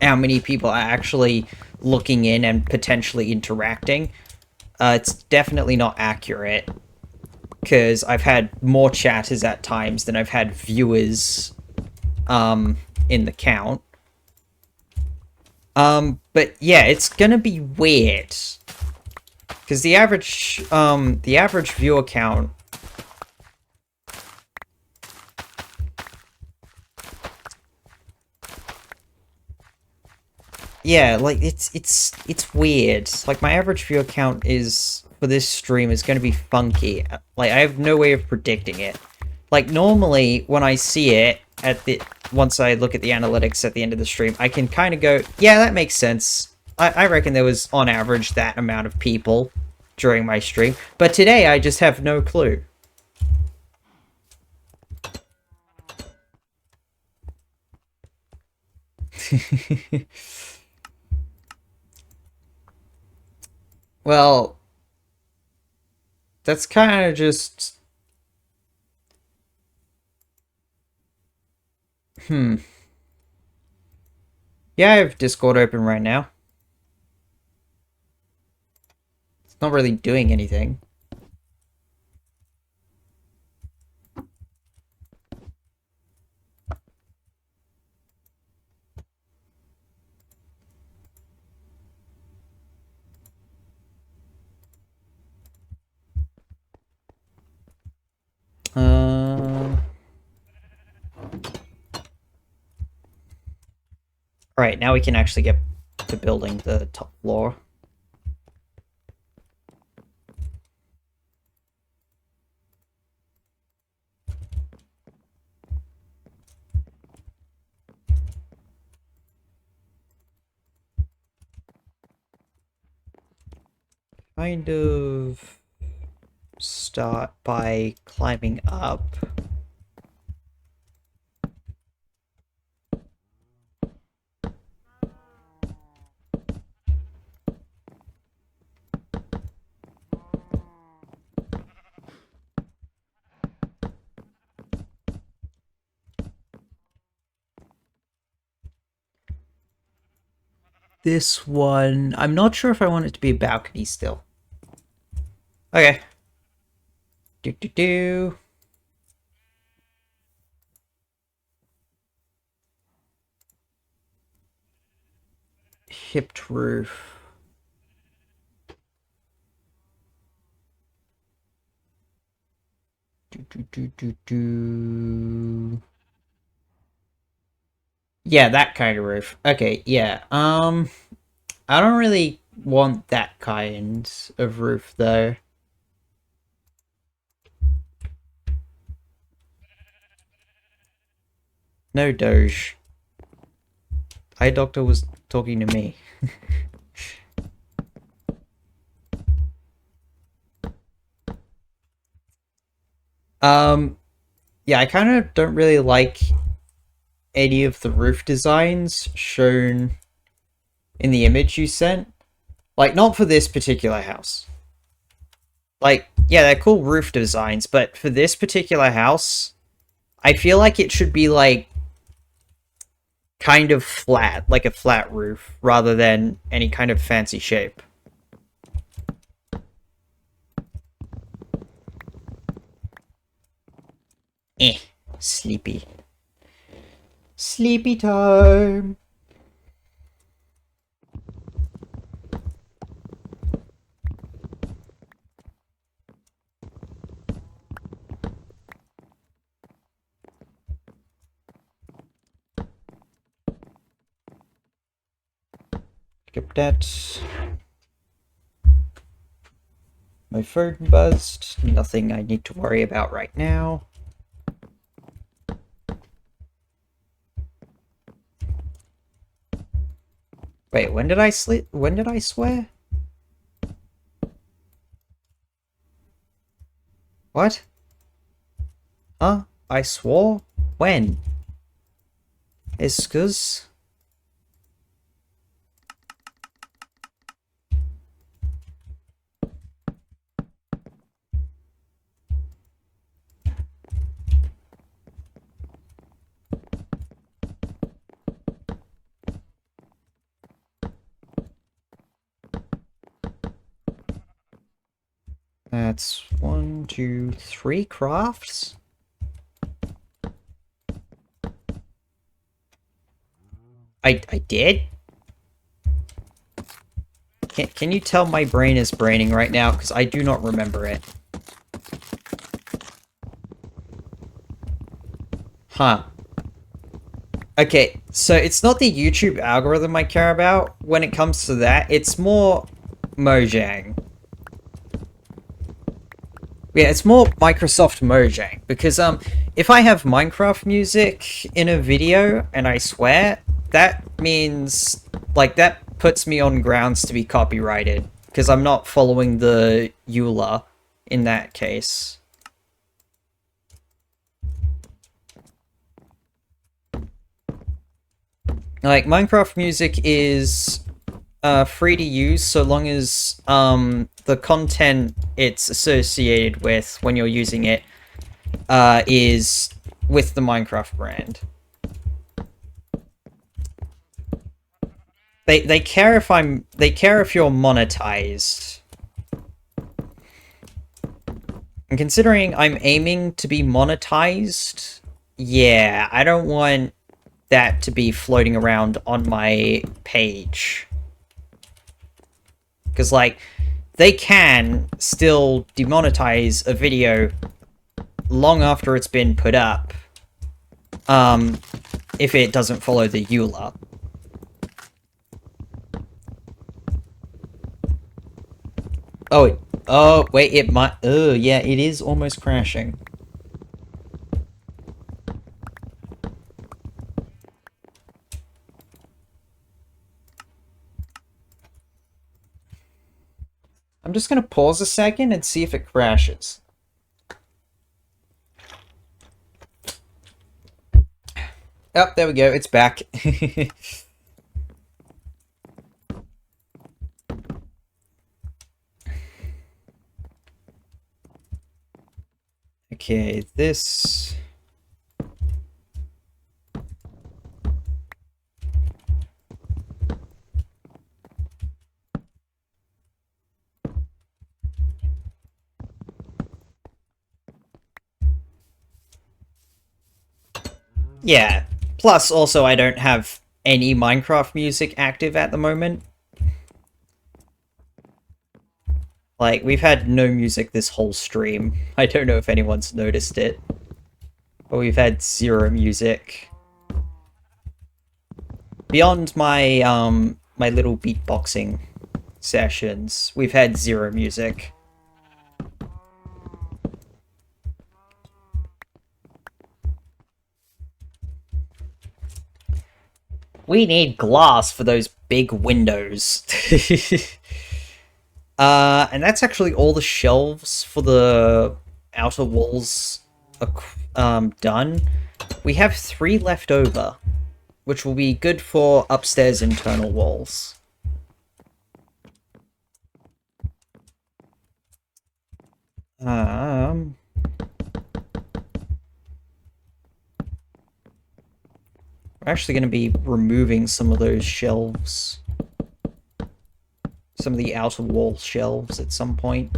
how many people are actually looking in and potentially interacting. It's definitely not accurate, because I've had more chatters at times than I've had viewers in the count. But yeah, it's gonna be weird. Because the average viewer count. Yeah, like, it's weird. Like, my average viewer count is, for this stream, is gonna be funky. Like, I have no way of predicting it. Like, normally, when I see it, once I look at the analytics at the end of the stream, I can kind of go, yeah, that makes sense. I reckon there was, on average, that amount of people during my stream. But today, I just have no clue. Well, that's kind of just... Yeah, I have Discord open right now. It's not really doing anything. Alright, now we can actually get to building the top floor. kind of start by climbing up. This one, I'm not sure if I want it to be a balcony still. Okay. Do do do. Hipped roof. Do do do do do. Yeah, that kind of roof. Okay, yeah. I don't really want that kind of roof though. No Doge. Eye doctor was talking to me. Um, yeah, I kind of don't really like any of the roof designs shown in the image you sent. Like, not for this particular house. Like, yeah, they're cool roof designs, but for this particular house, I feel like it should be, like, kind of flat, like a flat roof, rather than any kind of fancy shape. Sleepy. Sleepy time! Skip that. My phone buzzed. Nothing I need to worry about right now. Wait, when did I sleep? When did I swear? What? Huh? I swore? When? Excuse? That's 1, 2, 3 crafts? I did? Can you tell my brain is braining right now? Because I do not remember it. Huh. Okay, so it's not the YouTube algorithm I care about when it comes to that. It's more Mojang. Yeah, it's more Microsoft Mojang. Because, if I have Minecraft music in a video and I swear, that means, like, that puts me on grounds to be copyrighted. Because I'm not following the EULA in that case. Like, Minecraft music is free to use so long as the content it's associated with when you're using it is with the Minecraft brand. They care if you're monetized. And considering I'm aiming to be monetized, yeah, I don't want that to be floating around on my page. Because, like, they can still demonetize a video long after it's been put up, if it doesn't follow the EULA. Oh, wait, it might... Oh, yeah, it is almost crashing. just gonna pause a second and see if it crashes. Oh, there we go, it's back. Okay, this... Yeah. Plus, also, I don't have any Minecraft music active at the moment. Like, we've had no music this whole stream. I don't know if anyone's noticed it. But we've had zero music. Beyond my, my little beatboxing sessions, we've had zero music. We need glass for those big windows. And that's actually all the shelves for the outer walls are done. We have 3 left over, which will be good for upstairs internal walls. We're actually going to be removing some of those shelves. Some of the outer wall shelves at some point.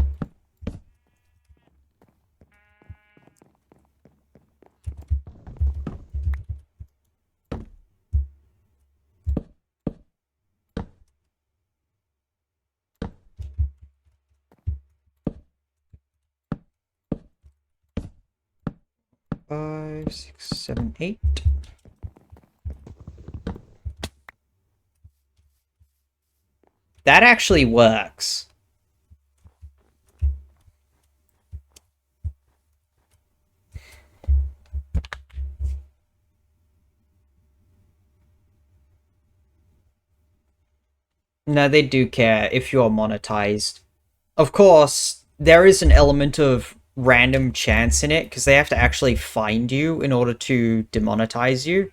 Five, 6, 7, 8. That actually works. No, they do care if you're monetized. Of course, there is an element of random chance in it, because they have to actually find you in order to demonetize you.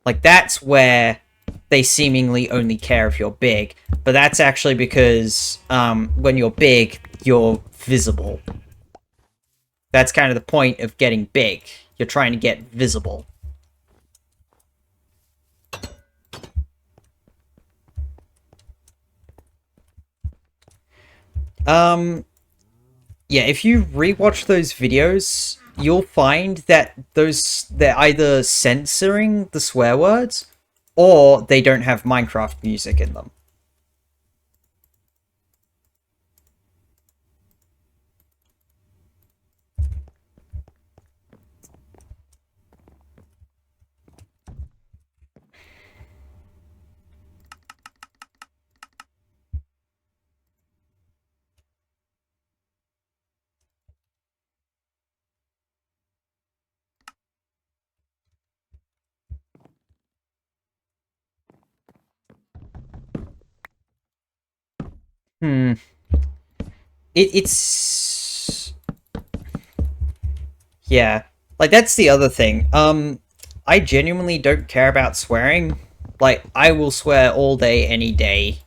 Like, that's where they seemingly only care if you're big. But that's actually because when you're big, you're visible. That's kind of the point of getting big. You're trying to get visible. Yeah, if you rewatch those videos, you'll find that they're either censoring the swear words, or they don't have Minecraft music in them. It's... Yeah. Like, that's the other thing. I genuinely don't care about swearing. Like, I will swear all day, any day.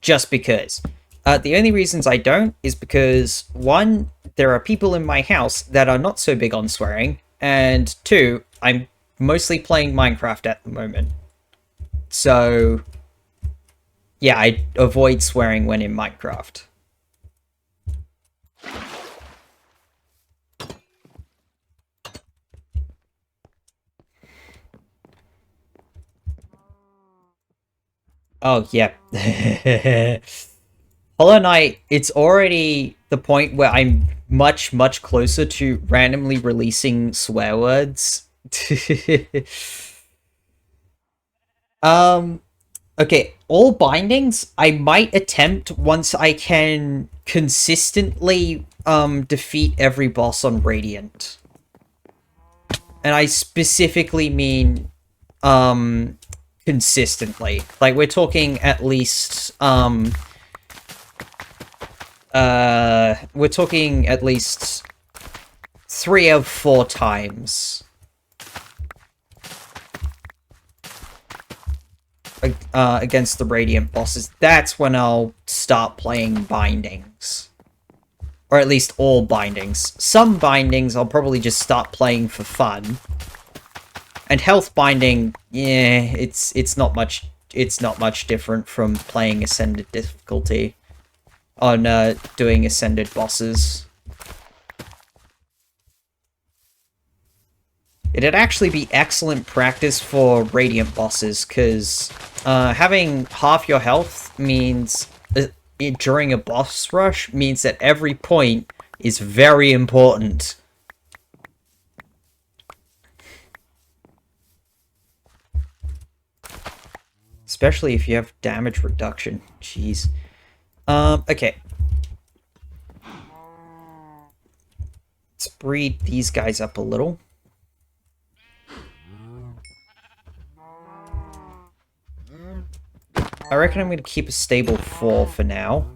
Just because. The only reasons I don't is because, 1, there are people in my house that are not so big on swearing, and 2, I'm mostly playing Minecraft at the moment. So, yeah, I avoid swearing when in Minecraft. Oh, yeah. Hollow Knight, it's already the point where I'm much, much closer to randomly releasing swear words. Okay, all bindings I might attempt once I can consistently defeat every boss on Radiant. And I specifically mean consistently. Like, we're talking at least We're talking at least 3 of 4 times. Against the Radiant bosses. That's when I'll start playing bindings. Or at least all bindings. Some bindings I'll probably just start playing for fun. And health binding, yeah, it's not much different from playing ascended difficulty on doing ascended bosses. It'd actually be excellent practice for Radiant bosses, because having half your health means, during a boss rush, means that every point is very important. Especially if you have damage reduction. Jeez. Okay. Let's breed these guys up a little. I reckon I'm going to keep a stable 4 for now.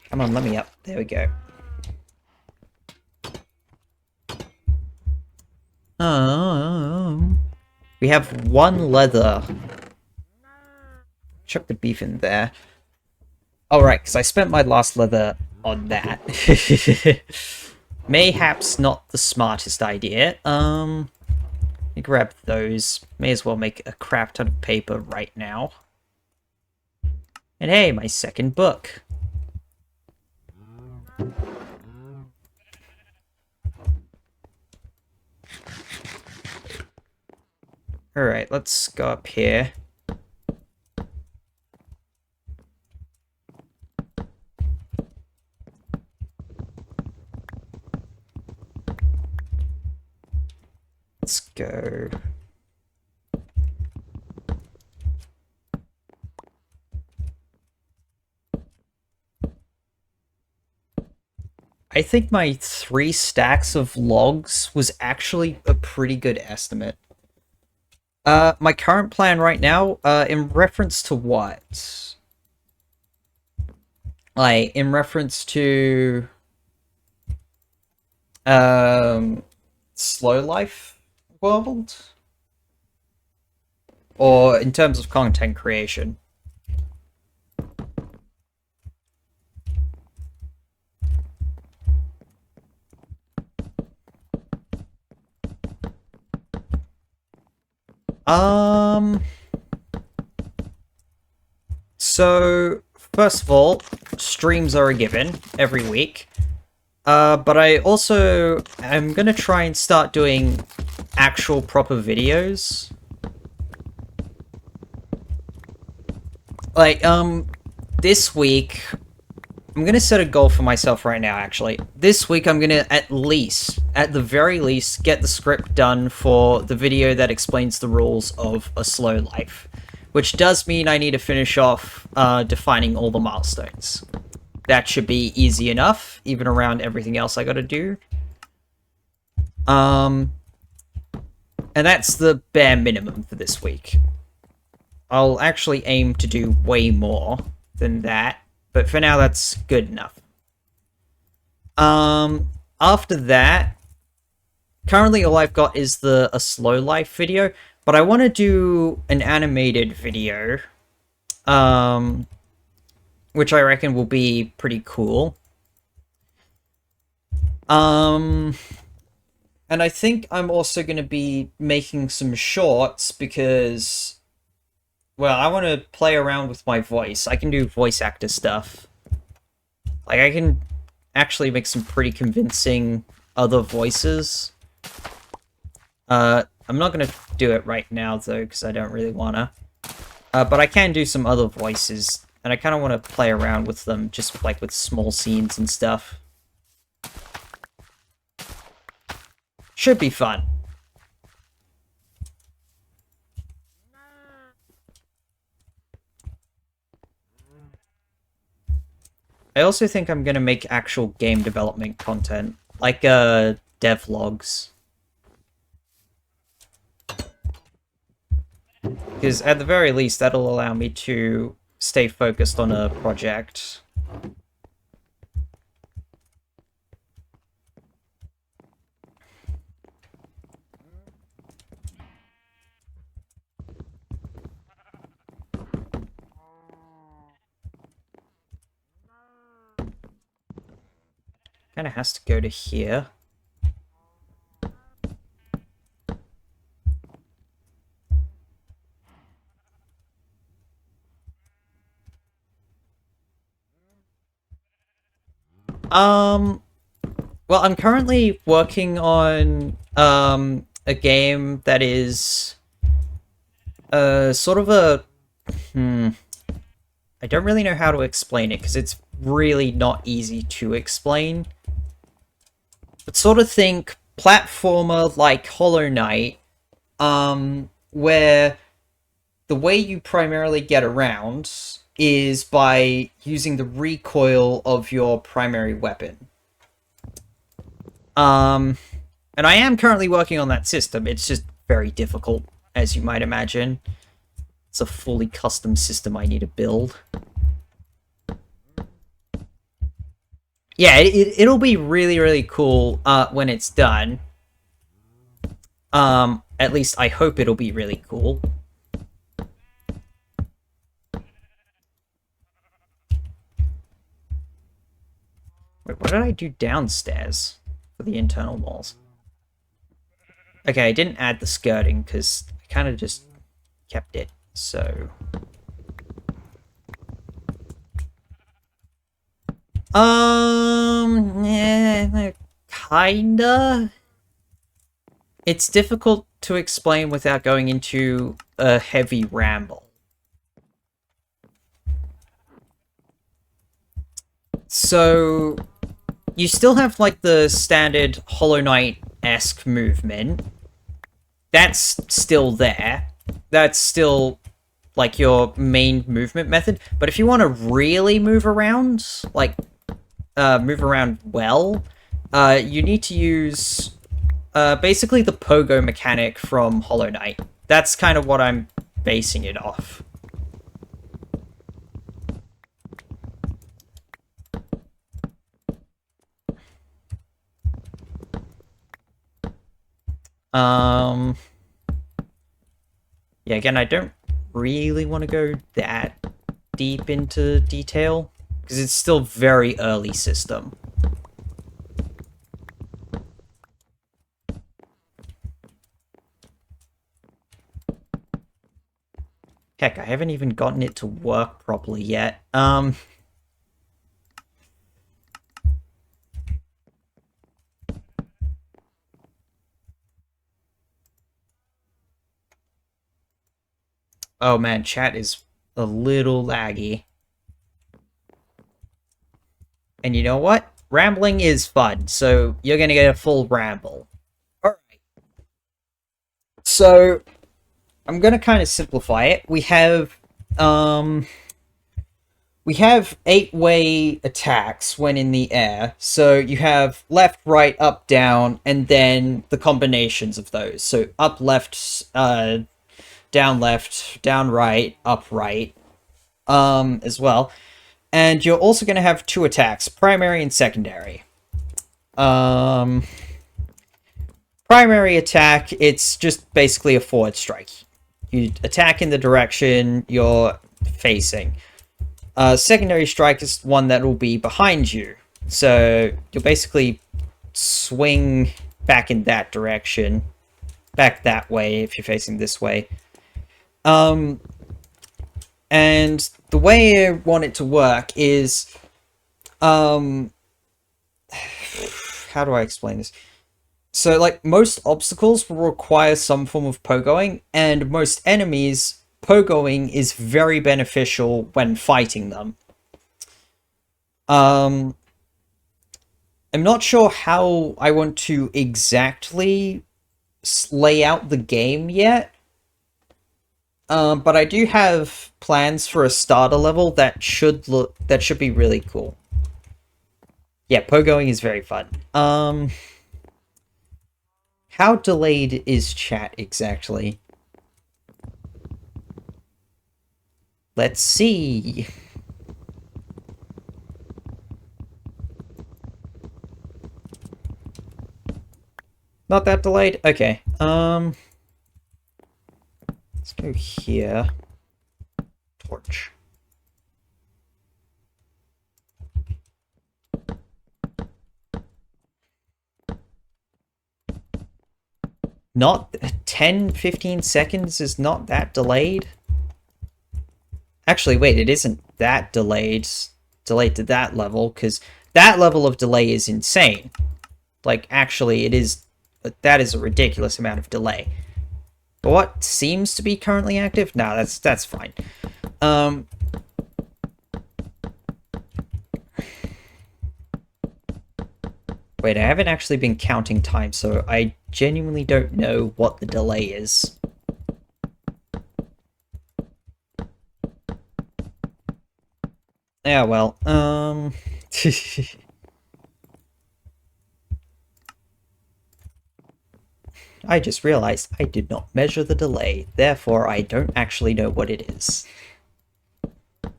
Come on, let me up. There we go. We have 1 leather. Chuck the beef in there. Alright, because I spent my last leather on that. Mayhaps not the smartest idea. Let me grab those. May as well make a crap ton of paper right now. And hey, my second book. Alright, let's go up here. Let's go. I think my 3 stacks of logs was actually a pretty good estimate. My current plan right now, in reference to what? Like, in reference to, slow life world? Or in terms of content creation? So, first of all, streams are a given every week. But I also am gonna try and start doing actual proper videos. Like, this week, I'm gonna set a goal for myself right now, actually. This week, I'm gonna at the very least, get the script done for the video that explains the rules of a slow life. Which does mean I need to finish off, defining all the milestones. That should be easy enough, even around everything else I gotta do. And that's the bare minimum for this week. I'll actually aim to do way more than that, but for now that's good enough. After that, currently all I've got is a slow life video, but I want to do an animated video, which I reckon will be pretty cool. And I think I'm also going to be making some shorts because, well, I want to play around with my voice. I can do voice actor stuff. Like, I can actually make some pretty convincing other voices. I'm not going to do it right now, though, because I don't really want to. But I can do some other voices, and I kind of want to play around with them, just like with small scenes and stuff. Should be fun. I also think I'm going to make actual game development content, like devlogs. Because at the very least, that'll allow me to stay focused on a project. Kind of has to go to here. Well, I'm currently working on a game that is sort of a I don't really know how to explain it because it's really not easy to explain. But sort of think platformer like Hollow Knight, where the way you primarily get around is by using the recoil of your primary weapon. And I am currently working on that system. It's just very difficult, as you might imagine. It's a fully custom system I need to build. Yeah, it'll be really, really cool when it's done. At least I hope it'll be really cool. Wait, what did I do downstairs for the internal walls? Okay, I didn't add the skirting because I kind of just kept it, so... Yeah, kinda. It's difficult to explain without going into a heavy ramble. So, you still have, like, the standard Hollow Knight-esque movement. That's still there. That's still, like, your main movement method. But if you want to really move around, like, move around well, you need to use basically the pogo mechanic from Hollow Knight. That's kind of what I'm basing it off. Yeah, again, I don't really want to go that deep into detail, because it's still very early system. Heck, I haven't even gotten it to work properly yet. Oh man, chat is a little laggy. And you know what? Rambling is fun, so you're gonna get a full ramble. Alright. So, I'm gonna kind of simplify it. We have 8-way attacks when in the air. So you have left, right, up, down, and then the combinations of those. So up, left, down, left, down, right, up, right, as well. And you're also going to have 2 attacks, primary and secondary. Primary attack, it's just basically a forward strike. You attack in the direction you're facing. Secondary strike is one that will be behind you. So you'll basically swing back in that direction. Back that way if you're facing this way. And the way I want it to work is... how do I explain this? So, like, most obstacles will require some form of pogoing, and most enemies, pogoing is very beneficial when fighting them. I'm not sure how I want to exactly lay out the game yet, but I do have plans for a starter level that should be really cool. Yeah, pogoing is very fun. How delayed is chat exactly? Let's see. Not that delayed? Okay. Let's go here. Torch. Not 10, 15 seconds is not that delayed? Actually, wait, it isn't that delayed. Delayed to that level, because that level of delay is insane. Like, actually, it is... That is a ridiculous amount of delay. But what seems to be currently active? Nah, that's fine. Wait, I haven't actually been counting time, so I genuinely don't know what the delay is. Yeah, well, I just realized I did not measure the delay, therefore I don't actually know what it is. I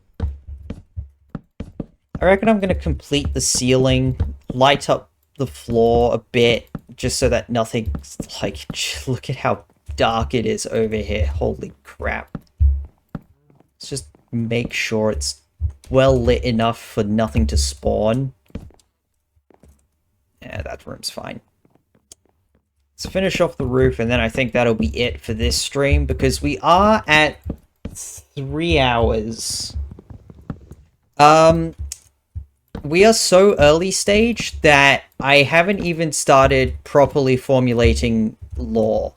reckon I'm gonna complete the ceiling, light up the floor a bit, just so that nothing, like, look at how dark it is over here, holy crap. Let's just make sure it's well lit enough for nothing to spawn. Yeah, that room's fine. Let's finish off the roof, and then I think that'll be it for this stream, because we are at 3 hours. We are so early stage that I haven't even started properly formulating lore.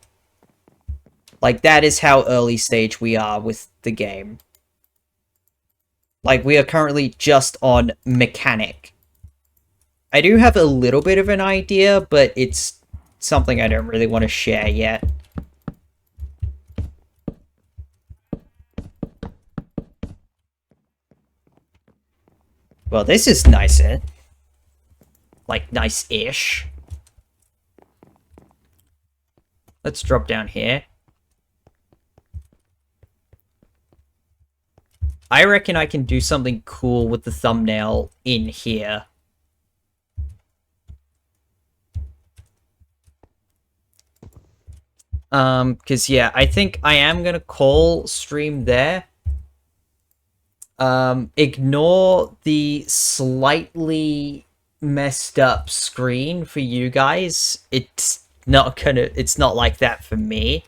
Like, that is how early stage we are with the game. Like, we are currently just on mechanic. I do have a little bit of an idea, but it's something I don't really want to share yet. Well, this is nicer. Like, nice-ish. Let's drop down here. I reckon I can do something cool with the thumbnail in here. Because, yeah, I think I am gonna call stream there. Ignore the slightly messed up screen for you guys. It's not like that for me.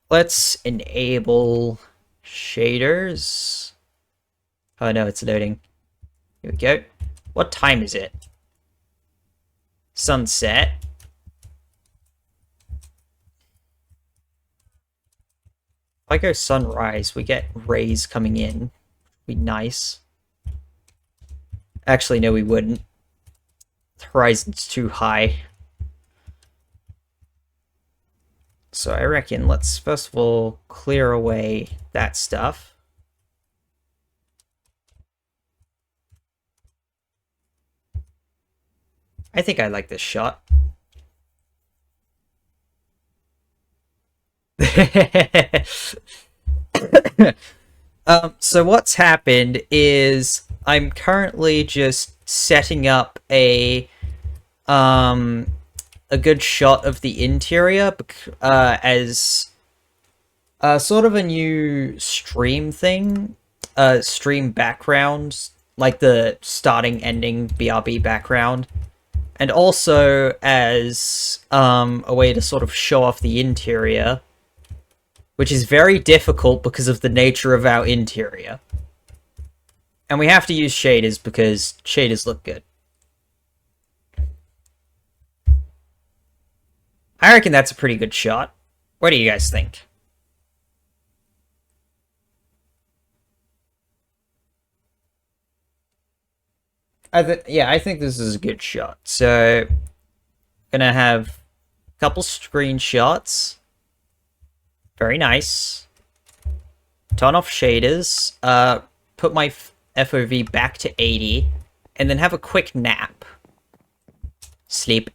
Let's enable shaders. Oh no, it's loading. Here we go. What time is it? Sunset. If I go sunrise, we get rays coming in. Be nice. Actually, no, we wouldn't. The horizon's too high. So I reckon let's first of all clear away that stuff. I think I like this shot. So what's happened is I'm currently just setting up a good shot of the interior as sort of a new stream thing, stream background, like the starting ending BRB background, and also as a way to sort of show off the interior, which is very difficult because of the nature of our interior. And we have to use shaders because shaders look good. I reckon that's a pretty good shot. What do you guys think? Yeah, I think this is a good shot. So, gonna have a couple screenshots. Very nice. Turn off shaders. Put my FOV back to 80. And then have a quick nap. Sleep.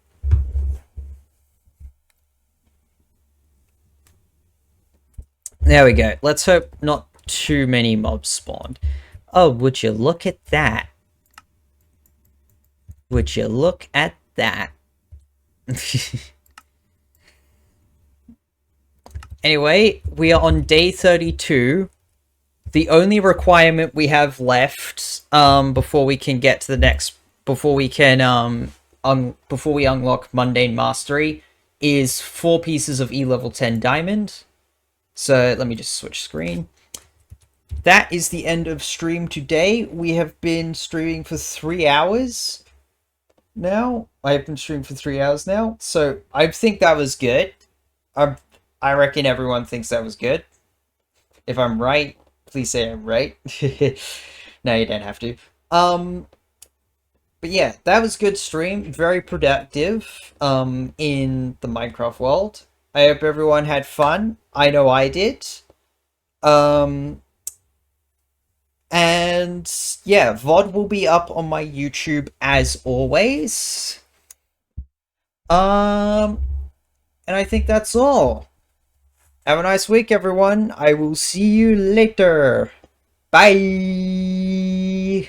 There we go. Let's hope not too many mobs spawned. Oh, would you look at that? Would you look at that? Anyway, we are on day 32. The only requirement we have left, before we can get to the next, before we can, before we unlock Mundane Mastery, is 4 pieces of E-level 10 diamond. So let me just switch screen. That is the end of stream today. We have been streaming for 3 hours now. I have been streaming for 3 hours now. So I think that was good. I reckon everyone thinks that was good. If I'm right, please say I'm right. No, you don't have to. But yeah, that was good stream. Very productive, in the Minecraft world. I hope everyone had fun. I know I did. And yeah, VOD will be up on my YouTube as always. And I think that's all. Have a nice week, everyone. I will see you later. Bye.